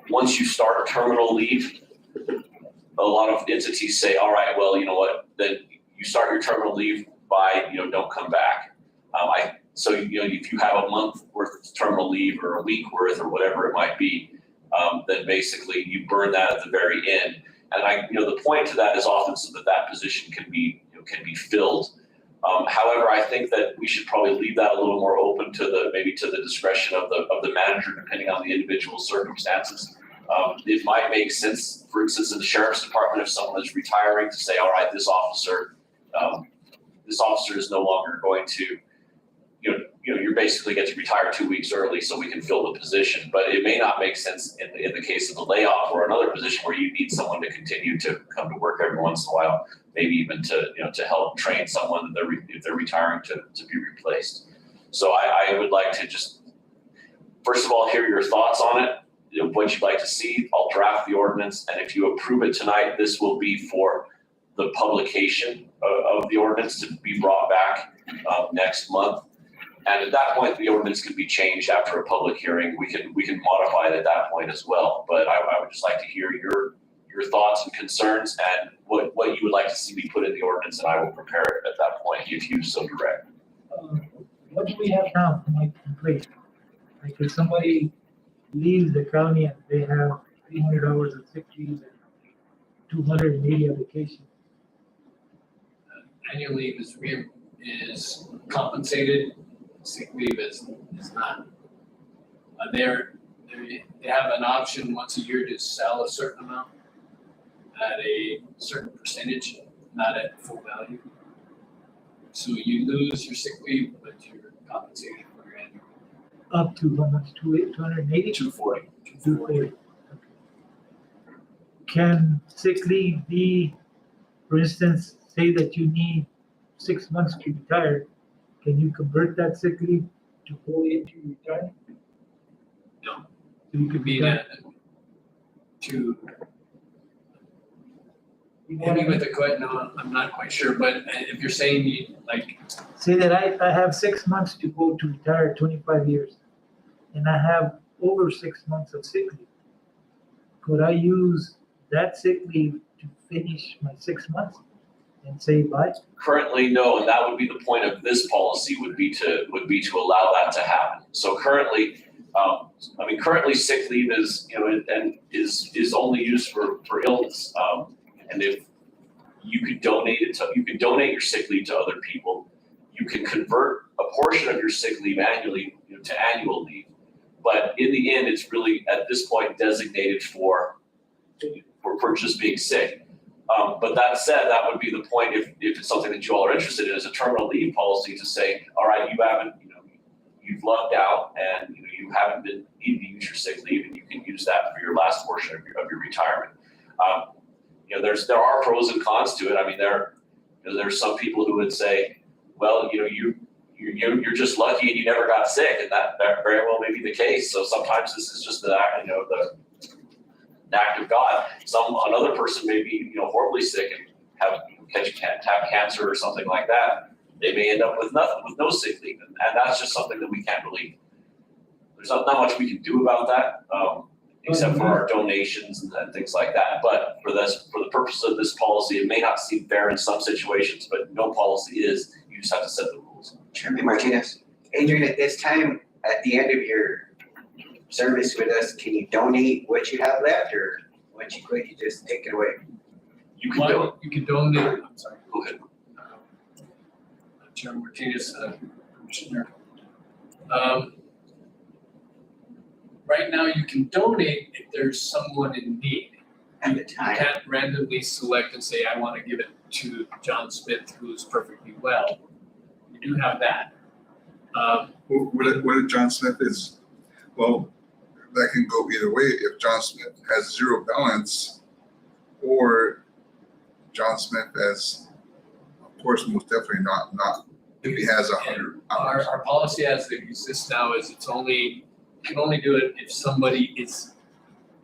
once you start terminal leave, a lot of entities say, all right, well, you know what, then you start your terminal leave by, don't come back. So, if you have a month worth of terminal leave or a week worth or whatever it might be, then basically you burn that at the very end. And the point to that is often so that position can be filled. However, I think that we should probably leave that a little more open to the discretion of the manager, depending on the individual circumstances. It might make sense, for instance, in the sheriff's department, if someone is retiring, to say, all right, this officer is no longer going to, you basically get to retire 2 weeks early so we can fill the position. But it may not make sense in the case of a layoff or another position where you need someone to continue to come to work every once in a while, maybe even to help train someone that if they're retiring to be replaced. So I would like to just, first of all, hear your thoughts on it, what you'd like to see. I'll draft the ordinance, and if you approve it tonight, this will be for the publication of the ordinance to be brought back next month. And at that point, the ordinance can be changed after a public hearing. We can modify it at that point as well. But I would just like to hear your thoughts and concerns and what you would like to see me put in the ordinance, and I will prepare it at that point if you so direct. What do we have now, Mike, in place? Like if somebody leaves the county and they have 300 hours of sick leave and 280 of vacation. Annual leave is compensated. Sick leave is not. They have an option once a year to sell a certain amount at a certain percentage, not at full value. So you lose your sick leave, but you're compensated for your annual Up to how much, 280? 240. 240. Can sick leave be, for instance, say that you need 6 months to retire, can you convert that sick leave to go into retirement? No. So you could be Mean done. to, You know hit what me I with mean? the question, no, I'm not quite sure, but if you're saying you, like, Say that I have 6 months to go to retire 25 years, and I have over 6 months of sick leave. Could I use that sick leave to finish my 6 months and say bye? Currently, no, and that would be the point of this policy, would be to allow that to happen. So currently, currently sick leave is, and is only used for illness. And if you could donate your sick leave to other people. You can convert a portion of your sick leave annually, to annual leave. But in the end, it's really at this point designated for just being sick. But that said, that would be the point if it's something that you all are interested in, is a terminal leave policy to say, all right, you've lucked out and you haven't been needing to use your sick leave, and you can use that for your last portion of your retirement. There are pros and cons to it. I mean, there's some people who would say, well, you're just lucky and you never got sick, and that very well may be the case. So sometimes this is just the act of God. Another person may be horribly sick and have cancer or something like that. They may end up with nothing, with no sick leave, and that's just something that we can't really. There's not much we can do about that, except for our donations and things like that. But for the purpose of this policy, it may not seem fair in some situations, but no policy is. You just have to set the rules. Chairman Martinez, Adrian, at this time, at the end of your service with us, can you donate what you have left, or once you quit, you just take it away? You can do it. you can donate, I'm sorry. Go ahead. Chairman Martinez, Commissioner. Right now, you can donate if there's someone in need. At the You time, can't randomly select and say, I want to give it to John Smith, who's perfectly well. You do have that. What if John Smith is, well, that can go either way. If John Smith has zero balance, or John Smith has, of course, most definitely not, if he has 100 hours. Our policy as it exists now is you can only do it if somebody is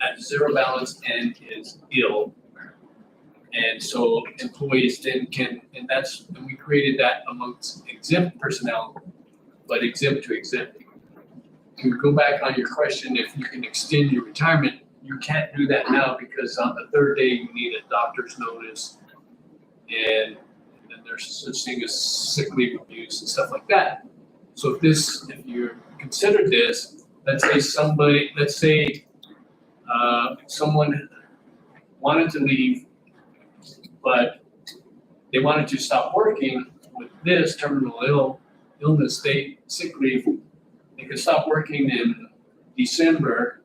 at zero balance and is ill. And so employees then can, and we created that amongst exempt personnel, but exempt to exempt. To go back on your question, if you can extend your retirement, you can't do that now because on the third day you need a doctor's notice, and there's such thing as sick leave abuse and stuff like that. So if you consider this, let's say someone wanted to leave, but they wanted to stop working with this terminal illness, sick leave. They could stop working in December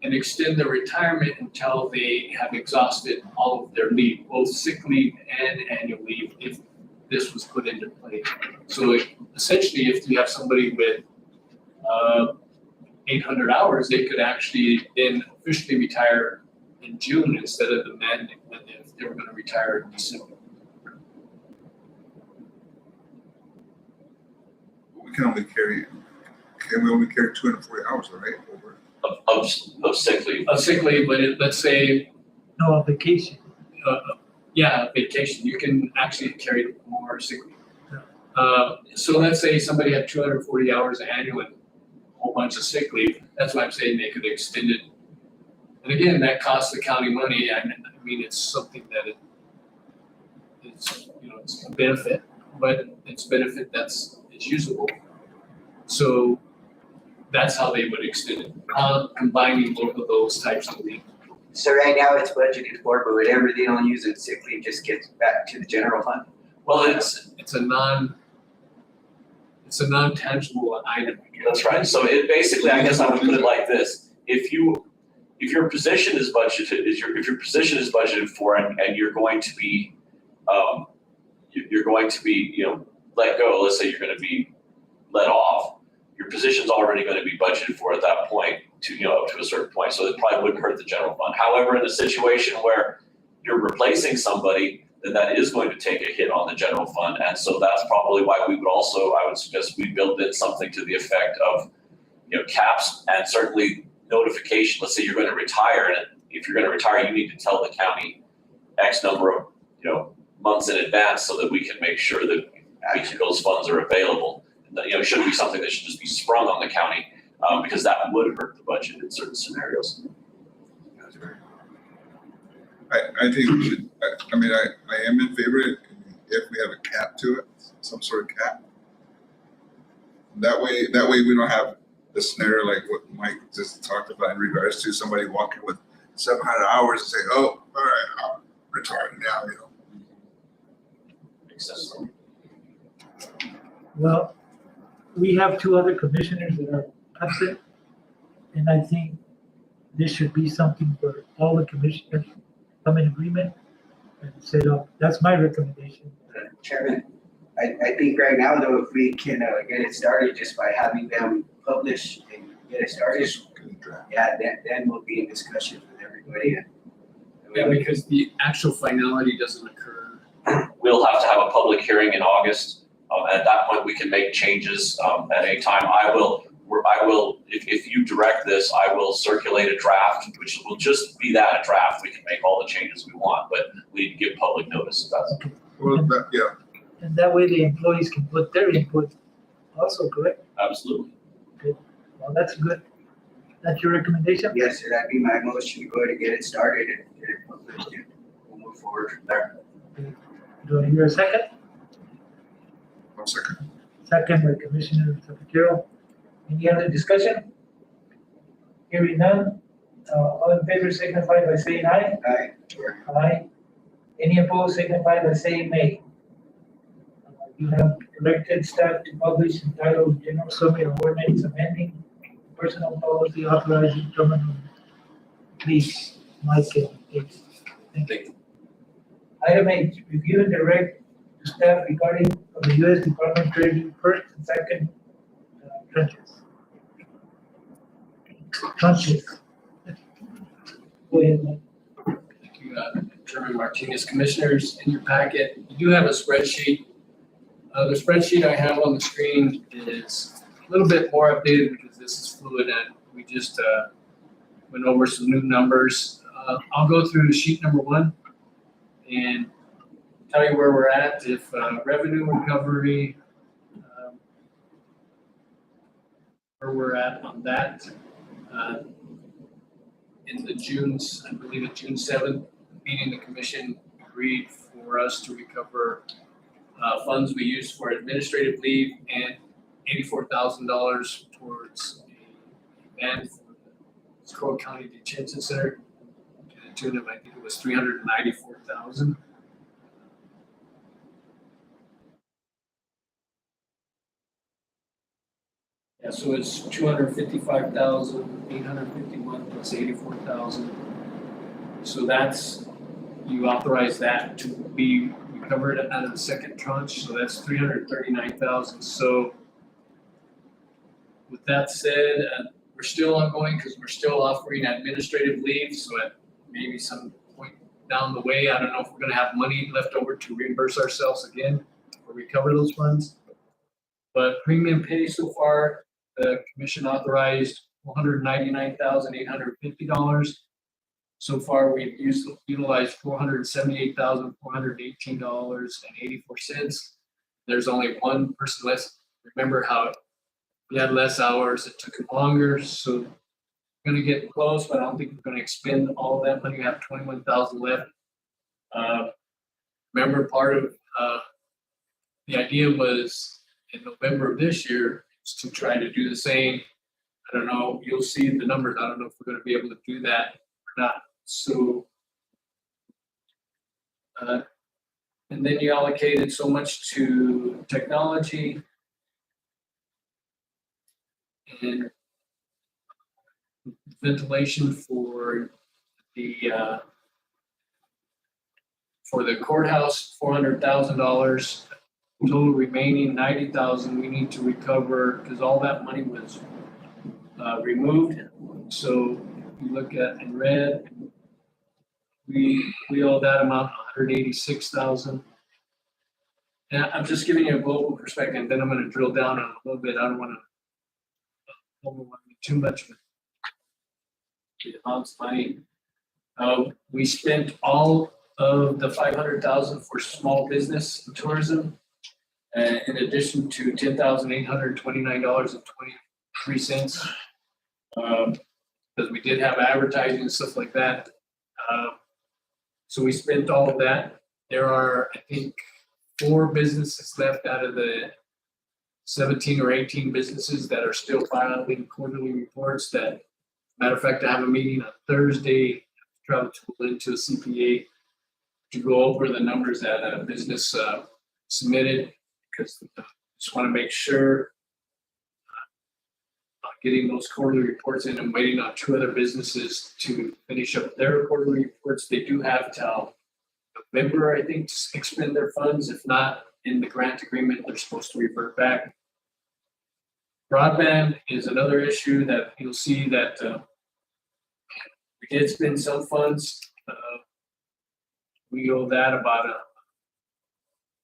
and extend their retirement until they have exhausted all of their leave, both sick leave and annual leave, if this was put into play. So essentially, if you have somebody with 800 hours, they could actually then officially retire in June instead of the mandate when they were going to retire in December. Can we only carry 240 hours, right? Over. Of sick leave. Of sick leave, but let's say, No, vacation. vacation, you can actually carry more sick leave. So let's say somebody had 240 hours annual and a whole bunch of sick leave. That's why I'm saying they could extend it. And again, that costs the county money. I mean, it's something that it's a benefit, but it's a benefit that's usable. So that's how they would extend it, combining both of those types of leave. so right now it's budgeted for, but whatever they don't use in sick leave just gets back to the general fund? Well, It's a non-tangible item. that's right. So it basically, I guess I would put it like this: if your position is budgeted for, and you're going to be let go, let's say you're gonna be let off, your position's already gonna be budgeted for at that point to, up to a certain point, so it probably wouldn't hurt the general fund. However, in a situation where you're replacing somebody, then that is going to take a hit on the general fund, and so that's probably why we would also, I would suggest we build in something to the effect of, caps and certainly notification. Let's say you're gonna retire, and if you're gonna retire, you need to tell the county X number of, months in advance so that we can make sure that those funds are available. It shouldn't be something that should just be sprung on the county, because that would hurt the budget in certain scenarios. I think we should, I mean, I am in favor if we have a cap to it, some sort of cap. That way we don't have a scenario like what Mike just talked about in regards to somebody walking with 700 hours and say, oh, all right, I'm retired now, Makes sense. Well, we have two other commissioners that are absent, and I think this should be something for all the commissioners to come in agreement and set up. That's my recommendation. Chairman, I think right now though, if we can get it started just by having them publish and get it started, yeah, then we'll be in discussions with everybody. Yeah, because the actual finality doesn't occur. We'll have to have a public hearing in August. At that point, we can make changes at any time. I will, if you direct this, I will circulate a draft, which will just be that, a draft. We can make all the changes we want, but we need to give public notice of that. Okay. Well, yeah. And that way the employees can put their input also, correct? Absolutely. Well, that's good. That's your recommendation? Yes, sir, that'd be my motion to go ahead and get it started and get it published and we'll move forward from there. Do I hear a second? 1 second. Second by Commissioner Zapatero. Any other discussion? Hearing none. All in favor signify by saying aye. Aye. Aye. Any opposed signify by saying nay. You have directed staff to publish entitled General Summary of Ordinance Amending Personal Policy Authorizing Terminal. Please, Mike, please. Thank you. Item 8, review and direct to staff regarding the U.S. Department of Treasury first and second tranches. Go ahead, Mike. Thank you, Chairman Martinez. Commissioners, in your packet, you do have a spreadsheet. The spreadsheet I have on the screen is a little bit more updated because this is fluid and we just went over some new numbers. I'll go through sheet number 1 and tell you where we're at. If revenue recovery, where we're at on that. In the I believe the June 7th meeting, the commission agreed for us to recover funds we used for administrative leave and $84,000 towards a van for the Crow County Detention Center to the tune of, I think it was $394,000. Yeah, so it's 255,851 plus 84,000. So that's, you authorize that to be recovered out of the second tranche, so that's 339,000. So with that said, we're still ongoing because we're still offering administrative leave. So at maybe some point down the way, I don't know if we're going to have money left over to reimburse ourselves again or recover those funds. But premium pay so far, the commission authorized $199,850. So far, we've utilized $478,418.84. There's only one person less. Remember how we had less hours, it took longer, so we're gonna get close, but I don't think we're gonna expend all of that money. We have 21,000 left. Remember, part of the idea was in November of this year is to try to do the same. I don't know, you'll see the numbers. I don't know if we're gonna be able to do that or not. So, and then you allocated so much to technology and ventilation for the courthouse, $400,000. total remaining 90,000 we need to recover, because all that money was removed. So you look at in red, we owe that amount 186,000. And I'm just giving you a global perspective, then I'm gonna drill down on it a little bit. I don't wanna overwhelm you too much with the amounts of money. We spent all of the 500,000 for small business and tourism, in addition to $10,829.23. Because we did have advertising and stuff like that. So we spent all of that. There are, I think, 4 businesses left out of the 17 or 18 businesses that are still filing quarterly reports. That, matter of fact, I have a meeting on Thursday, travel into a CPA to go over the numbers that a business submitted, because I just want to make sure getting those quarterly reports in. I'm waiting on 2 other businesses to finish up their quarterly reports. They do have till November, I think, to expend their funds. If not, in the grant agreement, they're supposed to revert back. Broadband is another issue that you'll see that we did spend some funds. We owe that about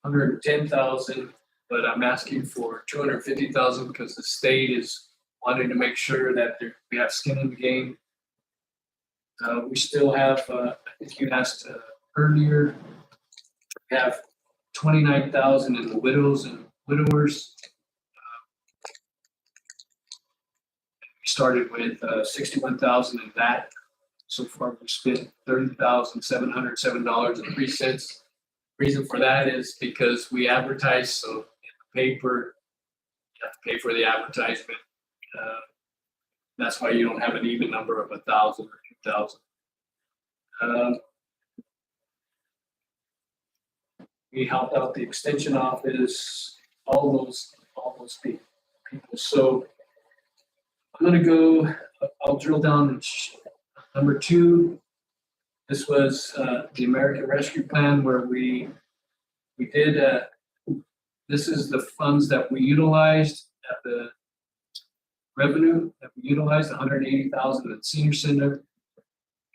110,000, but I'm asking for 250,000 because the state is wanting to make sure that we have skin in the game. We still have, I think you asked earlier, we have 29,000 in the widows and widowers. We started with 61,000 in that. So far, we spent $30,707.03. Reason for that is because we advertise, so in the paper, you have to pay for the advertisement. That's why you don't have an even number of 1,000 or 2,000. We helped out the extension office, all those people. So I'm gonna go. I'll drill down. Number 2. This was the American Rescue Plan, where we did. This is the funds that we utilized at the revenue that we utilized, 180,000 at Senior Center,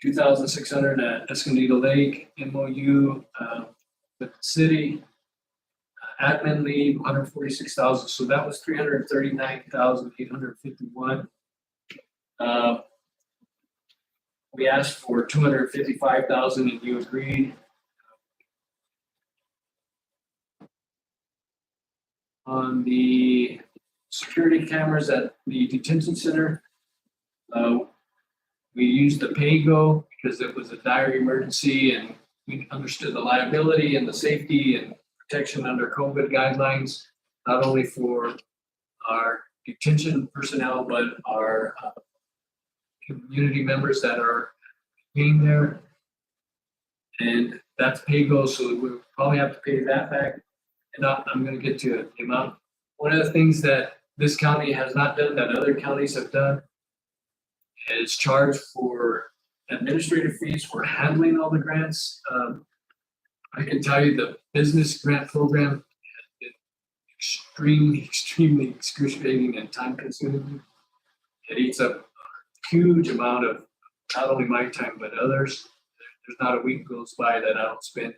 2,600 at Escondido Lake, MOU with the city, admin leave, 146,000. So that was 339,851. We asked for 255,000 and you agreed. On the security cameras at the detention center, we used the PayGo because it was a dire emergency and we understood the liability and the safety and protection under COVID guidelines, not only for our detention personnel, but our community members that are being there. And that's PayGo, so we'll probably have to pay that back. And I'm going to get to the amount. One of the things that this county has not done that other counties have done is charge for administrative fees for handling all the grants. I can tell you the business grant program has been extremely excruciating and time consuming. It eats up a huge amount of not only my time, but others. There's not a week goes by that I don't spend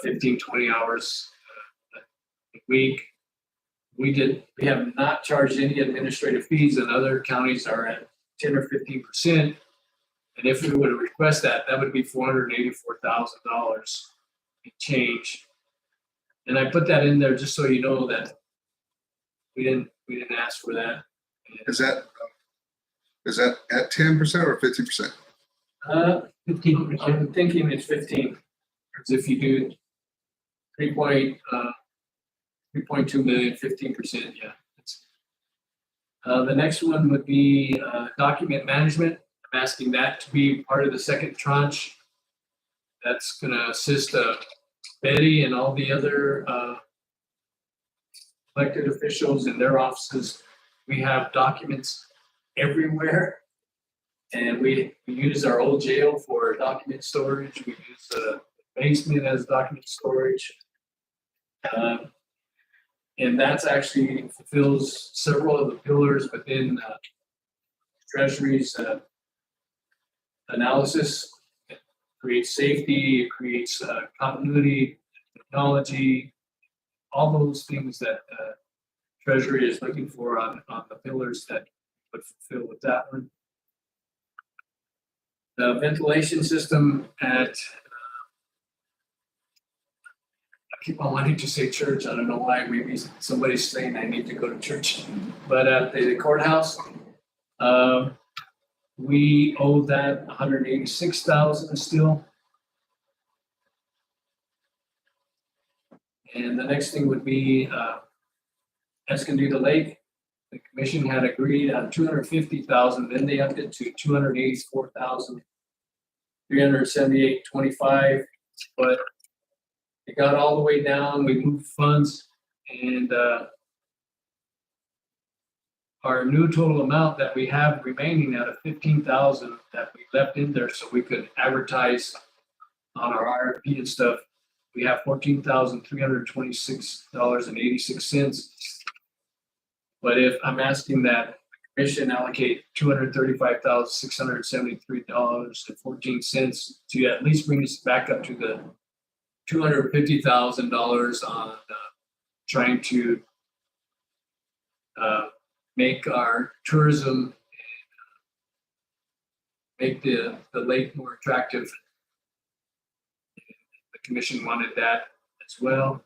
15, 20 hours a week. We have not charged any administrative fees, and other counties are at 10 or 15%. And if we would request that, that would be $484,000 in change. And I put that in there just so you know that we didn't ask for that. Is that at 10% or 50%? 15%. I'm thinking it's 15. Because if you do 3.2 million, 15%, yeah. The next one would be document management. I'm asking that to be part of the second tranche. That's going to assist Betty and all the other elected officials in their offices. We have documents everywhere, and we use our old jail for document storage. We use the basement as document storage. And that's actually fulfills several of the pillars within Treasury's analysis. It creates safety, it creates continuity, technology, all those things that Treasury is looking for on the pillars that would fulfill with that one. The ventilation system at I keep on wanting to say church. I don't know why. Maybe somebody's saying I need to go to church. But at the courthouse, we owe that $186,000 still. And the next thing would be Escondido Lake. The commission had agreed on $250,000. Then they upped it to $284,378.25. But it got all the way down. We moved funds, and our new total amount that we have remaining out of $15,000 that we left in there so we could advertise on our RFP and stuff, we have $14,326.86. But if I'm asking that the commission allocate $235,673.14 to at least bring us back up to the $250,000 on trying to make our tourism, make the lake more attractive. The commission wanted that as well.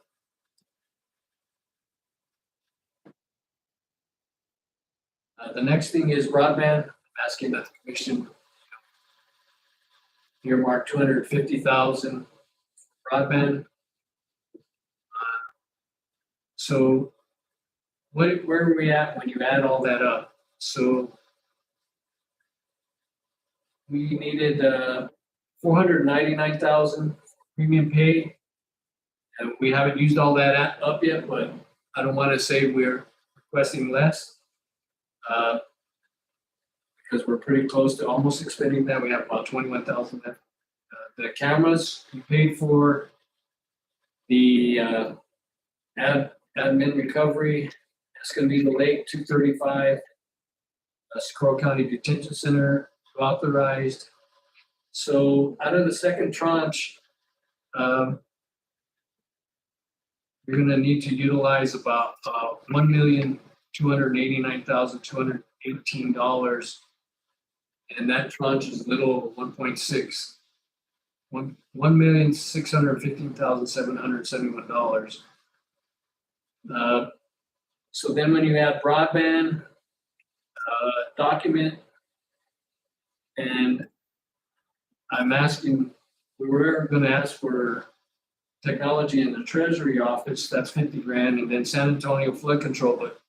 The next thing is broadband. I'm asking that the commission earmark $250,000 for broadband. So where are we at when you add all that up? So we needed $499,000 premium pay. And we haven't used all that up yet, but I don't want to say we're requesting less. Because we're pretty close to almost expending that. We have about 21,000 left. The cameras we paid for, the admin recovery, Escondido Lake 235, Socorro County Detention Center authorized. So out of the second tranche, we're going to need to utilize about $1,289,218. And that tranche is a little over 1.6. $1,615,771. So then when you add broadband, document, and I'm asking, we were going to ask for technology in the Treasury office, that's $50,000, and then San Antonio flood control, but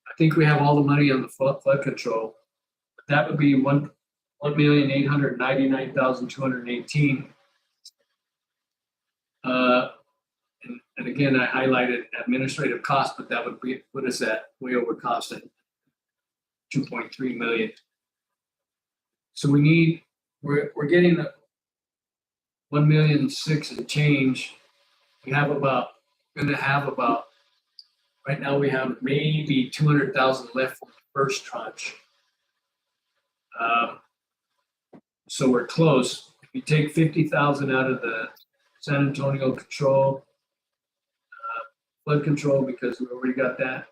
I think we have all the money on the flood control. But that would be $1,899,218. And again, I highlighted administrative costs, but that would put us at way over cost at $2.3 million. So we're getting the $1,006,000 and change. Right now we have maybe 200,000 left for the first tranche. So we're close. If you take 50,000 out of the San Antonio control, flood control, because we already got that,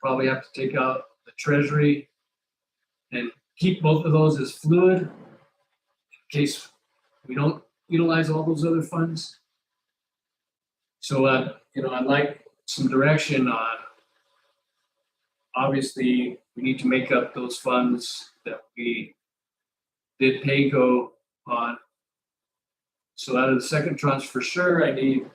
probably have to take out the Treasury and keep both of those as fluid in case we don't utilize all those other funds. So, I'd like some direction on, obviously, we need to make up those funds that we did pay go on. So out of the second tranche, for sure, I need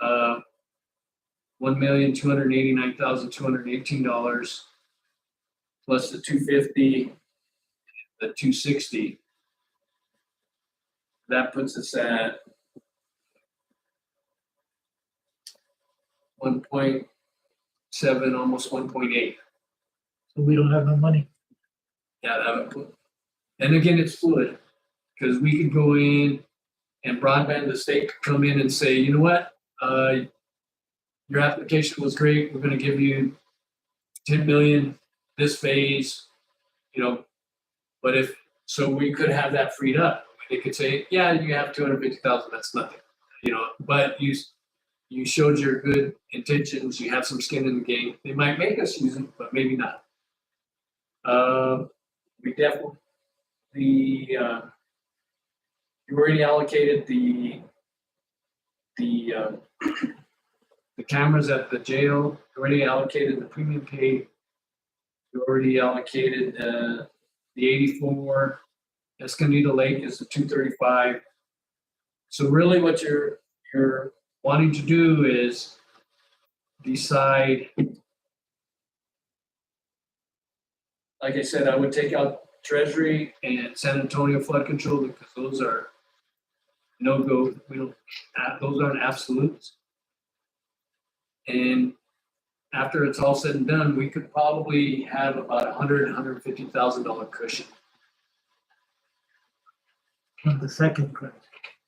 $1,289,218 plus the $250, the $260. That puts us at 1.7, almost 1.8. So we don't have no money. Yeah, that would put, and again, it's fluid, because we could go in and broadband, the state could come in and say, you know what, your application was great, we're gonna give you 10 million this phase, you know, but if, so we could have that freed up. They could say, yeah, you have 250,000, that's nothing, you know, but you showed your good intentions, you have some skin in the game. They might make us use it, but maybe not. We definitely, you already allocated the cameras at the jail, you already allocated the premium pay, you already allocated the 84, Escondido Lake is the 235. So really what you're wanting to do is decide, like I said, I would take out Treasury and San Antonio flood control because those are no-go. Those aren't absolutes. And after it's all said and done, we could probably have about $150,000 cushion. On the second grant.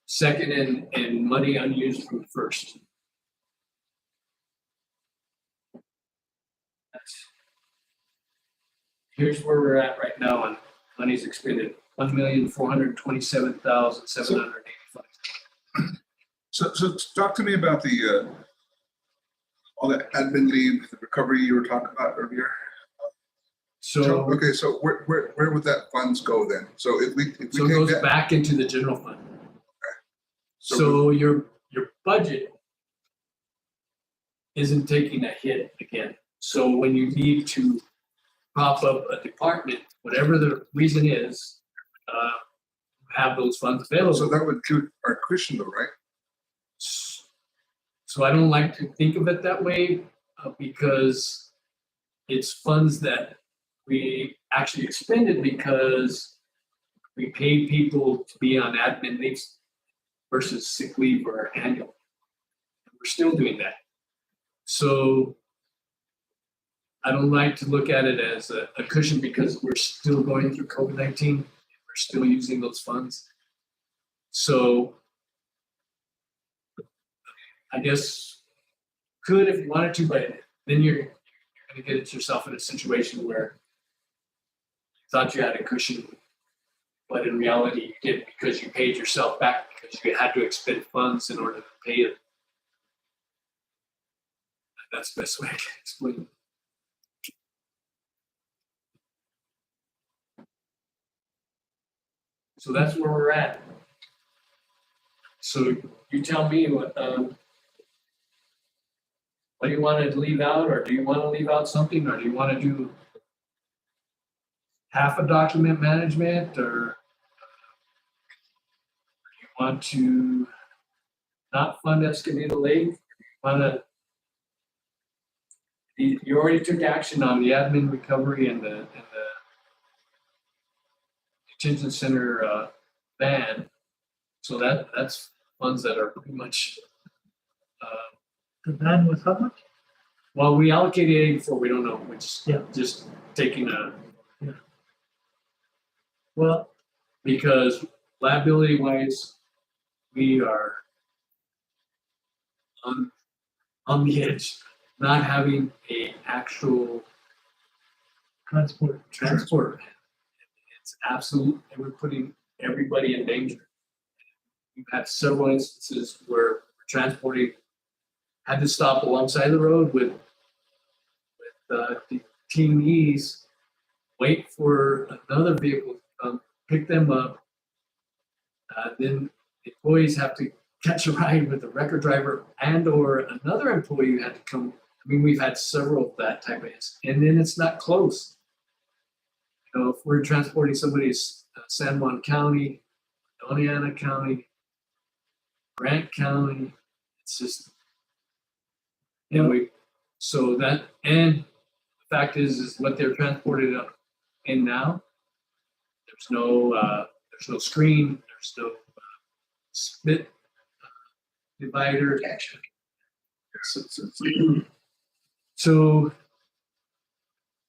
Second and money unused from the first. Here's where we're at right now on money's expended, $1,427,785. So talk to me about the, all that admin leave, the recovery you were talking about earlier. So Okay, so where would that funds go then? So if we it take goes that, back into the general fund. So So your budget isn't taking a hit again. So when you need to prop up a department, whatever the reason is, have those funds available. so that would include our cushion though, right? So I don't like to think of it that way because it's funds that we actually expended because we paid people to be on admin leaves versus sick leave or annual. We're still doing that. So I don't like to look at it as a cushion because we're still going through COVID-19. We're still using those funds. So I guess could if you wanted to, but then you're going to get yourself in a situation where you thought you had a cushion, but in reality you didn't because you paid yourself back because you had to expend funds in order to pay it. That's the best way to explain it. So that's where we're at. So you tell me what do you want to leave out, or do you want to leave out something, or do you want to do half a document management, or you want to not fund Escondido Lake? You already took action on the admin recovery and the detention center ban, so that's funds that are pretty much. The ban was how much? Well, we allocated 84. We don't know. We're Yeah. just taking a. Yeah. Well, Because liability wise, we are on the edge, not having a actual transport. It's absolute, and we're putting everybody in danger. We've had several instances where we're transporting, had to stop alongside the road with detainees, wait for another vehicle to come, pick them up. Then employees have to catch a ride with a record driver and or another employee who had to come. I mean, we've had several of that type of incidents. And then it's not close. You know, if we're transporting somebody to San Juan County, Doña Ana County, Grant County, it's just, you know, so that, and the fact is what they're transported up in now, there's no screen, there's no spit divider. So,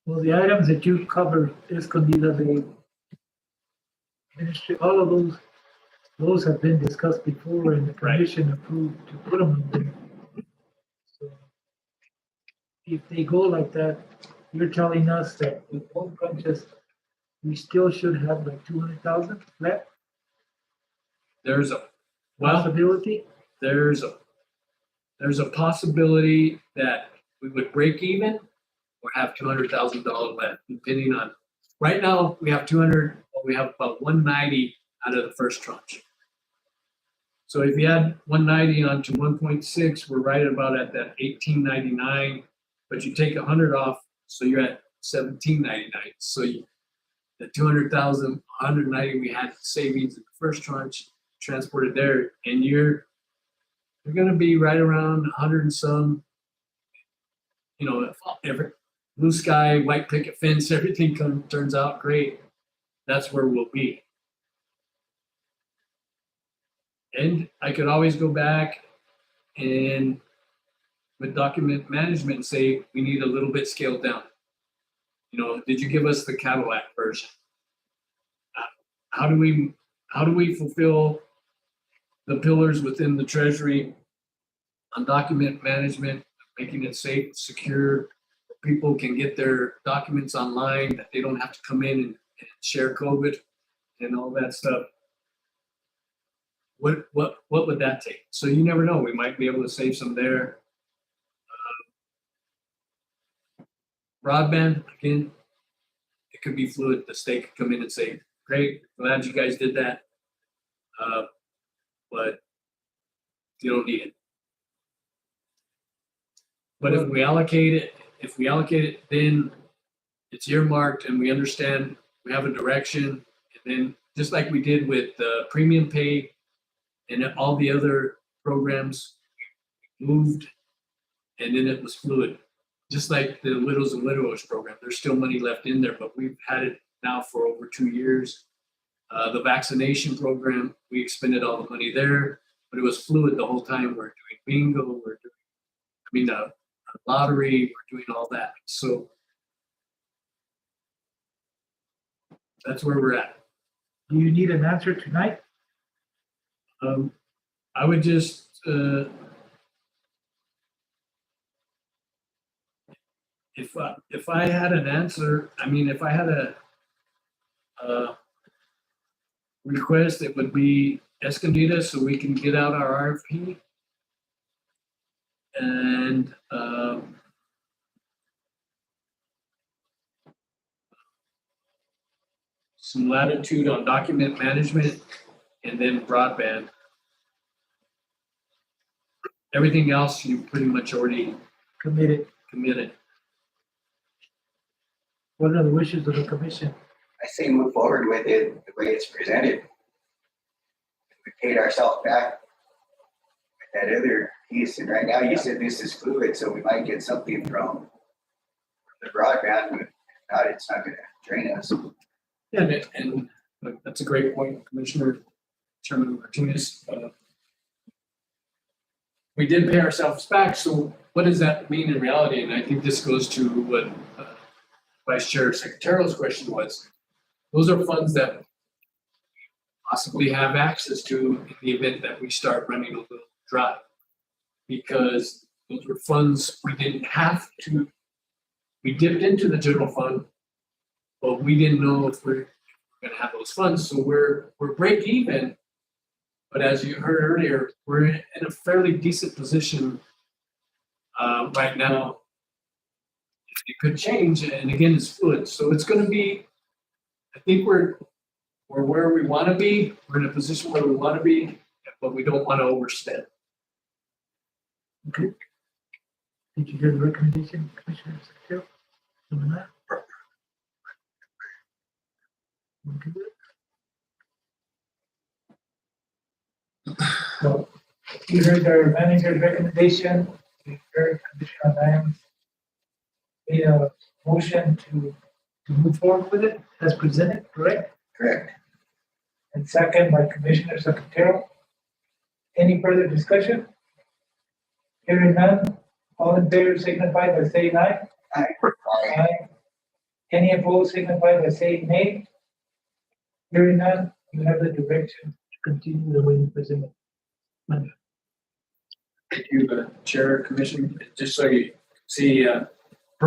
Well, the items that you covered, Escondido Lake, Ministry, all of those have been discussed before and the commission approved to put them in there. So if they go like that, you're telling us that with all bunches, we still should have like 200,000 left There's a, well, possibility? there's a possibility that we would break even or have $200,000 left, depending on, right now, we have 200, we have about 190 out of the first tranche. So if you add 190 onto 1.6, we're right about at that 1899, but you take 100 off, so you're at 1799. So the 200,000, 190 we had savings in the first tranche, transported there, and you're gonna be right around 100 and some, you know, if every blue sky, white picket fence, everything turns out great, that's where we'll be. And I could always go back and with document management and say, we need a little bit scaled down. You know, did you give us the Cadillac version? How do we fulfill the pillars within the Treasury on document management, making it safe, secure, people can get their documents online, that they don't have to come in and share COVID and all that stuff. What would that take? So you never know. We might be able to save some there. Broadband, again, it could be fluid. The state could come in and say, great, glad you guys did that. But you don't need it. But if we allocate it, then it's earmarked and we understand we have a direction. And then just like we did with premium pay and all the other programs, moved and then it was fluid. Just like the Widows and Widowers program, there's still money left in there, but we've had it now for over 2 years. The vaccination program, we expended all the money there, but it was fluid the whole time. We're doing bingo, lottery, we're doing all that. So that's where we're at. Do you need an answer tonight? I would just, if I had an answer, if I had a request, it would be Escondida so we can get out our RFP. And some latitude on document management and then broadband. Everything else you pretty much already Committed. What are the wishes of the commission? I say move forward with it the way it's presented. We paid ourselves back with that other piece, and right now you said this is fluid, so we might get something from the broadband, but if not, it's not gonna drain us. Yeah, and that's a great point, Commissioner Chairman Martinez. We did pay ourselves back, so what does that mean in reality? And I think this goes to what Vice Chair Secretarial's question was. Those are funds that possibly have access to in the event that we start running a little dry. Because those were funds we didn't have to, we dipped into the general fund, but we didn't know if we're gonna have those funds, so we're break even. But as you heard earlier, we're in a fairly decent position right now. It could change, and again, it's fluid. So it's going to be, I think we're where we want to be. We're in a position where we want to be, but we don't want to overstep. Okay. Did you hear the recommendation, Commissioner Secretary? On that? Okay. So you heard our manager's recommendation, you heard Commissioner Lamb's made a motion to move forward with it as presented, correct? Correct. And second by Commissioner Secretary. Any further discussion? Hearing none, all in favor signify by saying aye. Aye. Aye. Any opposed signify by saying nay. Hearing none, you have the direction to continue the way you presented. Thank you, Chair, Commission. Just so you see,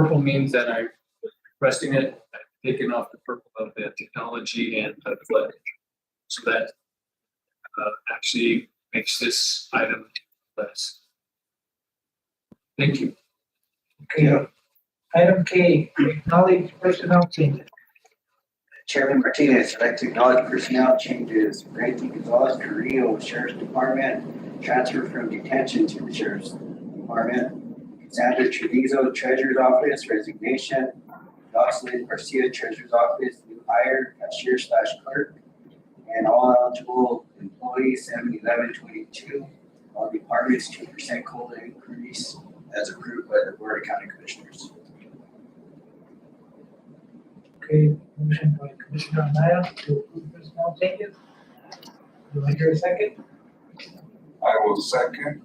purple means that I was requesting it, I've taken off the purple of the technology and the flood. So that actually makes this item less. Thank you. Okay. Item K, acknowledge personnel changes. Chairman Martinez, I'd like to acknowledge personnel changes. Randy Gonzalez Carrillo, Sheriff's Department, transfer from detention to the Sheriff's Department. Sandra Trevizo, Treasurer's Office, resignation. Jocelyn Garcia, Treasurer's Office, new hire, cashier/clerk. And all eligible employees, 7/11/22. All departments, 2% COLA increase as approved by the Board of County Commissioners. Okay, motion by Commissioner Anaya to approve personnel changes. Do I hear a second? I will second.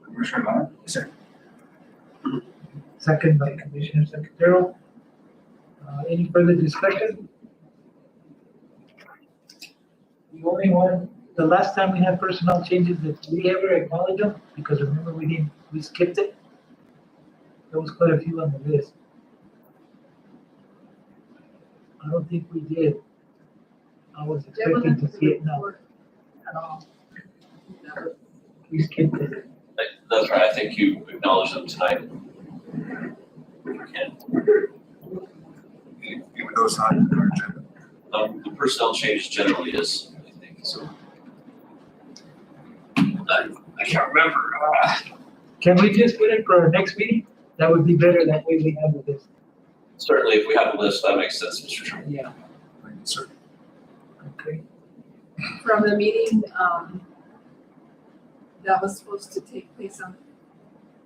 Commissioner Knight? Second by Commissioner Secretarial. Any further discussion? The only one, the last time we had personnel changes, did we ever acknowledge them? Because remember, we skipped it. There was quite a few on the list. I don't think we did. I was expecting to see it now. We skipped it. That's right, I think you acknowledged them tonight. If you can. Even though it's not in our agenda. The personnel change generally is, I think, so. I can't remember. Can we just put it for our next meeting? That would be better, that way we have the list. Certainly, if we have a list, that makes sense, Mr. Chairman. Yeah. Thank you, sir. Okay. From the meeting, that was supposed to take place on.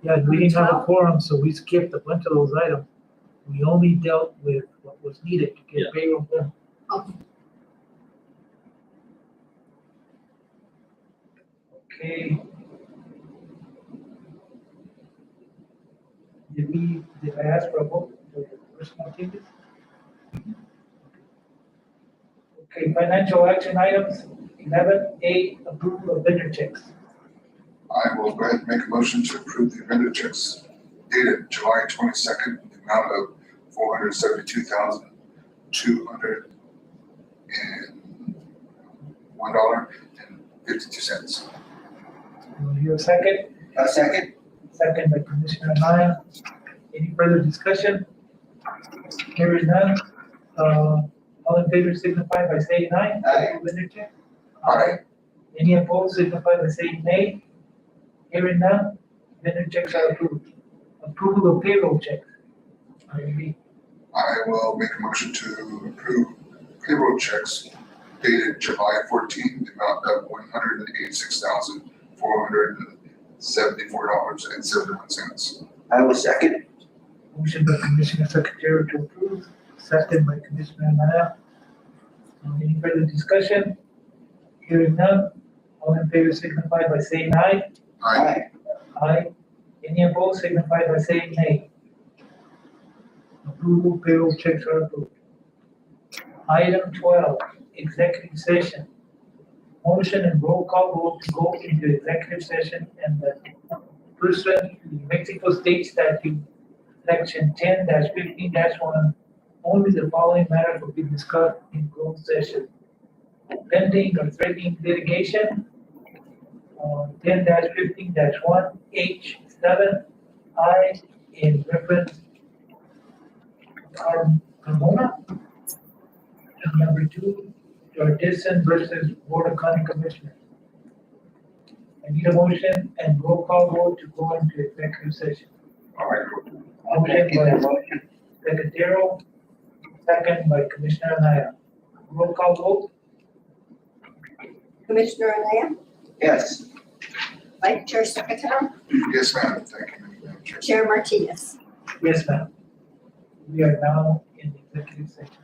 Yeah, we didn't have a quorum, so we skipped a bunch of those items. We only dealt with what was needed to Yeah. get payroll done. Okay. Okay. Did I ask for a vote for the personal changes? Okay, financial action items, 11A, approval of vendor checks. I will go ahead and make a motion to approve the vendor checks dated July 22nd, the amount of $472,201.52. Do I hear a second? A second? Second by Commissioner Anaya. Any further discussion? Hearing none. All in favor signify by saying aye. Aye. Vendor check. Aye. Any opposed signify by saying nay. Hearing none. Vendor checks are approved. Approval of payroll checks. Item B. I will make a motion to approve payroll checks dated July 14th, the amount of $186,474.71. I will second. Motion by Commissioner Secretary to approve, second by Commissioner Anaya. Any further discussion? Hearing none, all in favor signify by saying aye. Aye. Aye. Any opposed signify by saying nay. Approval payroll checks are approved. Item 12, executive session. Motion and roll call vote to go into executive session and the pursuant to Mexico State Statute, Section 10-15-1, only the following matters will be discussed in closed session. Pending or threatening litigation, 10-15-1, H7, I, in reference Carmona. And number 2, Jordison versus Board of County Commissioners. I need a motion and roll call vote to go into executive session. All right. Motion by Secretarial, second by Commissioner Anaya. Roll call vote? Commissioner Anaya, Yes. Vice Chair Secretary, Yes, ma'am. Thank you, Madam Chair. Chair Martinez. Yes, ma'am. We are now in executive session.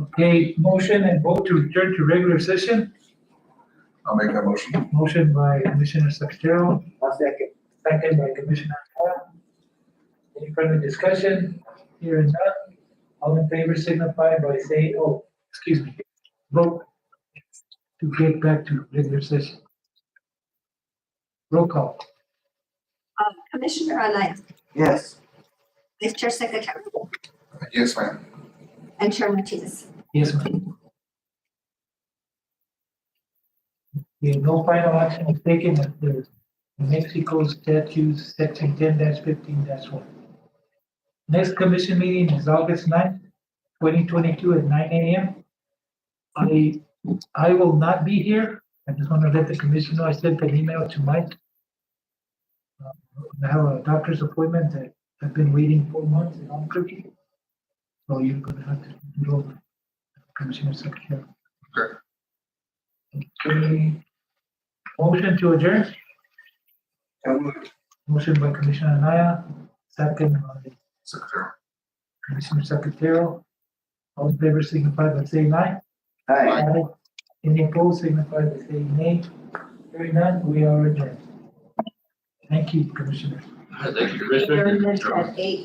Okay, motion and vote to return to regular session. I'll make that motion. Motion by Commissioner Secretarial, I'll second. second by Commissioner Haya. Any further discussion? Here and none. All in favor signify by saying, vote to get back to regular session. Roll call. Commissioner Anaya, Yes. Vice Chair Secretary, Yes, ma'am. and Chair Martinez. Yes, ma'am. Okay, no final action was taken at the Mexico statutes section 10-15-1. Next commission meeting is August 9th, 2022 at 9 a.m. I will not be here. I just want to let the commission know I sent an email to Mike. I have a doctor's appointment that I've been waiting 4 months in Albuquerque. So you're gonna have to do it over, Commissioner Secretary. Okay. Okay. Motion to adjourn. So moved. Motion by Commissioner Anaya, second by Secretary. Commissioner Secretarial. All in favor signify by saying aye. Aye. Any opposed signify by saying nay. Hearing none, we are adjourned. Thank you, Commissioners. Thank you, Commissioner. Adjournment at 8:00.